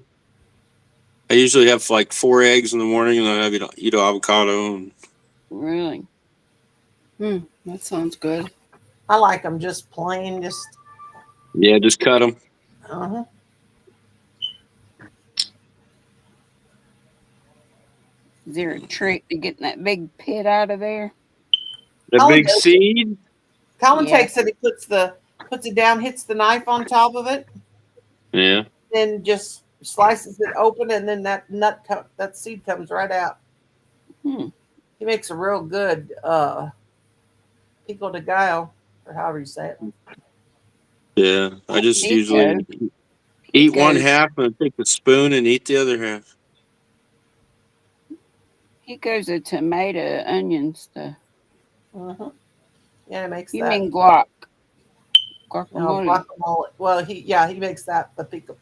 I usually have like 4 eggs in the morning, and then I eat an avocado. And, really? That sounds good. I like them just plain, just. yeah, just cut them. Uh-huh. Is there a trick to getting that big pit out of there? The Colin big does it. seed. Colin Yeah. takes it. He puts it down, hits the knife on top of it, Yeah, then just slices it open, and then that seed comes right out. Hmm. He makes a real good pico de gallo, or however you say it. yeah. I just Pico. usually eat one Pico's. half and take a spoon and eat the other half. Pico's a tomato onion stuff. Uh-huh. Yeah, he makes You that. mean guac? No, Guacamole. guacamole. Well, he makes that the pico.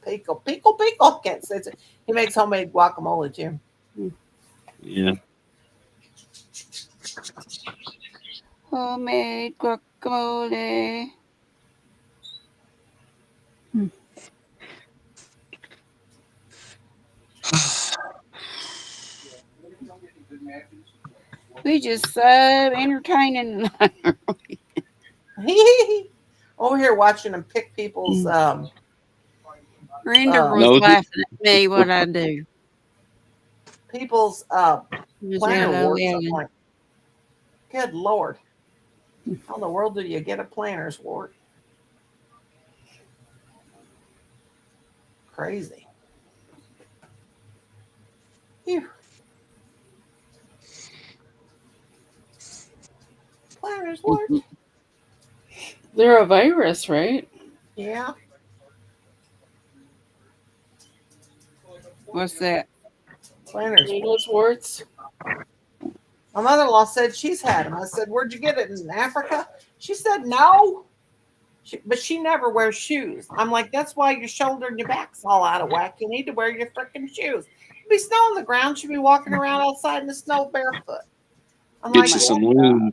Can't say it. He makes homemade guacamole too. Yeah. Homemade guacamole. We just so entertaining. Over here watching him pick people's Brenda uh was No. laughing at me. What I do? people's Miss planner warts. I'm LOL. like, good lord, how in the world do you get a planner's wart? Crazy. Phew. Planner's wart. They're a virus, right? Yeah. What's that? Planner's wart. Those warts. My mother-in-law said she's had them. I said, where'd you get it, in Africa? She said no. But she never wears shoes. I'm like, that's why your shoulder and your back's all out of whack. You need to wear your freaking shoes. There'd be snow on the ground. She'd be walking around outside in the snow barefoot. I'm Get like, you yeah. some lean.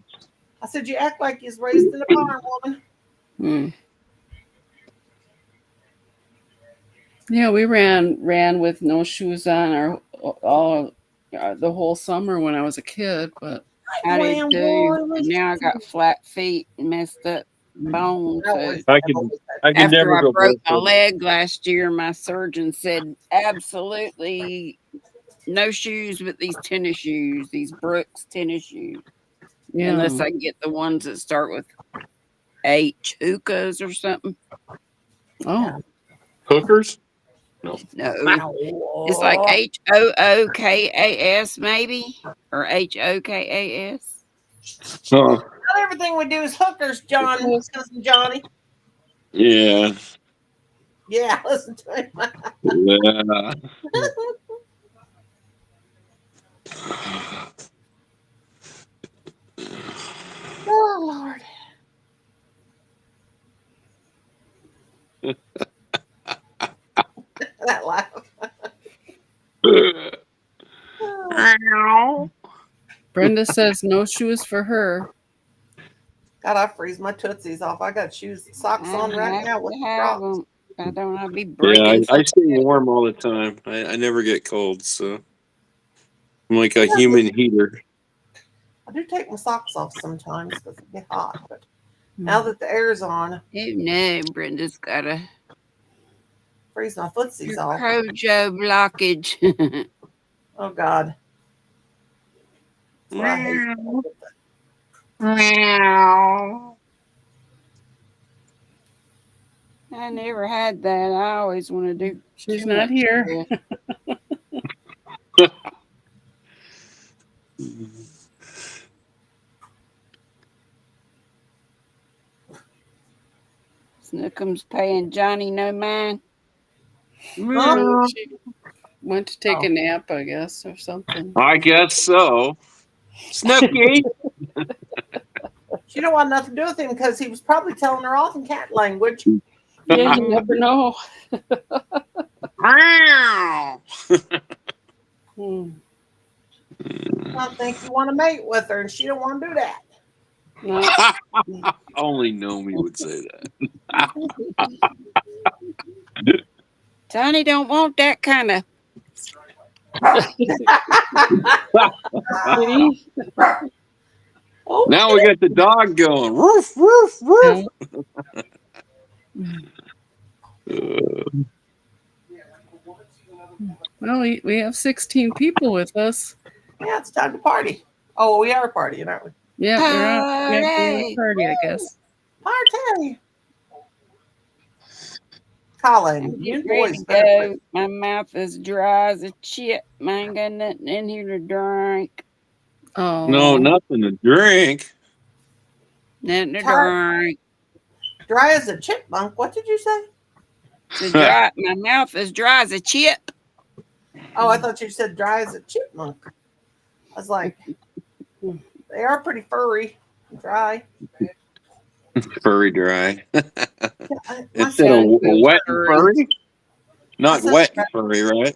I said, you act like you're raised in a barn, woman. Hmm. Yeah, we ran with no shoes on all the whole summer when I was a kid, but I did Wham, too. boy, And now I got flat feet and messed up bones. So I I've can always had I can after never I go broke my barefoot. leg last year, my surgeon said absolutely no shoes but these tennis shoes, these Brooks tennis shoes. yeah. Unless I get the ones that start with H, hookahs or something. Oh, Hookers? No. No, Wow. it's like HOOKAS maybe, or HOKAS. Oh, Not everything we do is hookers, John, cousin Johnny. yeah. Yeah, listen to him. Yeah. Oh Lord. That laugh. Oh, Brenda says no shoes for her. God, I freeze my tootsies off. I got socks on right I have now with to have Crocs. them. I don't want to be Yeah, breaking I stuff. stay warm all the time. I never get cold, so I'm like a Yeah, human heater. I do take my socks off sometimes because it get hot. But now that the air's on, Oh no, Brenda's got a freeze my footsies off. Crojo blockage. Oh God, that's what I hate. Meow. I never had that. I always want to do. She's too not much here. stuff. Snookums paying Johnny no mind. Oh, she went to take Oh. a nap, I guess, or something. I guess so. Snooky. She don't want nothing to do with him because he was probably telling her off in cat language. Yeah, you never know. Meow. Hmm. I think you want to mate with her, and she don't want to do that. No. Only Nomi would say that. Johnny don't want that kind of. Kitty? Oh, Now we got the dog going. Woof, woof, woof. Well, we have 16 people with us. yeah, it's time to party. Oh, we are partying, aren't we? Yeah, we're on Party. a party, I guess. Party. Colin, I'm you getting ready boys to better go. quit. My mouth is dry as a chip. I ain't got nothing in here to drink. Oh. No, nothing to drink. Nothing to Tired. drink. Dry as a chipmunk. What did you say? It's dry. My mouth is dry as a chip. Oh, I thought you said dry as a chipmunk. I was like, they are pretty furry and dry. Furry dry. My Instead of son- wet and furry? Not My wet son- and furry, right?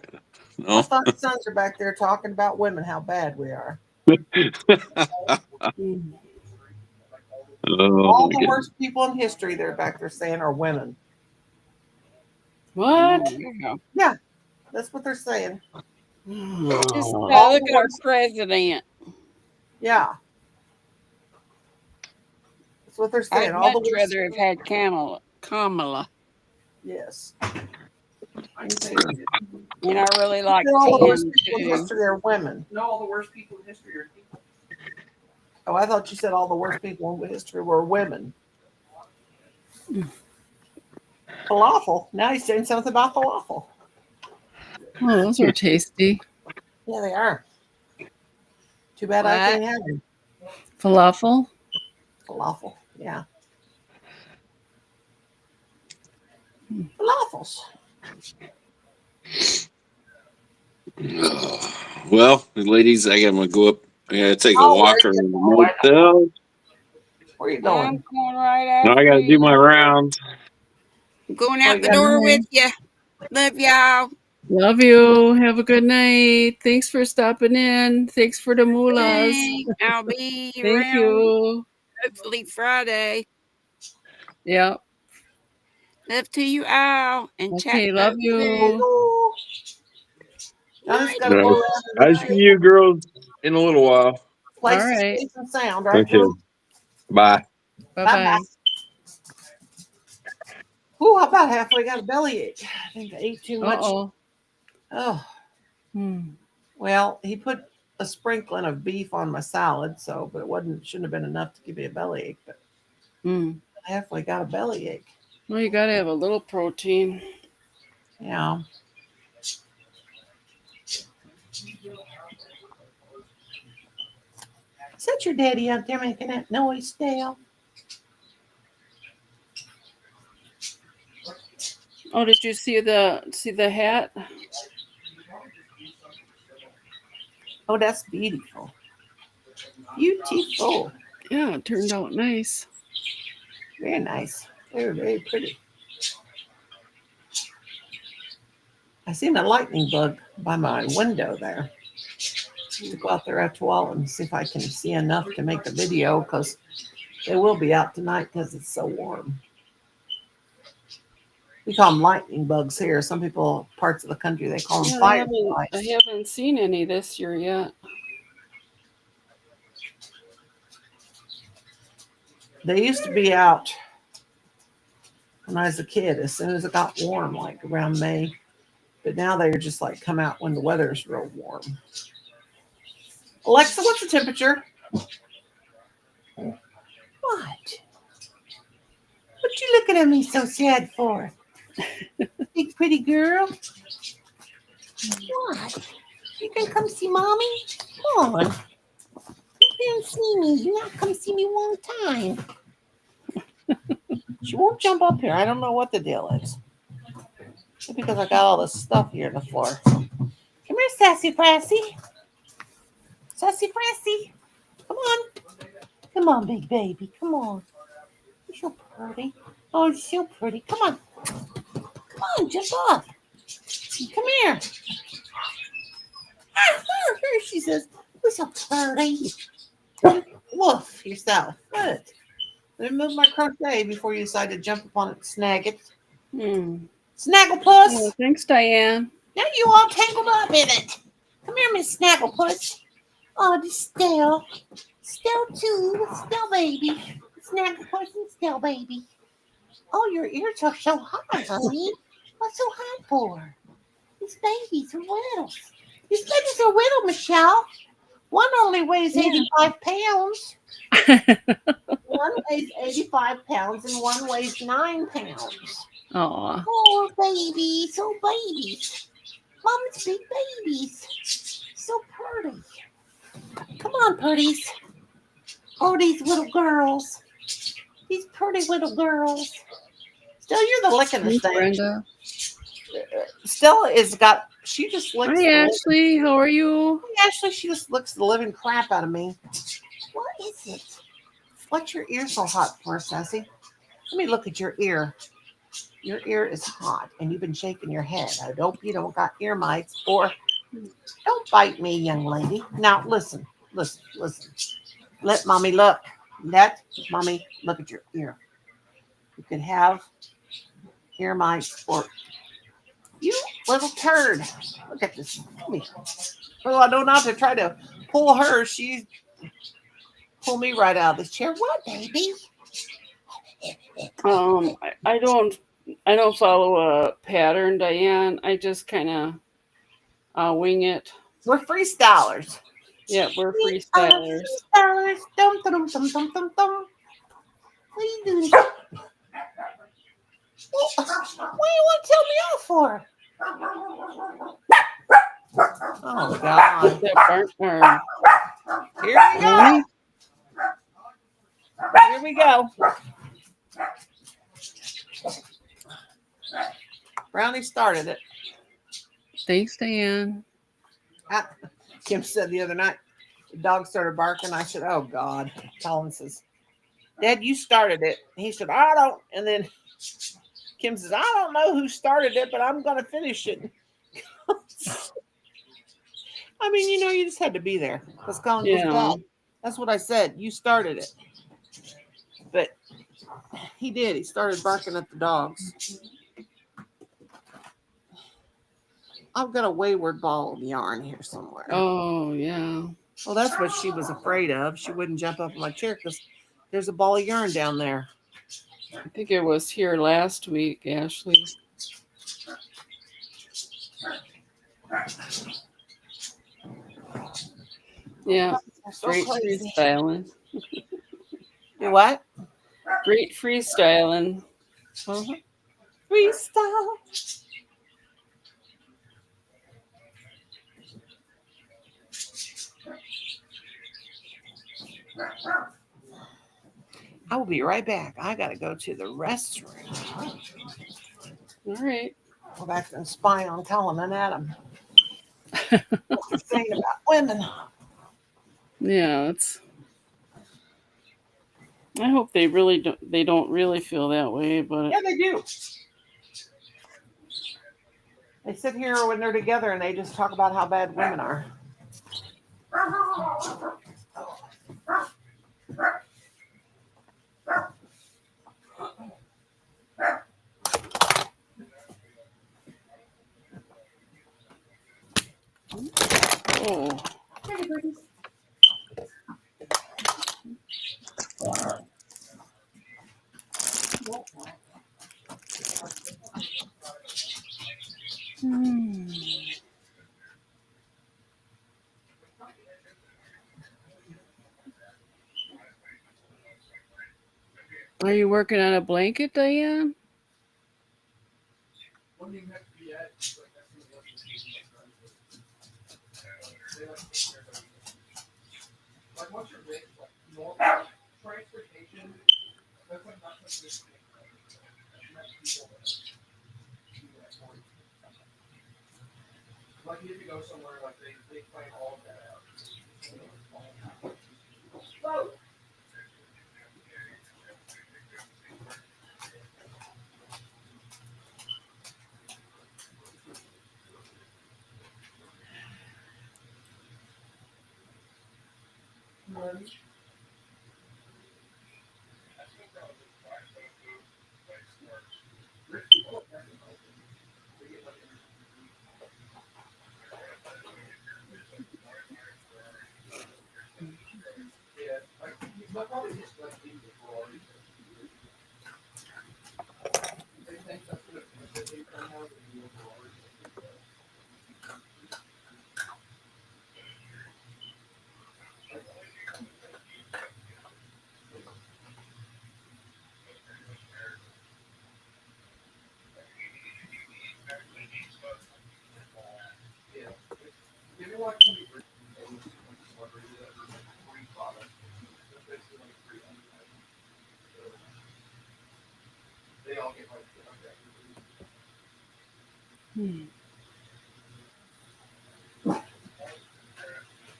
my No. fun sons are back there talking about women, how bad we are. Oh, All my the goodness. worst people in history, they're back there saying, are women. What? Yeah. That's what they're saying. Just Oh. look at our president. Yeah. That's what they're saying. I'd All the much worst. rather have had Kamala. Yes. And I really like All the worst Tim people in too. history are women. No, all the worst people in history are people. Oh, I thought you said all the worst people in history were women. Falafel. Now he's saying something about falafel. Oh, those are tasty. Yeah, they are. Too bad I What? can't have them. Falafel? Falafel. Yeah. Falafels. Well, ladies, I gotta go up. I gotta take a Oh, walk where around you the going? motel. Where you I'm going? going right Now after I gotta do my you. rounds. I'm going Oh, out you the got- door with you. Love y'all. Love you. Have a good night. Thanks for stopping in. Thanks for the moolas. Thanks. I'll be Thank around you. hopefully Friday. Yeah. Love to you all. And Okay, chat love up you. soon. Oh. Johnny's got to Nice. go around I and see you girls in a little while. place All is right. safe and sound, right? Okay. Bye. Bye-bye. Ooh, how about halfway got a bellyache? I think I ate too much. Uh-oh. Oh, Hmm. well, he put a sprinkling of beef on my salad, so but shouldn't have been enough to give me a bellyache. But Hmm. I halfway got a bellyache. Well, you got to have a little protein. Yeah. Is that your daddy out there making that noise, Dale? Oh, did you see the hat? Oh, that's beautiful. Beautiful. Yeah, it turned out nice. Very nice. Very, very pretty. I seen a lightning bug by my window there. To go out there after a while and see if I can see enough to make a video because they will be out tonight because it's so warm. We call them lightning bugs here. Some people, parts of the country, they call them Yeah, I fireflies. haven't seen any this year yet. They used to be out when I was a kid, as soon as it got warm, like around May. But now they're just like come out when the weather is real warm. Alexa, what's the temperature? What? What What you looking at me so sad for? Big pretty girl. What? You gonna come see mommy? Come on. You didn't see me. You not come see me one time. She won't jump up here. I don't know what the deal is. Maybe because I got all this stuff here on the floor. Come here, sassy Classy. Sassy Classy. Come on. Come on, big baby. Come on. You're so pretty. Oh, you're so pretty. Come on. Come on, jump up. Come here. Here she says, you're so pretty. Woof yourself. Good. Let me move my crochet before you decide to jump upon it and snag it. Snagglepuss. Oh, thanks, Diane. Now you all tangled up in it. Come here, Miss Snagglepuss. Oh, this Stell. Stell too. Stell baby. Snagglepuss and Stell baby. Oh, your ears are so hot, honey. What's so hot for? These babies are little. These babies are little, Michelle. One only weighs 85 pounds. One weighs 85 pounds and one weighs 9 pounds. Aw. Oh, babies. Oh, babies. Mama's big babies. So pretty. Come on, pretties. Oh, these little girls. These pretty little girls. Still, you're the licking the Thanks, thing. Brenda. Stella is got. She just licks. Hi, Ashley. How are you? Ashley, she just licks the living crap out of me. What is it? What's your ear so hot for, Sassy? Let me look at your ear. Your ear is hot, and you've been shaking your head. I hope you don't got ear mites, or don't bite me, young lady. Now, listen. Let mommy look. Let mommy look at your ear. You could have ear mites, or you little turd. Look at this. Come here. Oh, I don't have to try to pull her. She pull me right out of this chair. What, baby? I don't follow a pattern, Diane. I just kind of wing it. We're freestylers. Yeah, we're We freestylers. are freestylers. Dum dum dum dum dum dum. What are you doing? What do you want to tell me off for? Oh God! That barn. Here we go. Brownie? Here we go. Brownie started it. Thanks, Diane. Kim said the other night, the dog started barking. I said, "Oh God!" Colin says, "Dad, you started it." He said, "I don't." And then Kim says, "I don't know who started it, but I'm going to finish it." I mean, you just had to be there because Colin goes, "Dad, that's what I said. You started it." But he did. He started barking at the dogs. I've got a wayward ball of yarn here somewhere. Oh, yeah. Well, that's what she was afraid of. She wouldn't jump up on my chair because there's a ball of yarn down there. I think it was here last week, Ashley. Yeah, So great crazy. freestyling. You what? Great freestyling. Freestyle. I will be right back. I got to go to the restroom. All right. Go back and spy on Colin and Adam. What they're saying about women. Yeah, I hope they don't really feel that way, but Yeah, they do. They sit here when they're together and they just talk about how bad women are. oh. Are you working on a blanket, Diane? What do you have to be at? Like, like what's your rate? Like normal transportation? That's like not something that's people that do that for you. Like you have to go somewhere like they plan all of that out. Yeah, like they'll probably just let you before. They think that's what they come out of the before. Yeah. Give me like free product. That's basically like free underwear. They all get like that. Hmm.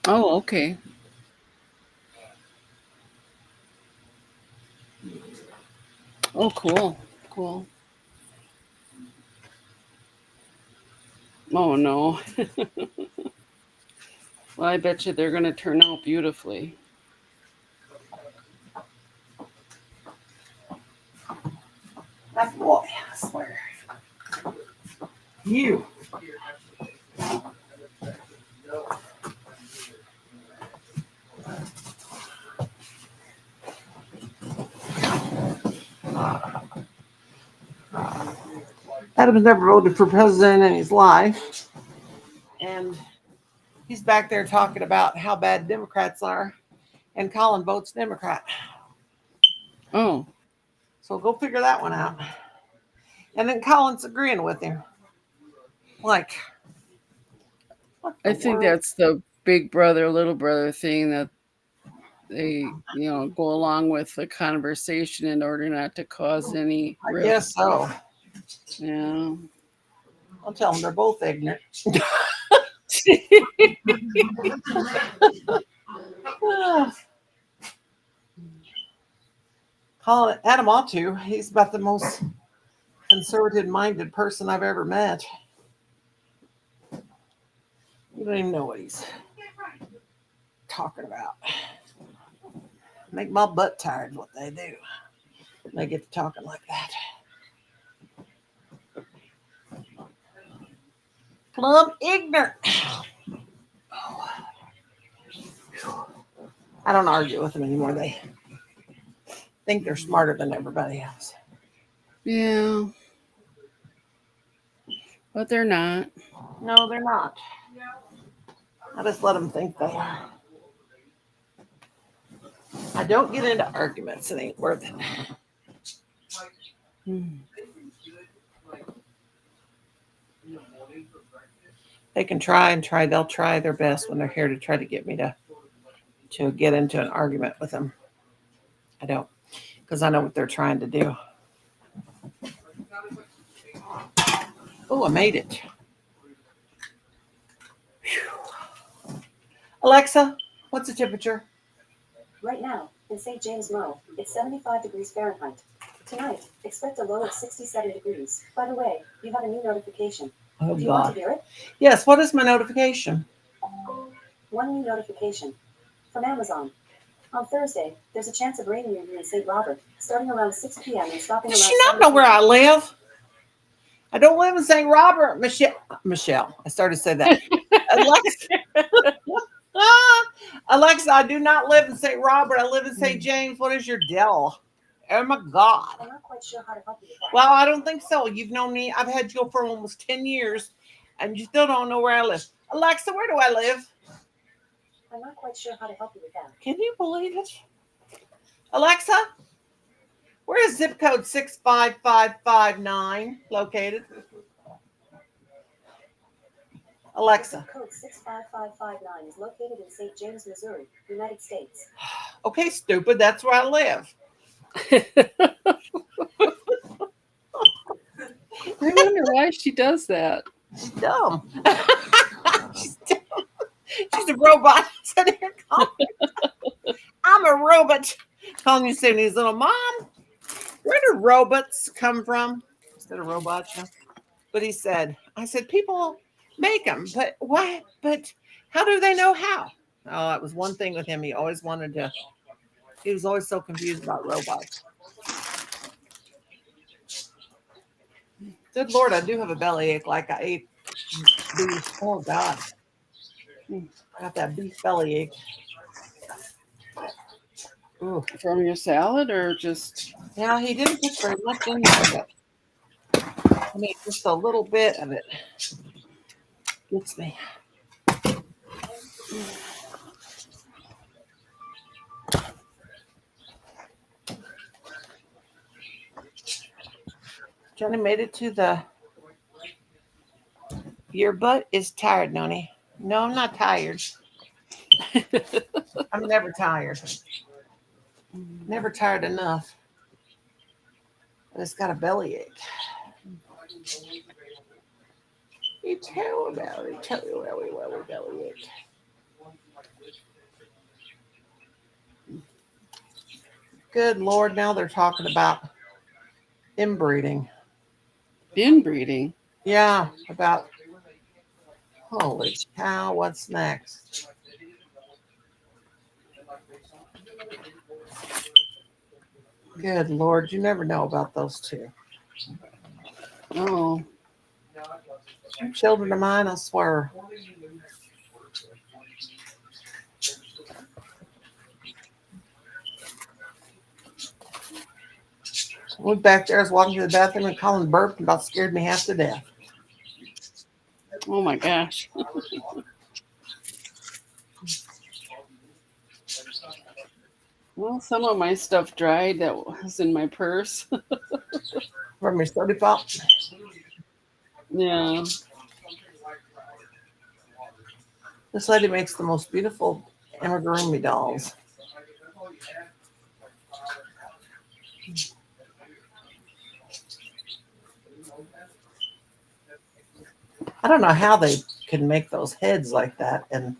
Oh, okay. Oh, cool. Cool. Oh, no. Well, I bet you they're going to turn out beautifully. That boy, I swear. You. Adam's never voted for president in his life. And he's back there talking about how bad Democrats are. And Colin votes Democrat. Oh, So go figure that one out. And then Colin's agreeing with him. Like, what the I think world? that's the big brother, little brother thing that they, go along with the conversation in order not to cause any I guess rift. so. Yeah. I'll tell them they're both ignorant. Colin, Adam ought to. He's about the most conservative-minded person I've ever met. You don't even know what he's talking about. Make my butt tired is what they do. They get to talking like that. Plumb ignorant. I don't argue with them anymore. They think they're smarter than everybody else. Yeah. But they're not. No, they're not. I just let them think they are. I don't get into arguments. It ain't worth it. Hmm. They can try and try. They'll try their best when they're here to try to get me to get into an argument with them. I don't, because I know what they're trying to do. Oh, I made it. Whew. Alexa, what's the temperature? Right now, in St. James Mo, it's 75 degrees Fahrenheit. Tonight, expect a low of 67 degrees. By the way, you have a new notification. Oh, Do you want to God. hear it? Yes, what is my notification? One new notification from Amazon. On Thursday, there's a chance of rain near you in St. Robert, starting around 6 p.m. and stopping Does around she not 7 know where I p.m. live? I don't live in St. Robert. Michelle. I started to say that. Alexa. Alexa, I do not live in St. Robert. I live in St. James. What is your deal? Oh my God. I'm not quite sure how to help you with that. Well, I don't think so. You've known me. I've had you for almost 10 years, and you still don't know where I live. Alexa, where do I live? I'm not quite sure how to help you with that. Can you believe it? Alexa, Where is zip code 65559 located? Alexa. Zip code 65559 is located in St. James, Missouri, United States. Okay, stupid. That's where I live. I wonder why she does that. She's dumb. She's dumb. She's a robot. Sitting here calling. I'm a robot. Calling you saying these little mom. Where do robots come from? Instead of robots, yeah. But he said, I said, people make them, but why? But how do they know how? Oh, that was one thing with him. He always wanted to, he was always so confused about robots. Good Lord, I do have a bellyache like I ate beef. Oh, God. I got that beef bellyache. Ooh. From your salad or just? Yeah, he didn't put very much in there, but I mean, just a little bit of it gets me. Johnny made it to the. Your butt is tired, Noni. No, I'm not tired. I'm never tired. Never tired enough. But it's got a bellyache. You tell about it. Tell me where bellyache. Good Lord, now they're talking about inbreeding. Inbreeding? Yeah, about, holy cow, what's next? Good Lord, you never know about those two. Oh. Children of mine, I swear. Went back there, I was walking to the bathroom and Colin burped and about scared me half to death. Oh my gosh. Well, some of my stuff dried that was in my purse. From your soda pop. Yeah. This lady makes the most beautiful amigurumi dolls. I don't know how they can make those heads like that. And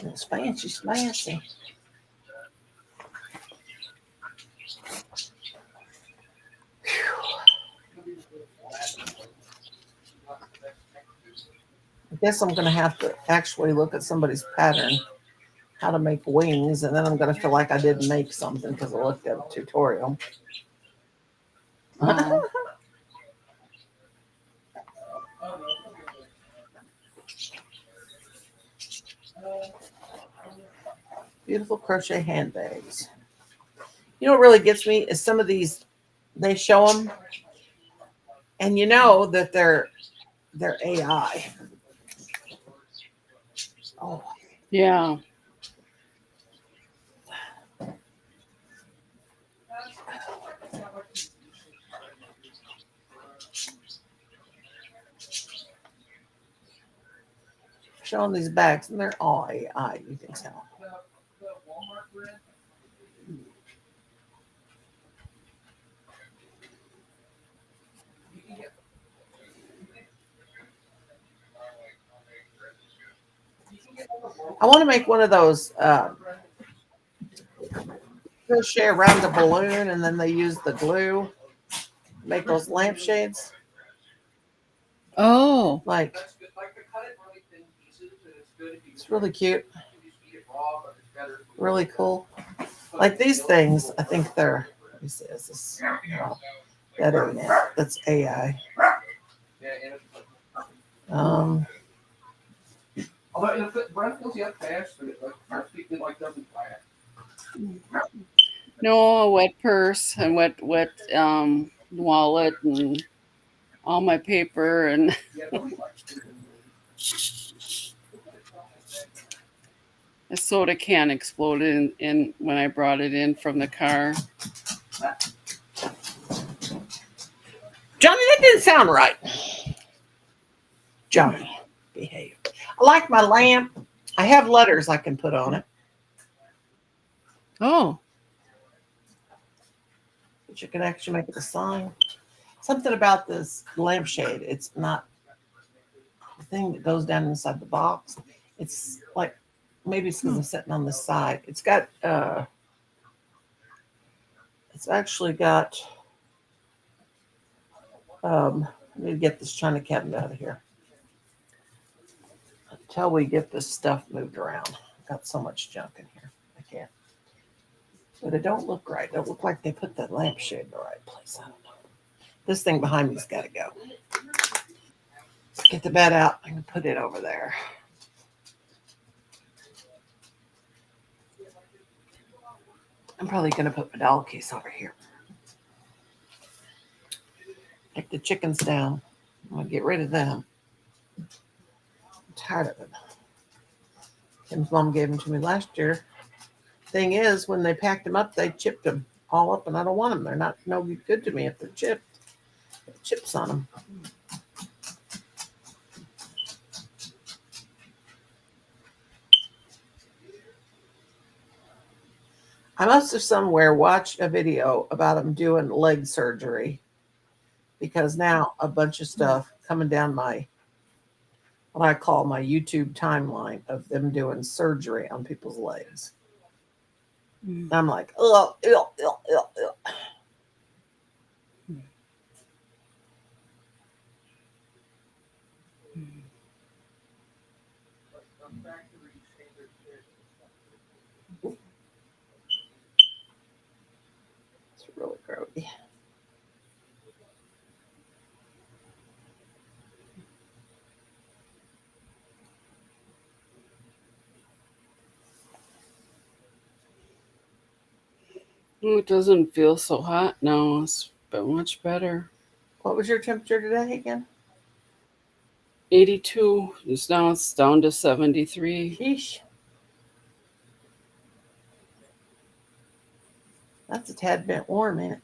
it's fancy, fancy. I guess I'm going to have to actually look at somebody's pattern, how to make wings, and then I'm going to feel like I didn't make something because I looked at a tutorial. Oh. Beautiful crochet handbags. You know what really gets me is some of these, they show them, and you know that they're AI. Oh, Yeah. showing these bags, and they're all AI, you can tell. I want to make one of those crochet around the balloon, and then they use the glue, make those lampshades. Oh. Like, it's really cute. Really cool. Like these things, I think they're, let me see, is this, no, that ain't it. That's AI. Although the breath fills you up fast, but it like doesn't flat. No, a wet purse and wet wallet and all my paper and Yeah, nobody likes it. a soda can exploded in when I brought it in from the car. Johnny, that didn't sound right. Johnny, behave. I like my lamp. I have letters I can put on it. Oh. But you can actually make it a sign. Something about this lampshade. It's not the thing that goes down inside the box. It's like, maybe it's because I'm sitting on this side. It's got, it's actually got, let me get this china cabinet out of here. Until we get this stuff moved around. Got so much junk in here. I can't. But it don't look right. It don't look like they put that lampshade in the right place. I don't know. This thing behind me's got to go. Get the bed out. I can put it over there. I'm probably going to put my doll case over here. Take the chickens down. I'm going to get rid of them. I'm tired of it. Kim's mom gave them to me last year. Thing is, when they packed them up, they chipped them all up, and I don't want them. They're not no good to me if they're chipped. Chips on them. I must have somewhere watched a video about them doing leg surgery, because now a bunch of stuff coming down my, what I call my YouTube timeline of them doing surgery on people's legs. I'm like, ugh, ugh, ugh, ugh, ugh. It's really grody. Oh, it doesn't feel so hot now. It's been much better. What was your temperature today again? 82. Now it's down to 73. Sheesh. That's a tad bit warm, ain't it?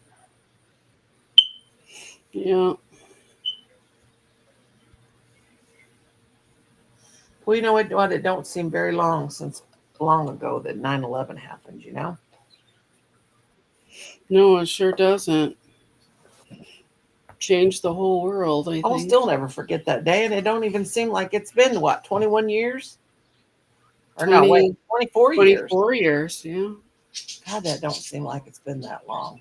Yeah. Well, you know what? It don't seem very long ago that 9/11 happened, you know? No, it sure doesn't. Changed the whole world, I I'll think. still never forget that day, and it don't even seem like it's been, what, 21 years? Or no, wait, 24 years. 24 years, yeah. God, that don't seem like it's been that long.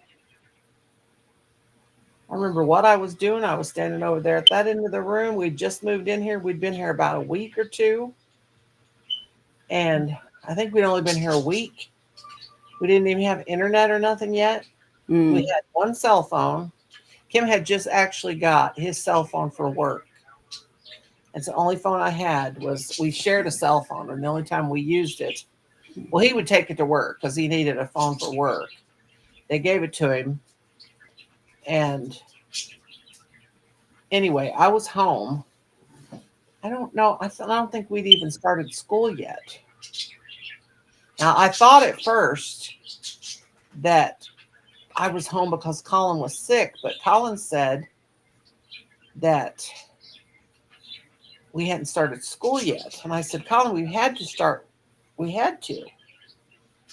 I remember what I was doing. I was standing over there at that end of the room. We'd just moved in here. We'd been here about a week or two. And I think we'd only been here a week. We didn't even have internet or nothing yet. We had one cell phone. Kim had just actually got his cell phone for work. It's the only phone I had. We shared a cell phone, and the only time we used it, well, he would take it to work because he needed a phone for work. They gave it to him. And anyway, I was home. I don't know. I don't think we'd even started school yet. Now, I thought at first that I was home because Colin was sick, but Colin said that we hadn't started school yet. And I said, Colin, we had to start. We had to.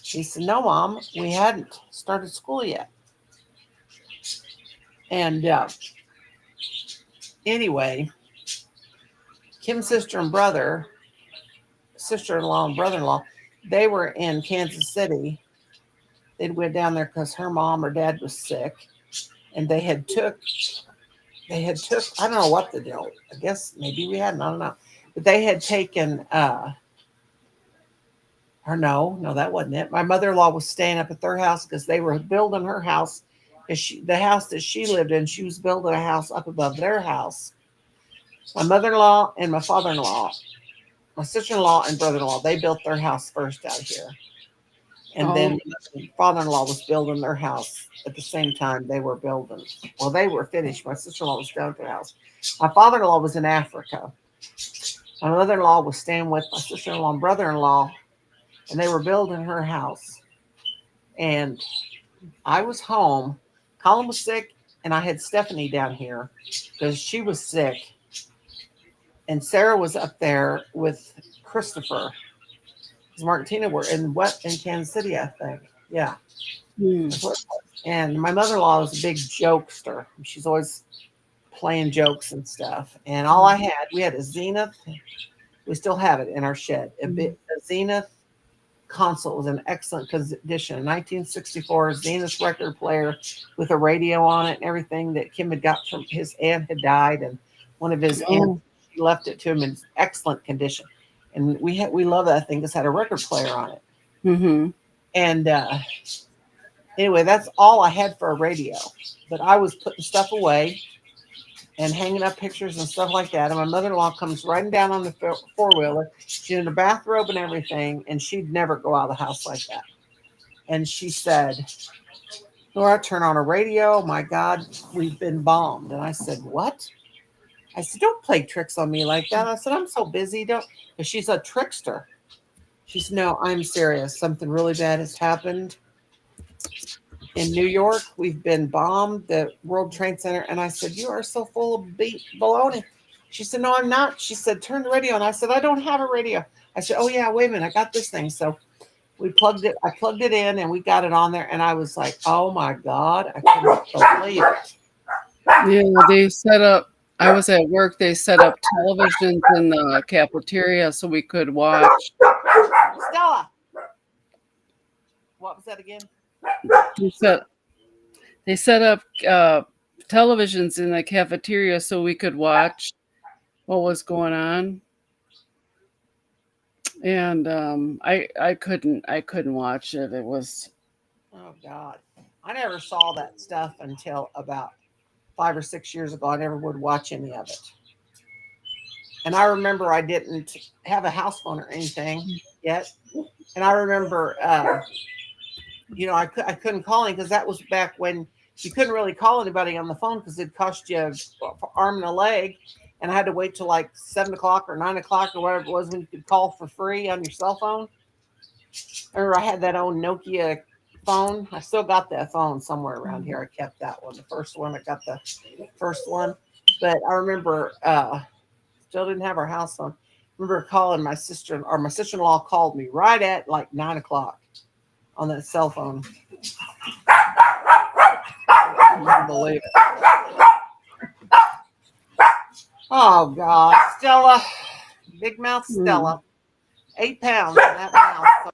He said, no, Mom, we hadn't started school yet. And anyway, Kim's sister-in-law and brother-in-law, they were in Kansas City. They went down there because her mom or dad was sick, and they had took, I don't know what the deal, I guess maybe we hadn't, I don't know. But they had taken, or no, that wasn't it. My mother-in-law was staying up at their house because they were building her house. The house that she lived in, she was building a house up above their house. My mother-in-law and my father-in-law, my sister-in-law and brother-in-law, they built their house first out here. And then my father-in-law was building their house at the same time they were building. Well, they were finished. My sister-in-law was down at their house. My father-in-law was in Africa. My mother-in-law was staying with my sister-in-law and brother-in-law and they were building her house. And I was home. Colin was sick, and I had Stephanie down here because she was sick. And Sarah was up there with Christopher. Because Mark and Tina were in Kansas City, I think. Yeah. Hmm. And my mother-in-law was a big jokester. She's always playing jokes and stuff. And all we had a Zenith. We still have it in our shed. A Zenith console. It was an excellent condition. A 1964 Zenith record player with a radio on it and everything that Kim had got from his aunt had died, and one of his aunts, she left it to him in excellent condition. And we love that thing. It's had a record player on it. Mm-hmm. And anyway, that's all I had for a radio. But I was putting stuff away and hanging up pictures and stuff like that. And my mother-in-law comes riding down on the four-wheeler. She's in a bathrobe and everything, and she'd never go out of the house like that. And she said, Laura, turn on a radio. My God, we've been bombed. And I said, what? I said, don't play tricks on me like that. I said, I'm so busy. Don't. But she's a trickster. She said, no, I'm serious. Something really bad has happened in New York. We've been bombed, the World Trade Center. And I said, you are so full of baloney. She said, no, I'm not. She said, turn the radio on. I said, I don't have a radio. I said, oh, yeah, wait a minute. I got this thing. So I plugged it in, and we got it on there. And I was like, oh, my God, I couldn't believe it. Yeah, they set up. I was at work. They set up televisions in the cafeteria so we could watch. Stella, what was that again? They set up televisions in the cafeteria so we could watch what was going on. And I couldn't watch it. It was Oh, God. I never saw that stuff until about 5 or 6 years ago. I never would watch any of it. And I remember I didn't have a house phone or anything yet. And I remember, I couldn't call him because that was back when you couldn't really call anybody on the phone because it'd cost you an arm and a leg. And I had to wait till like 7 o'clock or 9 o'clock or whatever it was when you could call for free on your cell phone. I remember I had that old Nokia phone. I still got that phone somewhere around here. I kept that one, the first one. I got the first one. But I remember still didn't have our house phone. I remember calling my sister-in-law called me right at like 9 o'clock on that cell phone. I couldn't believe it. Oh, God. Stella. Big mouth Stella. 8 pounds in that mouth.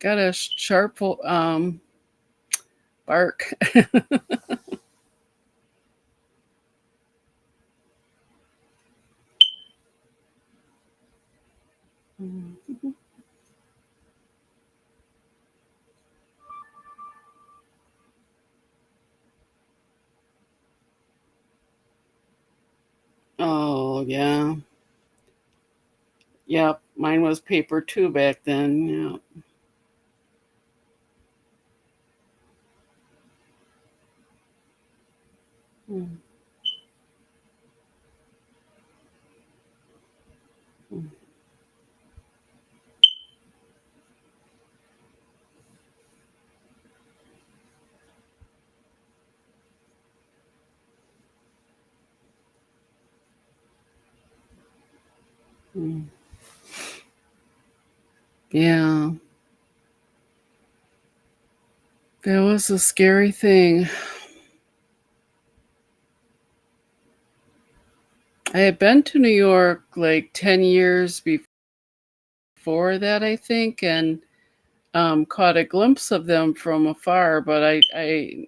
got a sharp bark. Oh, yeah. Yep, mine was paper too back then. Yeah. Mm. Mm. Mm. Yeah. That was a scary thing. I had been to New York like 10 years before that, I think, and caught a glimpse of them from afar, but I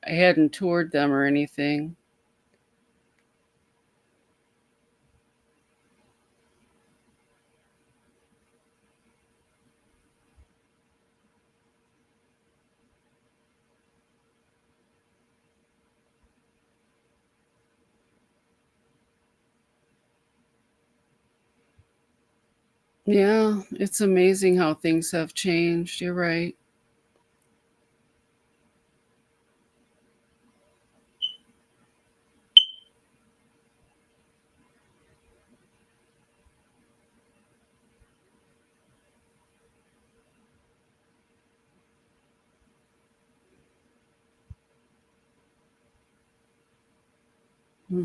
hadn't toured them or anything. Yeah, it's amazing how things have changed. You're right. Hmm.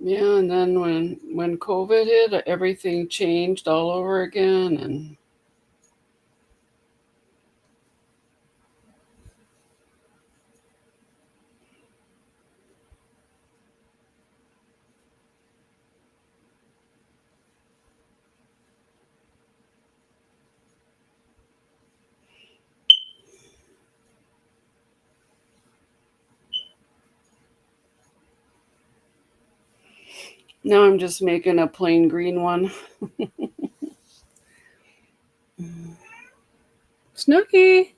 Yeah, and then when COVID hit, everything changed all over again, and now I'm just making a plain green one. Snooky.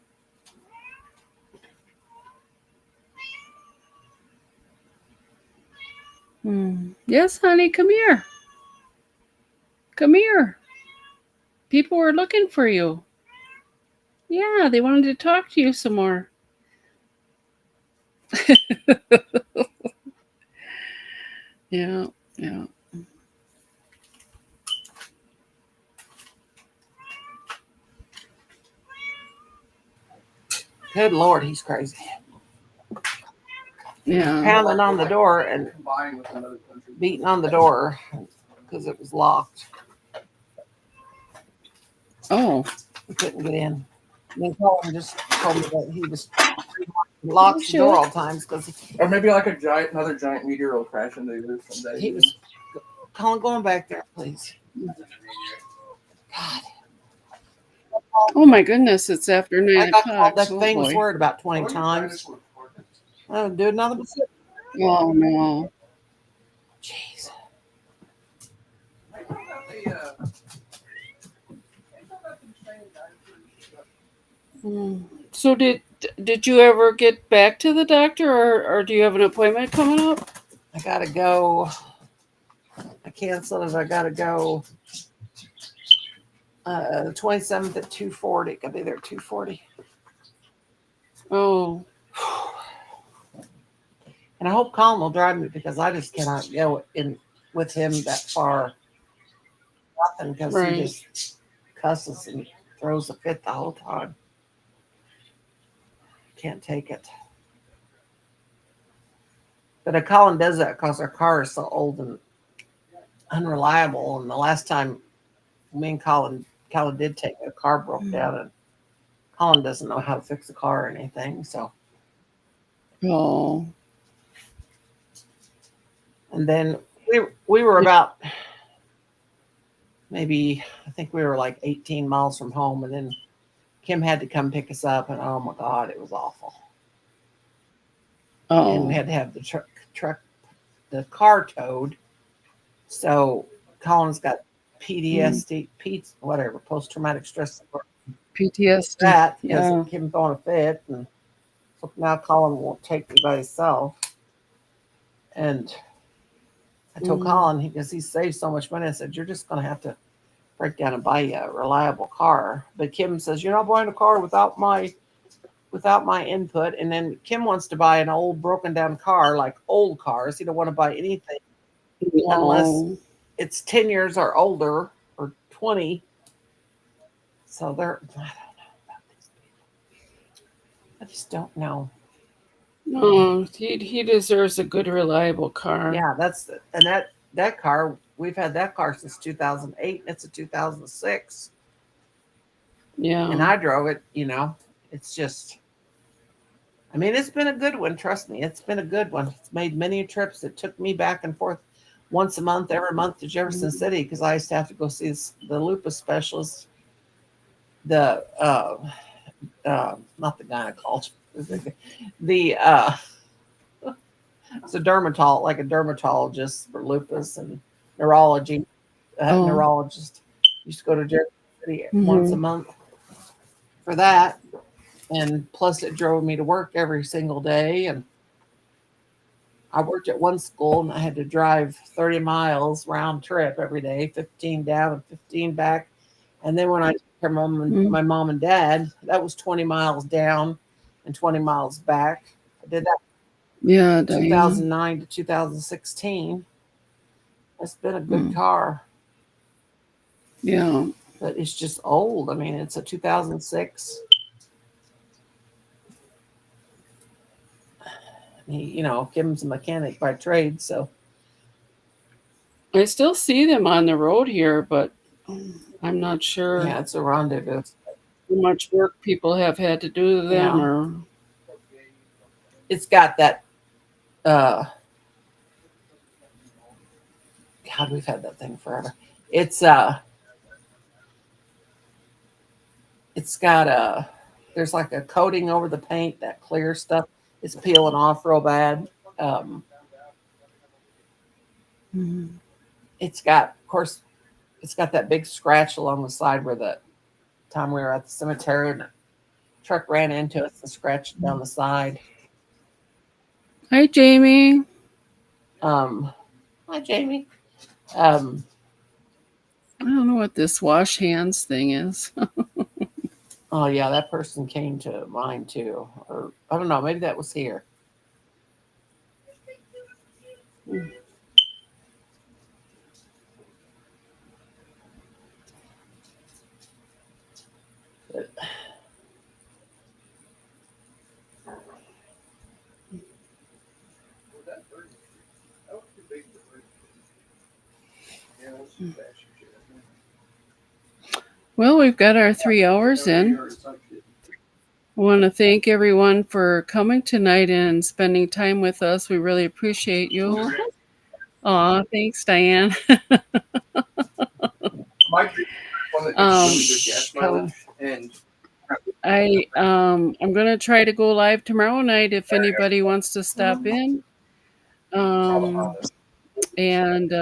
Yes, honey, come here. Come here. People were looking for you. Yeah, they wanted to talk to you some more. Yeah, yeah. Good Lord, he's crazy. Yeah. Pounding on the door and Combined with another country. beating on the door because it was locked. Oh. We couldn't get in. And then Colin just told me that he was locks the door all the times because Or maybe like another giant meteor will crash into the earth someday. he was. Colin, going back there, please. God. Oh my goodness, it's after 9 I got o'clock. called that Oh, famous boy. word about 20 times. I don't do another but sit. Oh no. Jeez. So did you ever get back to the doctor, or do you have an appointment coming up? I gotta go. I canceled it. I gotta go. The 27th at 2:40. I'll be there at 2:40. Oh. And I hope Colin will drive me because I just cannot go in with him that far. Nothing because Right. he just cusses and throws a fit the whole time. Can't take it. But Colin does that because our car is so old and unreliable. And the last time me and Colin did take it, a car broke down, and Colin doesn't know how to fix a car or anything. So, Oh. and then we were about maybe, I think we were like 18 miles from home, and then Kim had to come pick us up, and oh my God, it was awful. And we Oh. had to have the car towed. So Colin's got PTSD, whatever, post traumatic stress disorder. PTSD. That because Yeah. of Kim throwing a fit, and so now Colin won't take me by himself. And I told Colin, because he saved so much money, I said, "You're just going to have to break down and buy a reliable car." But Kim says, "You're not buying a car without my input." And then Kim wants to buy an old broken down car, like old cars. He don't want to buy anything unless Oh. it's 10 years or older or 20. So I don't know about these people. I just don't know. No, he deserves a good, reliable car. Yeah, that car, we've had that car since 2008. It's a 2006. Yeah. And I drove it, it's just, I mean, it's been a good one. Trust me, it's been a good one. It's made many trips. It took me back and forth once a month, every month to Jefferson City because I used to have to go see the lupus specialist, the not the gynecologist, the it's a dermatologist for lupus and neurology. Neurologist used to go to Jefferson City once a month for that, and plus it drove me to work every single day, and I worked at one school and I had to drive 30 miles round trip every day, 15 down and 15 back. And then when I took care of my mom and dad, that was 20 miles down and 20 miles back. I did that Yeah, from Diane. 2009 to 2016. It's been a good car, Yeah. but it's just old. I mean, it's a 2006. Kim's a mechanic by trade, so I still see them on the road here, but I'm not sure yeah, it's a rendezvous. how much work people have had to do to them, Yeah. or It's got that. God, we've had that thing forever. It's got there's like a coating over the paint, that clear stuff. It's peeling off real bad. It's got, of course, it's got that big scratch along the side where the time we were at the cemetery and the truck ran into us and scratched down the side. Hi, Jamie. Hi, Jamie. I don't know what this wash hands thing is. Oh yeah, that person came to mine too, or I don't know, maybe that was here. But, Was that 30? That was too big for 30. Yeah, that's too fast. Well, we've got our 3 hours in. I want to thank everyone for coming tonight and spending time with us. We really appreciate you. Aw, thanks, Diane. My one that gets really good gas mileage, and I'm gonna try to go live tomorrow night if anybody wants to stop in. And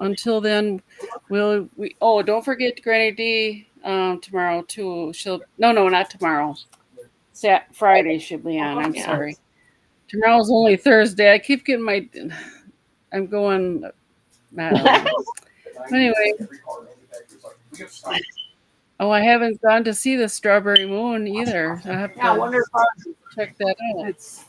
until then, don't forget Granny D tomorrow too. Not tomorrow. Friday she'll be on. I'm sorry. Tomorrow's only Thursday. I keep getting I'm going. I don't know. Anyway. Oh, I haven't gone to see the Strawberry Moon either. I have to check that out.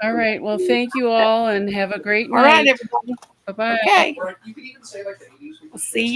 All right. Well, thank you all and have a great night. all right, everybody. Bye-bye. Okay. you could even say like the 80s. See you.